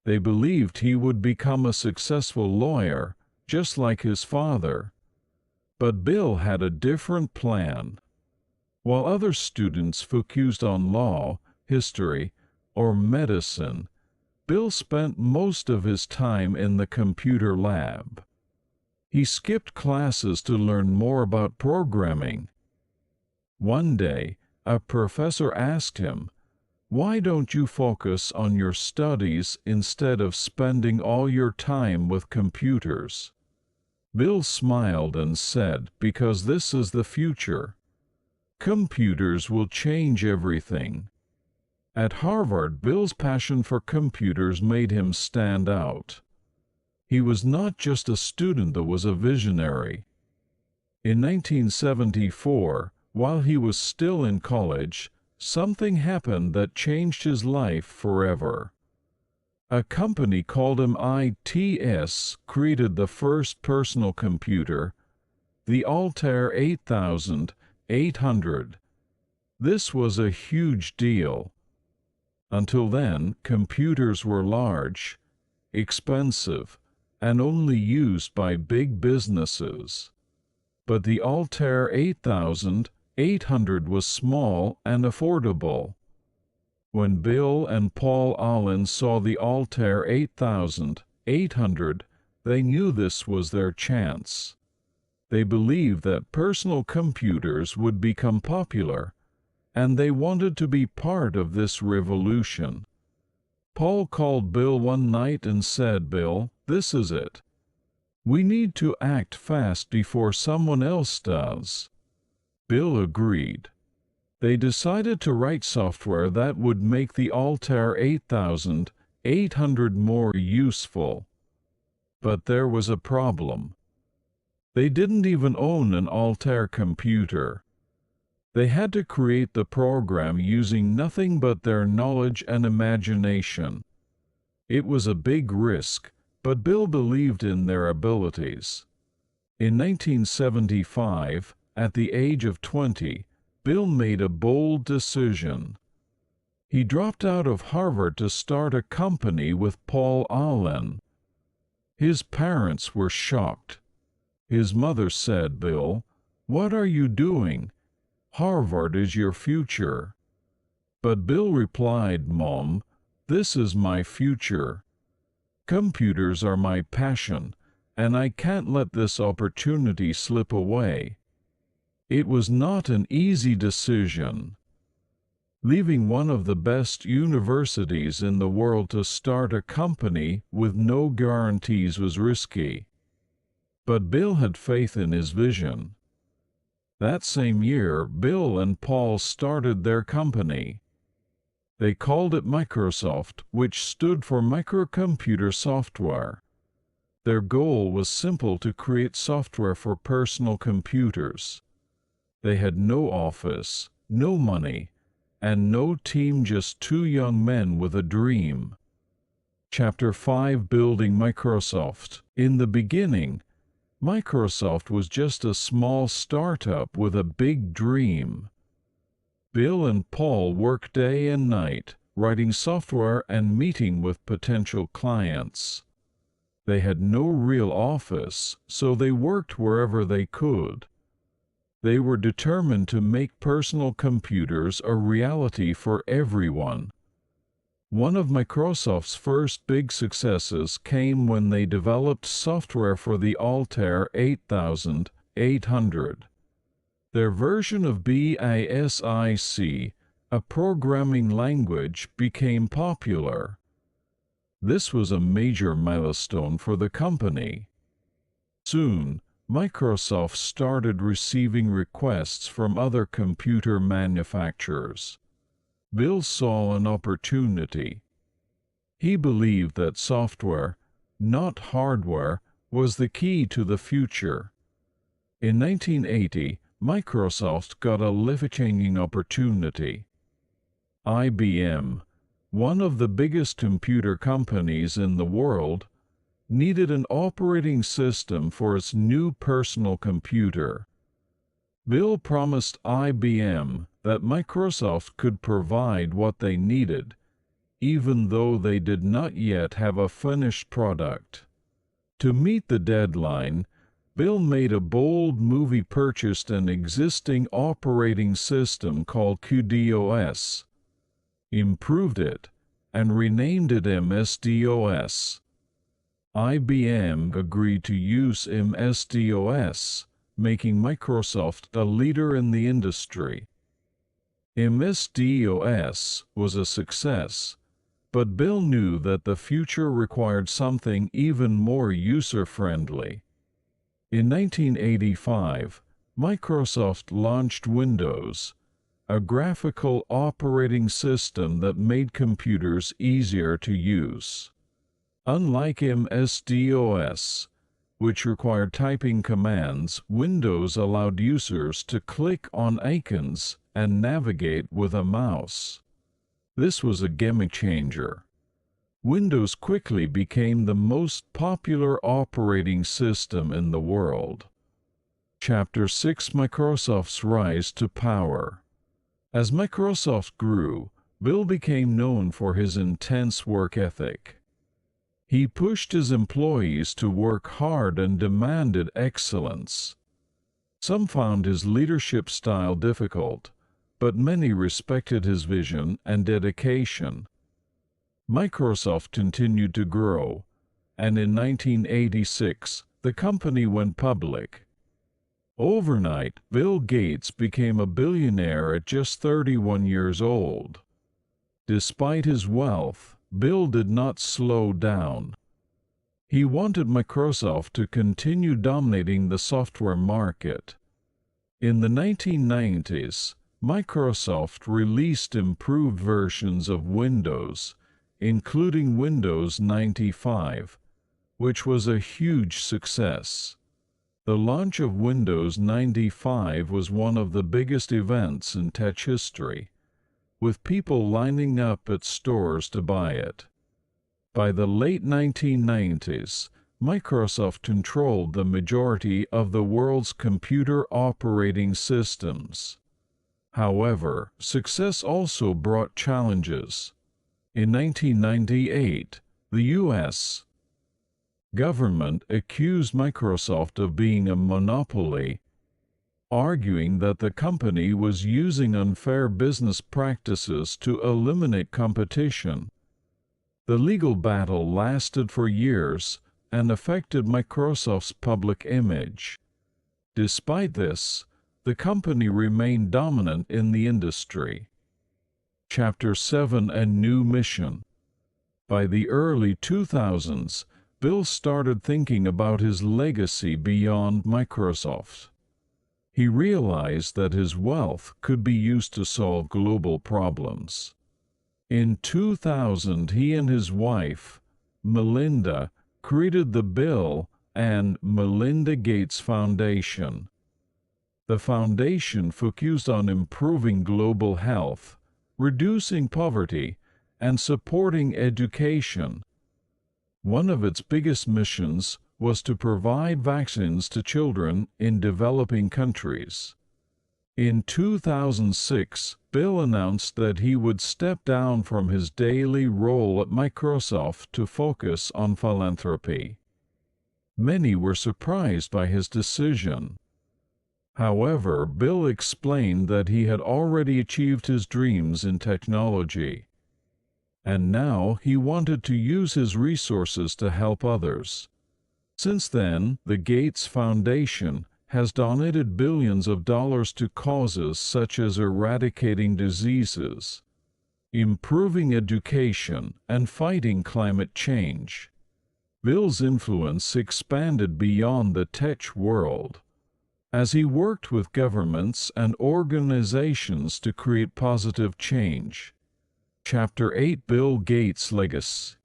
S1: They believed he would become a successful lawyer, just like his father. But Bill had a different plan. While other students focused on law, history, or medicine, Bill spent most of his time in the computer lab. He skipped classes to learn more about programming. One day, a professor asked him, Why don't you focus on your studies instead of spending all your time with computers?" Bill smiled and said, "Because this is the future. Computers will change everything." At Harvard, Bill's passion for computers made him stand out. He was not just a student, but was a visionary. In 1974, while he was still in college, something happened that changed his life forever. A company called MITS created the first personal computer, the Altair 8800. This was a huge deal. Until then, computers were large, expensive, and only used by big businesses. But the Altair 8800 was small and affordable. When Bill and Paul Allen saw the Altair 8800, they knew this was their chance. They believed that personal computers would become popular, and they wanted to be part of this revolution. Paul called Bill one night and said, "Bill, this is it. We need to act fast before someone else does." Bill agreed. They decided to write software that would make the Altair 8800 more useful. But there was a problem. They didn't even own an Altair computer. They had to create the program using nothing but their knowledge and imagination. It was a big risk, but Bill believed in their abilities. In 1975, at the age of 20, Bill made a bold decision. He dropped out of Harvard to start a company with Paul Allen. His parents were shocked. His mother said, "Bill, what are you doing? Harvard is your future." But Bill replied, "Mom, this is my future. Computers are my passion, and I can't let this opportunity slip away." It was not an easy decision. Leaving one of the best universities in the world to start a company with no guarantees was risky. But Bill had faith in his vision. That same year, Bill and Paul started their company. They called it Microsoft, which stood for Microcomputer Software. Their goal was simple: to create software for personal computers. They had no office, no money, and no team, just two young men with a dream. Chapter 5: Building Microsoft. In the beginning, Microsoft was just a small startup with a big dream. Bill and Paul worked day and night, writing software and meeting with potential clients. They had no real office, so they worked wherever they could. They were determined to make personal computers a reality for everyone. One of Microsoft's first big successes came when they developed software for the Altair 8800. Their version of BASIC, a programming language, became popular. This was a major milestone for the company. Soon, Microsoft started receiving requests from other computer manufacturers. Bill saw an opportunity. He believed that software, not hardware, was the key to the future. In 1980, Microsoft got a life-changing opportunity. IBM, one of the biggest computer companies in the world, needed an operating system for its new personal computer. Bill promised IBM that Microsoft could provide what they needed, even though they did not yet have a finished product. To meet the deadline, Bill made a bold move. He purchased an existing operating system called QDOS, improved it, and renamed it MS-DOS. IBM agreed to use MS-DOS, making Microsoft a leader in the industry. MS-DOS was a success, but Bill knew that the future required something even more user-friendly. In 1985, Microsoft launched Windows, a graphical operating system that made computers easier to use. Unlike MS-DOS, which required typing commands, Windows allowed users to click on icons and navigate with a mouse. This was a game changer. Windows quickly became the most popular operating system in the world. Chapter 6: Microsoft's Rise to Power. As Microsoft grew, Bill became known for his intense work ethic. He pushed his employees to work hard and demanded excellence. Some found his leadership style difficult, but many respected his vision and dedication. Microsoft continued to grow, and in 1986, the company went public. Overnight, Bill Gates became a billionaire at just 31 years old. Despite his wealth, Bill did not slow down. He wanted Microsoft to continue dominating the software market. In the 1990s, Microsoft released improved versions of Windows, including Windows 95, which was a huge success. The launch of Windows 95 was one of the biggest events in tech history, with people lining up at stores to buy it. By the late 1990s, Microsoft controlled the majority of the world's computer operating systems. However, success also brought challenges. In 1998, the U.S. government accused Microsoft of being a monopoly, arguing that the company was using unfair business practices to eliminate competition. The legal battle lasted for years and affected Microsoft's public image. Despite this, the company remained dominant in the industry. Chapter 7: A New Mission. By the early 2000s, Bill started thinking about his legacy beyond Microsoft. He realized that his wealth could be used to solve global problems. In 2000, he and his wife, Melinda, created the Bill and Melinda Gates Foundation. The foundation focused on improving global health, reducing poverty, and supporting education. One of its biggest missions was to provide vaccines to children in developing countries. In 2006, Bill announced that he would step down from his daily role at Microsoft to focus on philanthropy. Many were surprised by his decision. However, Bill explained that he had already achieved his dreams in technology, and now he wanted to use his resources to help others. Since then, the Gates Foundation has donated billions of dollars to causes such as eradicating diseases, improving education, and fighting climate change. Bill's influence expanded beyond the tech world, as he worked with governments and organizations to create positive change. Chapter 8: Bill Gates' Legacy.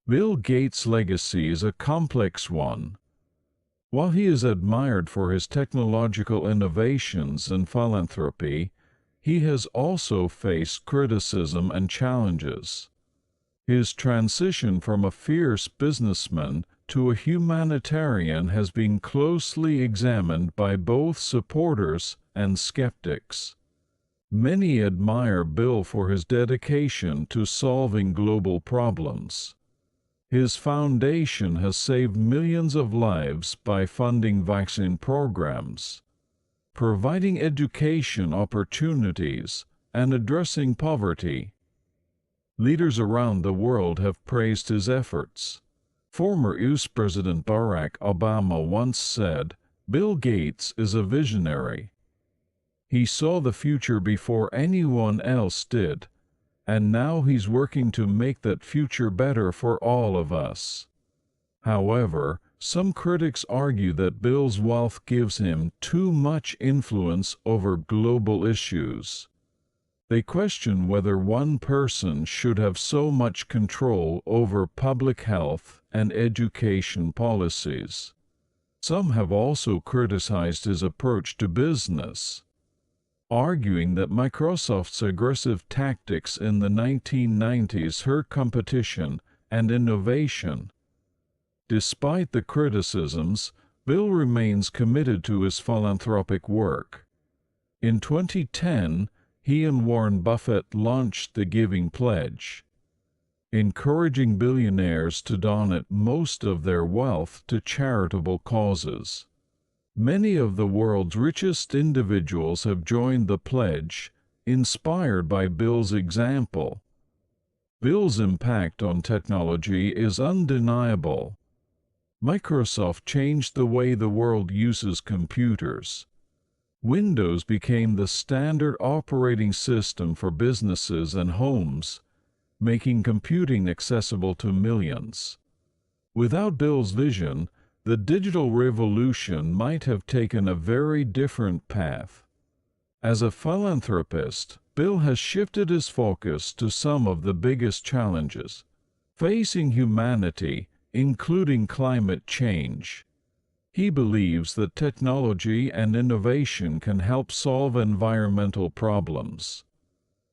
S1: Bill Gates' legacy is a complex one. While he is admired for his technological innovations and philanthropy, he has also faced criticism and challenges. His transition from a fierce businessman to a humanitarian has been closely examined by both supporters and skeptics. Many admire Bill for his dedication to solving global problems. His foundation has saved millions of lives by funding vaccine programs, providing education opportunities, and addressing poverty. Leaders around the world have praised his efforts. Former U.S. President Barack Obama once said, "Bill Gates is a visionary." He saw the future before anyone else did, and now he's working to make that future better for all of us. However, some critics argue that Bill's wealth gives him too much influence over global issues. They question whether one person should have so much control over public health and education policies. Some have also criticized his approach to business, arguing that Microsoft's aggressive tactics in the 1990s hurt competition and innovation. Despite the criticisms, Bill remains committed to his philanthropic work. In 2010, he and Warren Buffett launched the Giving Pledge, encouraging billionaires to donate most of their wealth to charitable causes. Many of the world's richest individuals have joined the pledge, inspired by Bill's example. Bill's impact on technology is undeniable. Microsoft changed the way the world uses computers. Windows became the standard operating system for businesses and homes, making computing accessible to millions. Without Bill's vision, the digital revolution might have taken a very different path. As a philanthropist, Bill has shifted his focus to some of the biggest challenges facing humanity, including climate change. He believes that technology and innovation can help solve environmental problems.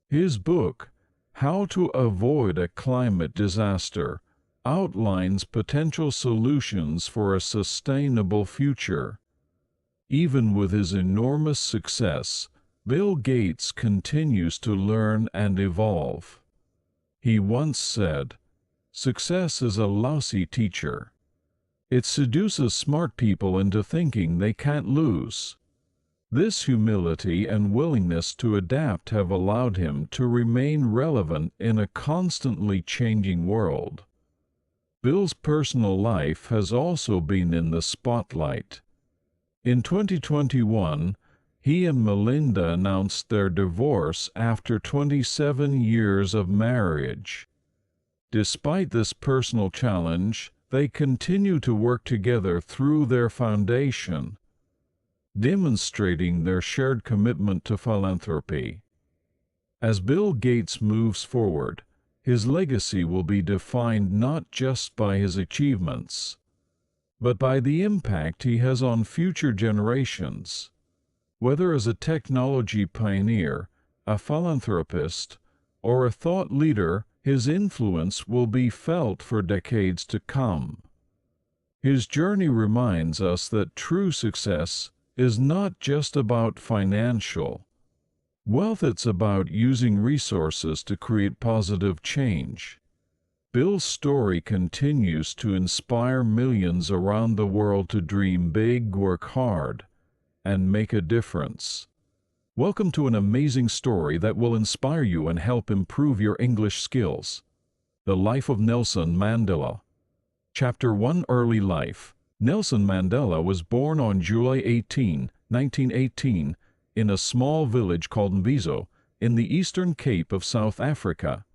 S1: His book, How to Avoid a Climate Disaster, outlines potential solutions for a sustainable future. Even with his enormous success, Bill Gates continues to learn and evolve. He once said, "Success is a lousy teacher. It seduces smart people into thinking they can't lose." This humility and willingness to adapt have allowed him to remain relevant in a constantly changing world. Bill's personal life has also been in the spotlight. In 2021, he and Melinda announced their divorce after 27 years of marriage. Despite this personal challenge, they continue to work together through their foundation, demonstrating their shared commitment to philanthropy. As Bill Gates moves forward, his legacy will be defined not just by his achievements, but by the impact he has on future generations. Whether as a technology pioneer, a philanthropist, or a thought leader, his influence will be felt for decades to come. His journey reminds us that true success is not just about financial wealth, it's about using resources to create positive change. Bill's story continues to inspire millions around the world to dream big, work hard, and make a difference. Welcome to an amazing story that will inspire you and help improve your English skills. The Life of Nelson Mandela. Chapter 1: Early Life. Nelson Mandela was born on July 18, 1918, in a small village called Mbizo, in the Eastern Cape of South Africa.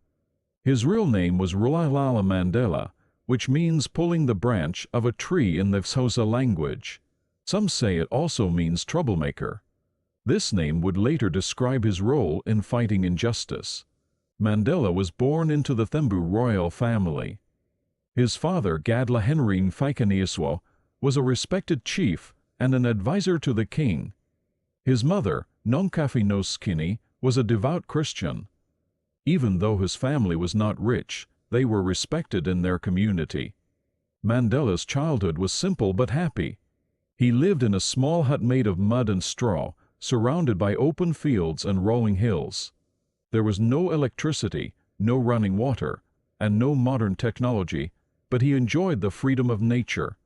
S1: His real name was Rolihlahla Mandela, which means pulling the branch of a tree in the Xhosa language. Some say it also means troublemaker. This name would later describe his role in fighting injustice. Mandela was born into the Thembu royal family. His father, Gadla Henrine Fikaniaswa, was a respected chief and an advisor to the king. His mother, Nonkafi Noskini, was a devout Christian. Even though his family was not rich, they were respected in their community. Mandela's childhood was simple but happy. He lived in a small hut made of mud and straw, surrounded by open fields and rolling hills. There was no electricity, no running water, and no modern technology, but he enjoyed the freedom of nature.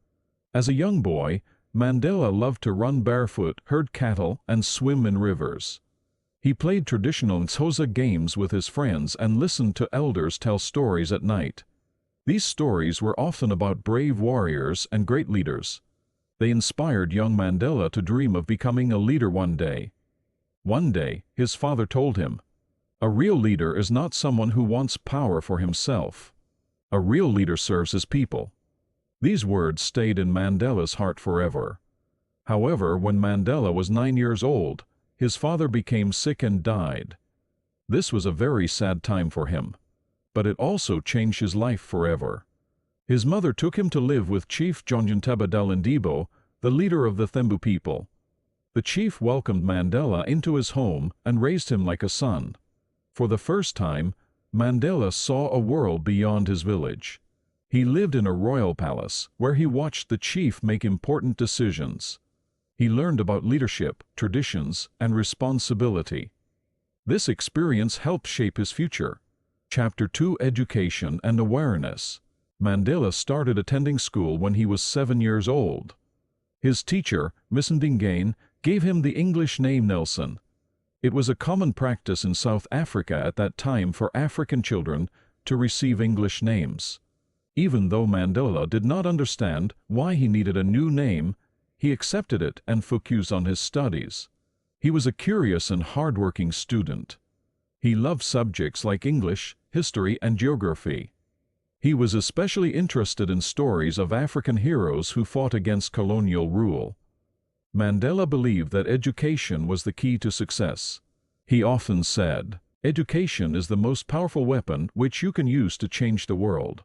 S1: As a young boy, Mandela loved to run barefoot, herd cattle, and swim in rivers. He played traditional Xhosa games with his friends and listened to elders tell stories at night. These stories were often about brave warriors and great leaders. They inspired young Mandela to dream of becoming a leader one day. One day, his father told him, "A real leader is not someone who wants power for himself. A real leader serves his people." These words stayed in Mandela's heart forever. However, when Mandela was 9 years old, his father became sick and died. This was a very sad time for him, but it also changed his life forever. His mother took him to live with Chief John Dalindibo, the leader of the Thembu people. The chief welcomed Mandela into his home and raised him like a son. For the first time, Mandela saw a world beyond his village. He lived in a royal palace where he watched the chief make important decisions. He learned about leadership, traditions, and responsibility. This experience helped shape his future. Chapter 2: Education and Awareness. Mandela started attending school when he was 7 years old. His teacher, Miss Ndingane, gave him the English name Nelson. It was a common practice in South Africa at that time for African children to receive English names. Even though Mandela did not understand why he needed a new name, he accepted it and focused on his studies. He was a curious and hardworking student. He loved subjects like English, history, and geography. He was especially interested in stories of African heroes who fought against colonial rule. Mandela believed that education was the key to success. He often said, "Education is the most powerful weapon which you can use to change the world."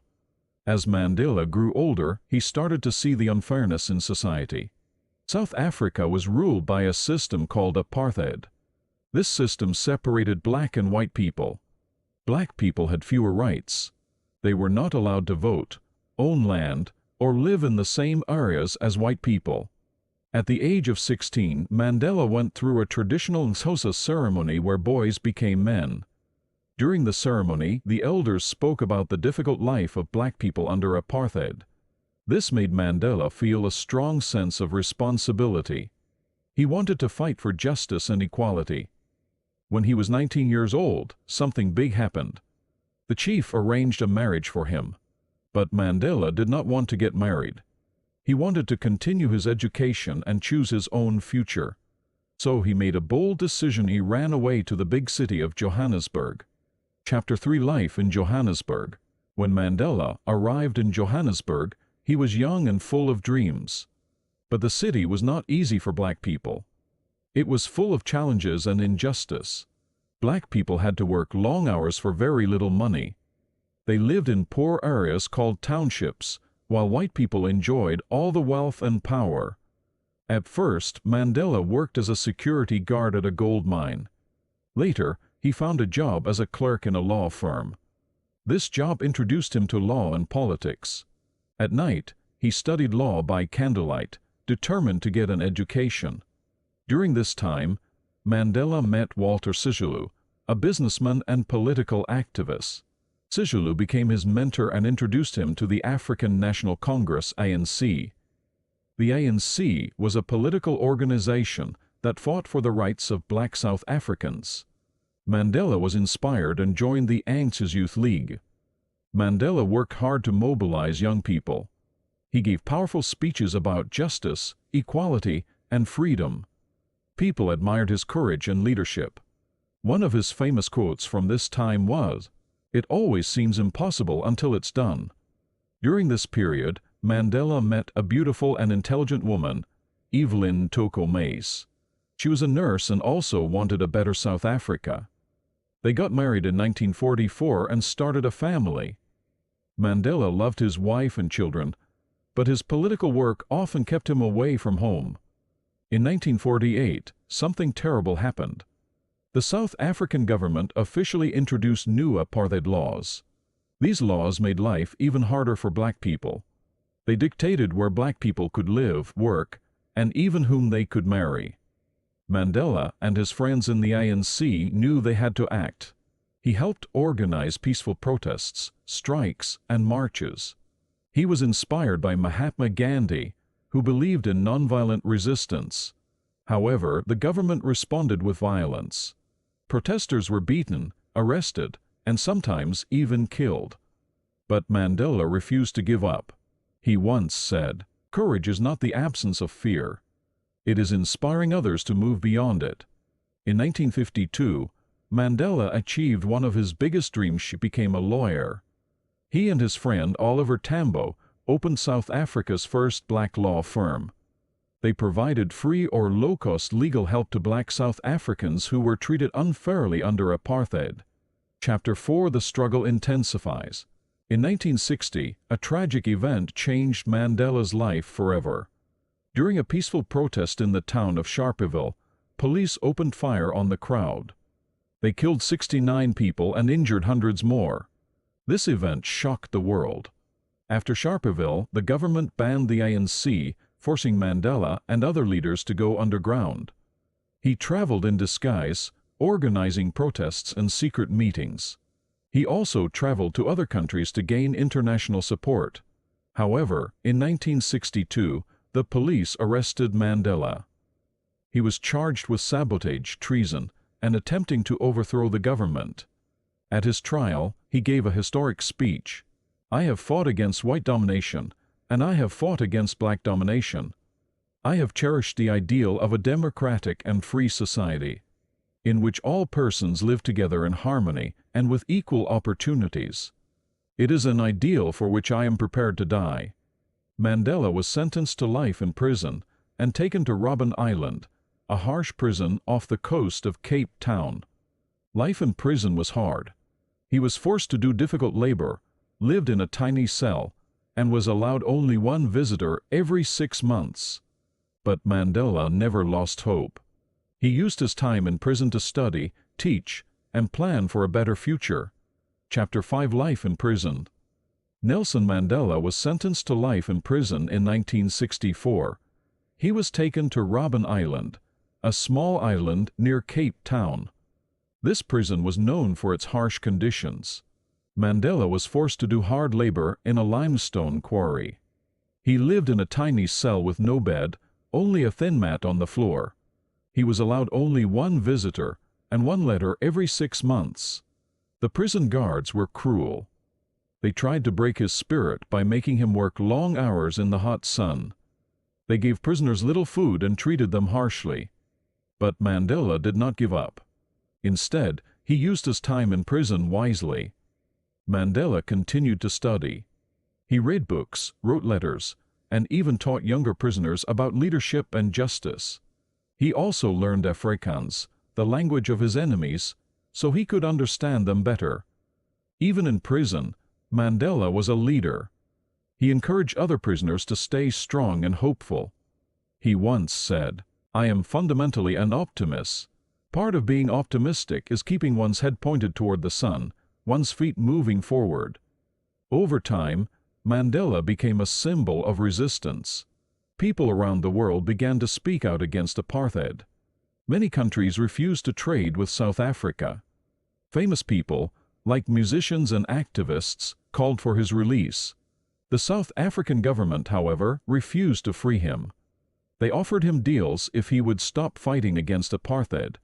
S1: As Mandela grew older, he started to see the unfairness in society. South Africa was ruled by a system called apartheid. This system separated black and white people. Black people had fewer rights. They were not allowed to vote, own land, or live in the same areas as white people. At the age of 16, Mandela went through a traditional Xhosa ceremony where boys became men. During the ceremony, the elders spoke about the difficult life of black people under apartheid. This made Mandela feel a strong sense of responsibility. He wanted to fight for justice and equality. When he was 19 years old, something big happened. The chief arranged a marriage for him. But Mandela did not want to get married. He wanted to continue his education and choose his own future. So he made a bold decision. He ran away to the big city of Johannesburg. Chapter 3: Life in Johannesburg. When Mandela arrived in Johannesburg, he was young and full of dreams. But the city was not easy for black people. It was full of challenges and injustice. Black people had to work long hours for very little money. They lived in poor areas called townships, while white people enjoyed all the wealth and power. At first, Mandela worked as a security guard at a gold mine. Later, he found a job as a clerk in a law firm. This job introduced him to law and politics. At night, he studied law by candlelight, determined to get an education. During this time, Mandela met Walter Sisulu, a businessman and political activist. Sisulu became his mentor and introduced him to the African National Congress (ANC). The ANC was a political organization that fought for the rights of black South Africans. Mandela was inspired and joined the ANC's Youth League. Mandela worked hard to mobilize young people. He gave powerful speeches about justice, equality, and freedom. People admired his courage and leadership. One of his famous quotes from this time was, "It always seems impossible until it's done." During this period, Mandela met a beautiful and intelligent woman, Evelyn Toko Mace. She was a nurse and also wanted a better South Africa. They got married in 1944 and started a family. Mandela loved his wife and children, but his political work often kept him away from home. In 1948, something terrible happened. The South African government officially introduced new apartheid laws. These laws made life even harder for black people. They dictated where black people could live, work, and even whom they could marry. Mandela and his friends in the ANC knew they had to act. He helped organize peaceful protests, strikes, and marches. He was inspired by Mahatma Gandhi, who believed in nonviolent resistance. However, the government responded with violence. Protesters were beaten, arrested, and sometimes even killed. But Mandela refused to give up. He once said, "Courage is not the absence of fear. It is inspiring others to move beyond it." In 1952, Mandela achieved one of his biggest dreams. He became a lawyer. He and his friend Oliver Tambo opened South Africa's first black law firm. They provided free or low-cost legal help to black South Africans who were treated unfairly under apartheid. Chapter 4: The struggle intensifies. In 1960, a tragic event changed Mandela's life forever. During a peaceful protest in the town of Sharpeville, police opened fire on the crowd. They killed 69 people and injured hundreds more. This event shocked the world. After Sharpeville, the government banned the ANC, forcing Mandela and other leaders to go underground. He traveled in disguise, organizing protests and secret meetings. He also traveled to other countries to gain international support. However, in 1962, the police arrested Mandela. He was charged with sabotage, treason, and attempting to overthrow the government. At his trial, he gave a historic speech. "I have fought against white domination, and I have fought against black domination. I have cherished the ideal of a democratic and free society, in which all persons live together in harmony and with equal opportunities. It is an ideal for which I am prepared to die." Mandela was sentenced to life in prison and taken to Robben Island, a harsh prison off the coast of Cape Town. Life in prison was hard. He was forced to do difficult labor, lived in a tiny cell, and was allowed only one visitor every 6 months. But Mandela never lost hope. He used his time in prison to study, teach, and plan for a better future. Chapter 5: Life in Prison. Nelson Mandela was sentenced to life in prison in 1964. He was taken to Robben Island, a small island near Cape Town. This prison was known for its harsh conditions. Mandela was forced to do hard labor in a limestone quarry. He lived in a tiny cell with no bed, only a thin mat on the floor. He was allowed only one visitor and one letter every 6 months. The prison guards were cruel. They tried to break his spirit by making him work long hours in the hot sun. They gave prisoners little food and treated them harshly. But Mandela did not give up. Instead, he used his time in prison wisely. Mandela continued to study. He read books, wrote letters, and even taught younger prisoners about leadership and justice. He also learned Afrikaans, the language of his enemies, so he could understand them better. Even in prison, Mandela was a leader. He encouraged other prisoners to stay strong and hopeful. He once said, "I am fundamentally an optimist. Part of being optimistic is keeping one's head pointed toward the sun, one's feet moving forward." Over time, Mandela became a symbol of resistance. People around the world began to speak out against apartheid. Many countries refused to trade with South Africa. Famous people, like musicians and activists, called for his release. The South African government, however, refused to free him. They offered him deals if he would stop fighting against apartheid,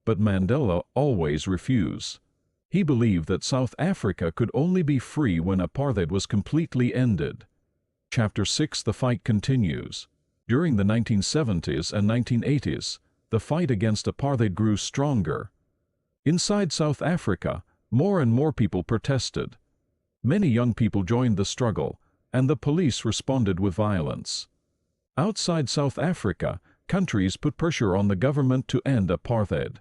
S1: but Mandela always refused. He believed that South Africa could only be free when apartheid was completely ended. Chapter 6: The fight continues. During the 1970s and 1980s, the fight against apartheid grew stronger. Inside South Africa, more and more people protested. Many young people joined the struggle, and the police responded with violence. Outside South Africa, countries put pressure on the government to end apartheid.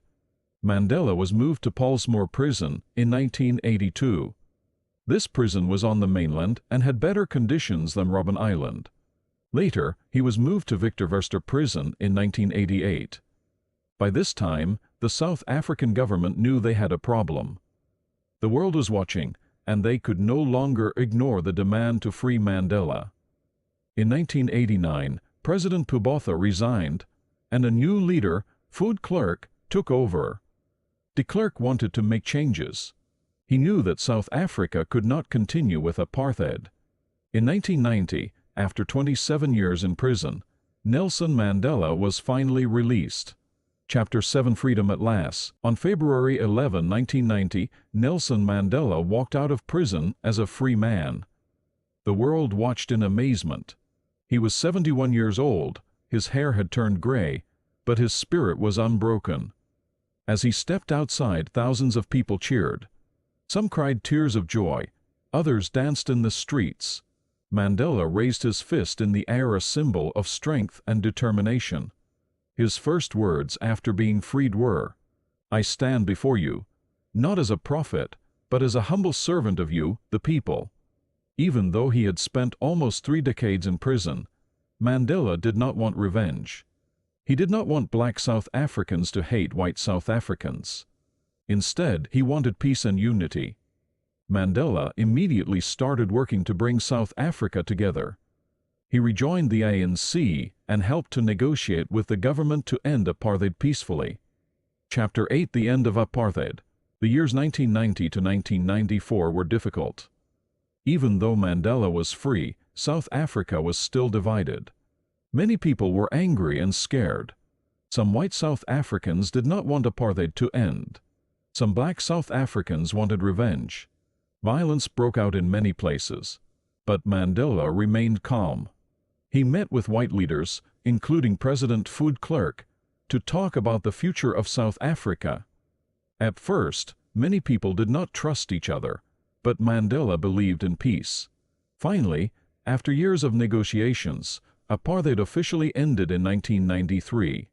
S1: Mandela was moved to Pollsmoor Prison in 1982. This prison was on the mainland and had better conditions than Robben Island. Later, he was moved to Victor Verster Prison in 1988. By this time, the South African government knew they had a problem. The world was watching, and they could no longer ignore the demand to free Mandela. In 1989, President Pu Botha resigned, and a new leader, Fu de Klerk, took over. De Klerk wanted to make changes. He knew that South Africa could not continue with apartheid. In 1990, after 27 years in prison, Nelson Mandela was finally released. Chapter 7: Freedom at Last. On February 11, 1990, Nelson Mandela walked out of prison as a free man. The world watched in amazement. He was 71 years old, his hair had turned gray, but his spirit was unbroken. As he stepped outside, thousands of people cheered. Some cried tears of joy, others danced in the streets. Mandela raised his fist in the air, a symbol of strength and determination. His first words after being freed were, "I stand before you, not as a prophet, but as a humble servant of you, the people." Even though he had spent almost 3 decades in prison, Mandela did not want revenge. He did not want black South Africans to hate white South Africans. Instead, he wanted peace and unity. Mandela immediately started working to bring South Africa together. He rejoined the ANC and helped to negotiate with the government to end apartheid peacefully. Chapter 8: The End of Apartheid. The years 1990 to 1994 were difficult. Even though Mandela was free, South Africa was still divided. Many people were angry and scared. Some white South Africans did not want apartheid to end. Some black South Africans wanted revenge. Violence broke out in many places. But Mandela remained calm. He met with white leaders, including President de Klerk, to talk about the future of South Africa. At first, many people did not trust each other, but Mandela believed in peace. Finally, after years of negotiations, apartheid officially ended in 1993.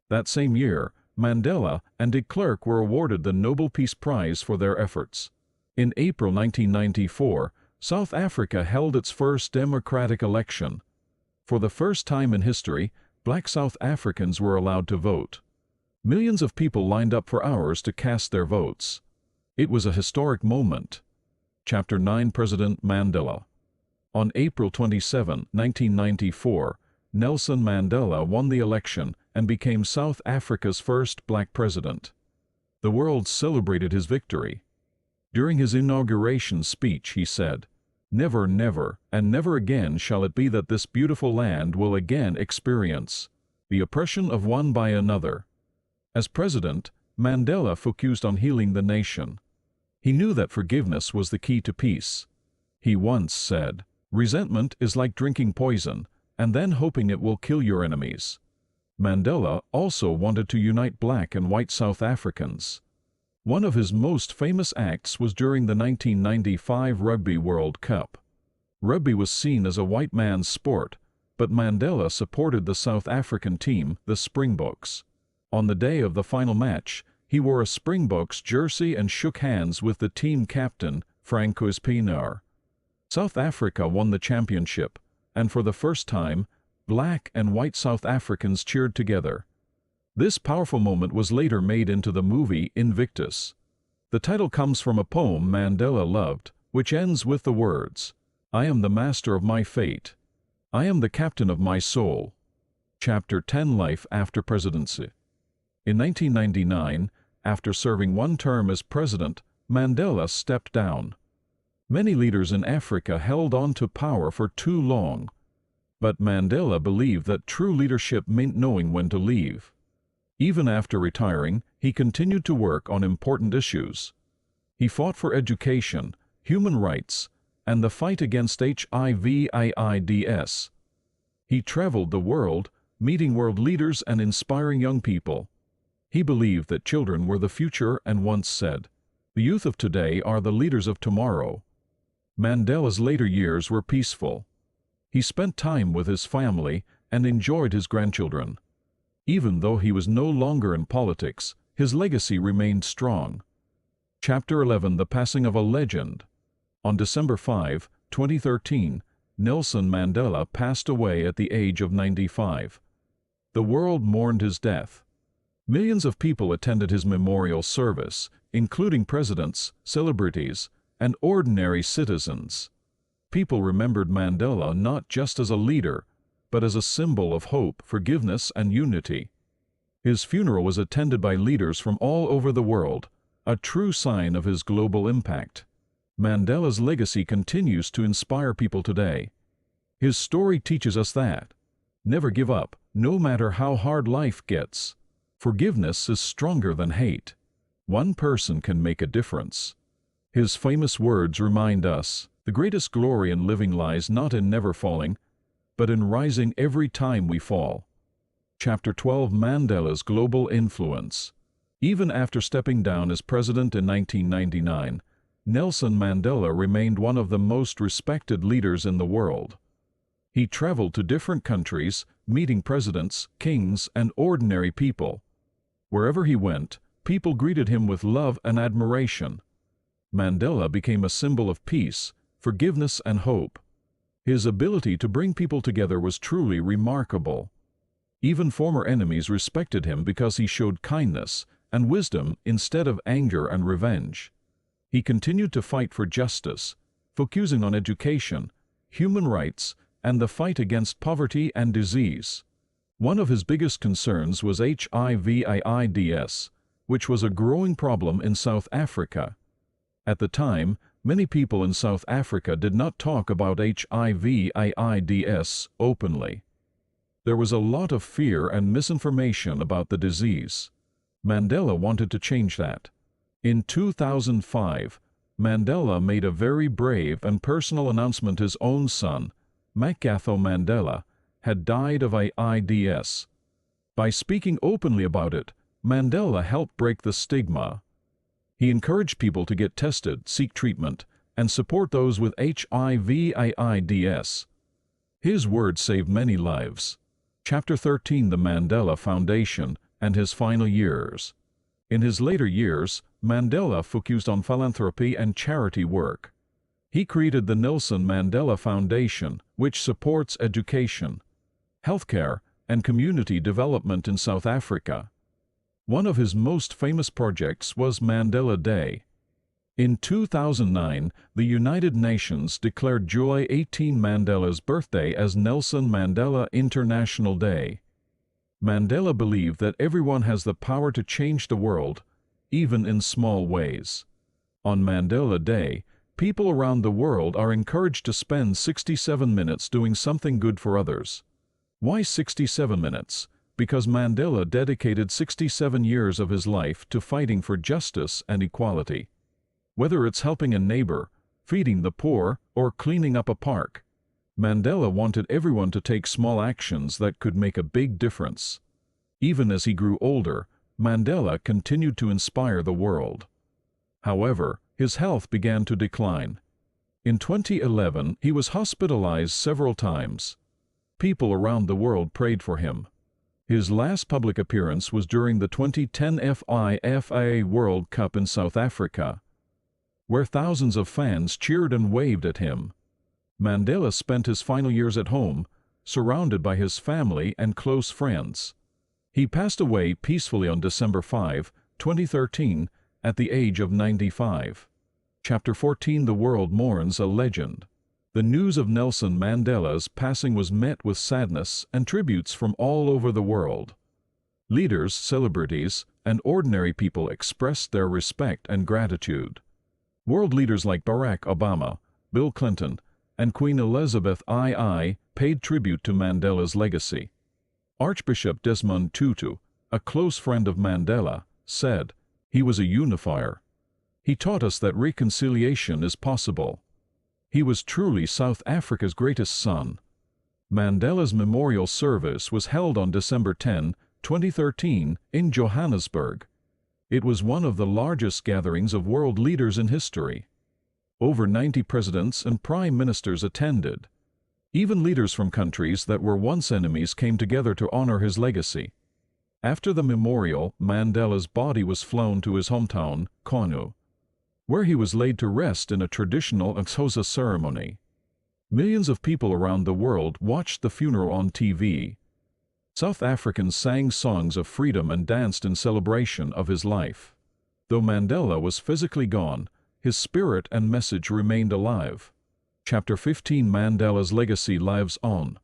S1: That same year, Mandela and de Klerk were awarded the Nobel Peace Prize for their efforts. In April 1994, South Africa held its first democratic election. For the first time in history, black South Africans were allowed to vote. Millions of people lined up for hours to cast their votes. It was a historic moment. Chapter 9: President Mandela. On April 27, 1994, Nelson Mandela won the election and became South Africa's first black president. The world celebrated his victory. During his inauguration speech, he said, "Never, never, and never again shall it be that this beautiful land will again experience the oppression of one by another." As president, Mandela focused on healing the nation. He knew that forgiveness was the key to peace. He once said, "Resentment is like drinking poison, and then hoping it will kill your enemies." Mandela also wanted to unite black and white South Africans. One of his most famous acts was during the 1995 Rugby World Cup. Rugby was seen as a white man's sport, but Mandela supported the South African team, the Springboks. On the day of the final match, he wore a Springboks jersey and shook hands with the team captain, Francois Pienaar. South Africa won the championship, and for the first time, black and white South Africans cheered together. This powerful moment was later made into the movie Invictus. The title comes from a poem Mandela loved, which ends with the words, "I am the master of my fate. I am the captain of my soul." Chapter 10: Life after Presidency. In 1999, after serving one term as president, Mandela stepped down. Many leaders in Africa held on to power for too long. But Mandela believed that true leadership meant knowing when to leave. Even after retiring, he continued to work on important issues. He fought for education, human rights, and the fight against HIV/AIDS. He traveled the world, meeting world leaders and inspiring young people. He believed that children were the future and once said, "The youth of today are the leaders of tomorrow." Mandela's later years were peaceful. He spent time with his family and enjoyed his grandchildren. Even though he was no longer in politics, his legacy remained strong. Chapter 11: The Passing of a Legend. On December 5, 2013, Nelson Mandela passed away at the age of 95. The world mourned his death. Millions of people attended his memorial service, including presidents, celebrities, and ordinary citizens. People remembered Mandela not just as a leader, but as a symbol of hope, forgiveness, and unity. His funeral was attended by leaders from all over the world, a true sign of his global impact. Mandela's legacy continues to inspire people today. His story teaches us that never give up, no matter how hard life gets. Forgiveness is stronger than hate. One person can make a difference. His famous words remind us, the greatest glory in living lies not in never falling, but in rising every time we fall. Chapter 12: Mandela's Global Influence. Even after stepping down as president in 1999, Nelson Mandela remained one of the most respected leaders in the world. He traveled to different countries, meeting presidents, kings, and ordinary people. Wherever he went, people greeted him with love and admiration. Mandela became a symbol of peace, forgiveness, and hope. His ability to bring people together was truly remarkable. Even former enemies respected him because he showed kindness and wisdom instead of anger and revenge. He continued to fight for justice, focusing on education, human rights, and the fight against poverty and disease. One of his biggest concerns was HIV/AIDS, which was a growing problem in South Africa. At the time, many people in South Africa did not talk about HIV/AIDS openly. There was a lot of fear and misinformation about the disease. Mandela wanted to change that. In 2005, Mandela made a very brave and personal announcement: his own son, Makgatho Mandela, had died of AIDS. By speaking openly about it, Mandela helped break the stigma. He encouraged people to get tested, seek treatment, and support those with HIV/AIDS. His words saved many lives. Chapter 13: The Mandela Foundation and His Final Years. In his later years, Mandela focused on philanthropy and charity work. He created the Nelson Mandela Foundation, which supports education, healthcare, and community development in South Africa. One of his most famous projects was Mandela Day. In 2009, the United Nations declared July 18 Mandela's birthday as Nelson Mandela International Day. Mandela believed that everyone has the power to change the world, even in small ways. On Mandela Day, people around the world are encouraged to spend 67 minutes doing something good for others. Why 67 minutes? Because Mandela dedicated 67 years of his life to fighting for justice and equality. Whether it's helping a neighbor, feeding the poor, or cleaning up a park, Mandela wanted everyone to take small actions that could make a big difference. Even as he grew older, Mandela continued to inspire the world. However, his health began to decline. In 2011, he was hospitalized several times. People around the world prayed for him. His last public appearance was during the 2010 FIFA World Cup in South Africa, where thousands of fans cheered and waved at him. Mandela spent his final years at home, surrounded by his family and close friends. He passed away peacefully on December 5, 2013, at the age of 95. Chapter 14: The World Mourns a Legend. The news of Nelson Mandela's passing was met with sadness and tributes from all over the world. Leaders, celebrities, and ordinary people expressed their respect and gratitude. World leaders like Barack Obama, Bill Clinton, and Queen Elizabeth II paid tribute to Mandela's legacy. Archbishop Desmond Tutu, a close friend of Mandela, said, "He was a unifier. He taught us that reconciliation is possible. He was truly South Africa's greatest son." Mandela's memorial service was held on December 10, 2013, in Johannesburg. It was one of the largest gatherings of world leaders in history. Over 90 presidents and prime ministers attended. Even leaders from countries that were once enemies came together to honor his legacy. After the memorial, Mandela's body was flown to his hometown, KwaZulu, where he was laid to rest in a traditional Xhosa ceremony. Millions of people around the world watched the funeral on TV. South Africans sang songs of freedom and danced in celebration of his life. Though Mandela was physically gone, his spirit and message remained alive. Chapter 15: Mandela's Legacy Lives On.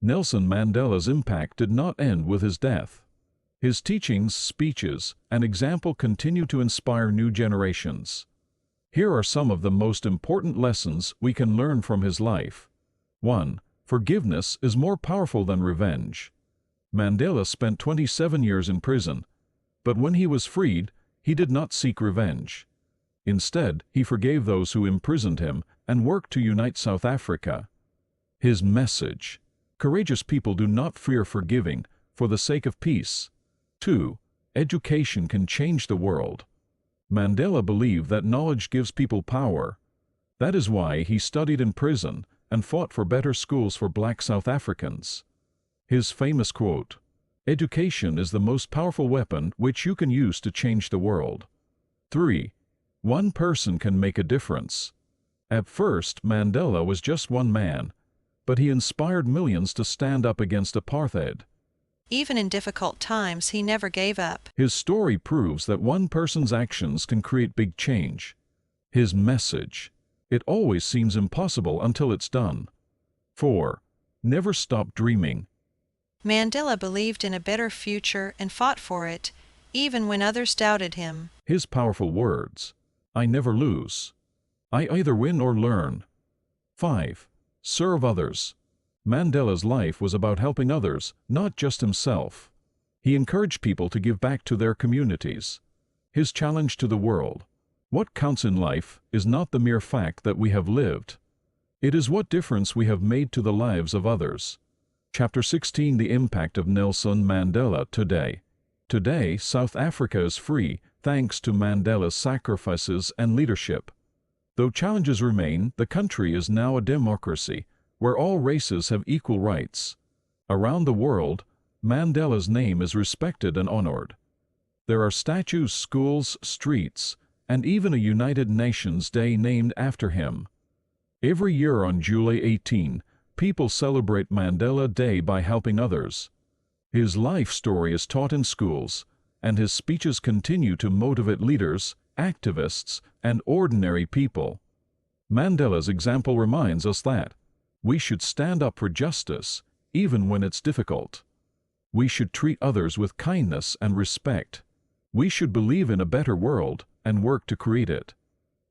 S1: Nelson Mandela's impact did not end with his death. His teachings, speeches, and example continue to inspire new generations. Here are some of the most important lessons we can learn from his life. 1. Forgiveness is more powerful than revenge. Mandela spent 27 years in prison, but when he was freed, he did not seek revenge. Instead, he forgave those who imprisoned him and worked to unite South Africa. His message: courageous people do not fear forgiving for the sake of peace. 2. Education can change the world. Mandela believed that knowledge gives people power. That is why he studied in prison and fought for better schools for black South Africans. His famous quote, "Education is the most powerful weapon which you can use to change the world." 3. One person can make a difference. At first, Mandela was just one man, but he inspired millions to stand up against apartheid.
S2: Even in difficult times, he never gave up.
S1: His story proves that one person's actions can create big change. His message, "It always seems impossible until it's done." 4. Never stop dreaming.
S2: Mandela believed in a better future and fought for it, even when others doubted him.
S1: His powerful words, "I never lose. I either win or learn." 5. Serve others. Mandela's life was about helping others, not just himself. He encouraged people to give back to their communities. His challenge to the world, "What counts in life is not the mere fact that we have lived. It is what difference we have made to the lives of others." Chapter 16. The impact of Nelson Mandela today. Today, South Africa is free thanks to Mandela's sacrifices and leadership. Though challenges remain, the country is now a democracy where all races have equal rights. Around the world, Mandela's name is respected and honored. There are statues, schools, streets, and even a United Nations Day named after him. Every year on July 18, people celebrate Mandela Day by helping others. His life story is taught in schools, and his speeches continue to motivate leaders, activists, and ordinary people. Mandela's example reminds us that we should stand up for justice, even when it's difficult. We should treat others with kindness and respect. We should believe in a better world and work to create it.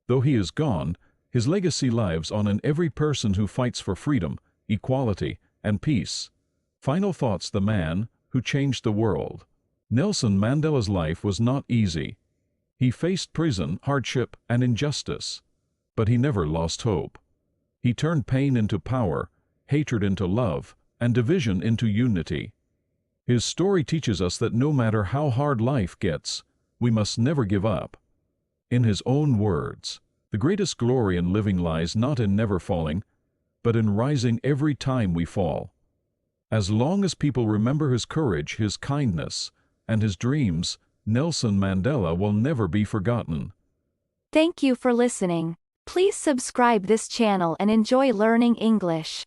S1: Though he is gone, his legacy lives on in every person who fights for freedom, equality, and peace. Final thoughts. The man who changed the world. Nelson Mandela's life was not easy. He faced prison, hardship, and injustice. But he never lost hope. He turned pain into power, hatred into love, and division into unity. His story teaches us that no matter how hard life gets, we must never give up. In his own words, "The greatest glory in living lies not in never falling, but in rising every time we fall." As long as people remember his courage, his kindness, and his dreams, Nelson Mandela will never be forgotten.
S3: Thank you for listening. Please subscribe this channel and enjoy learning English.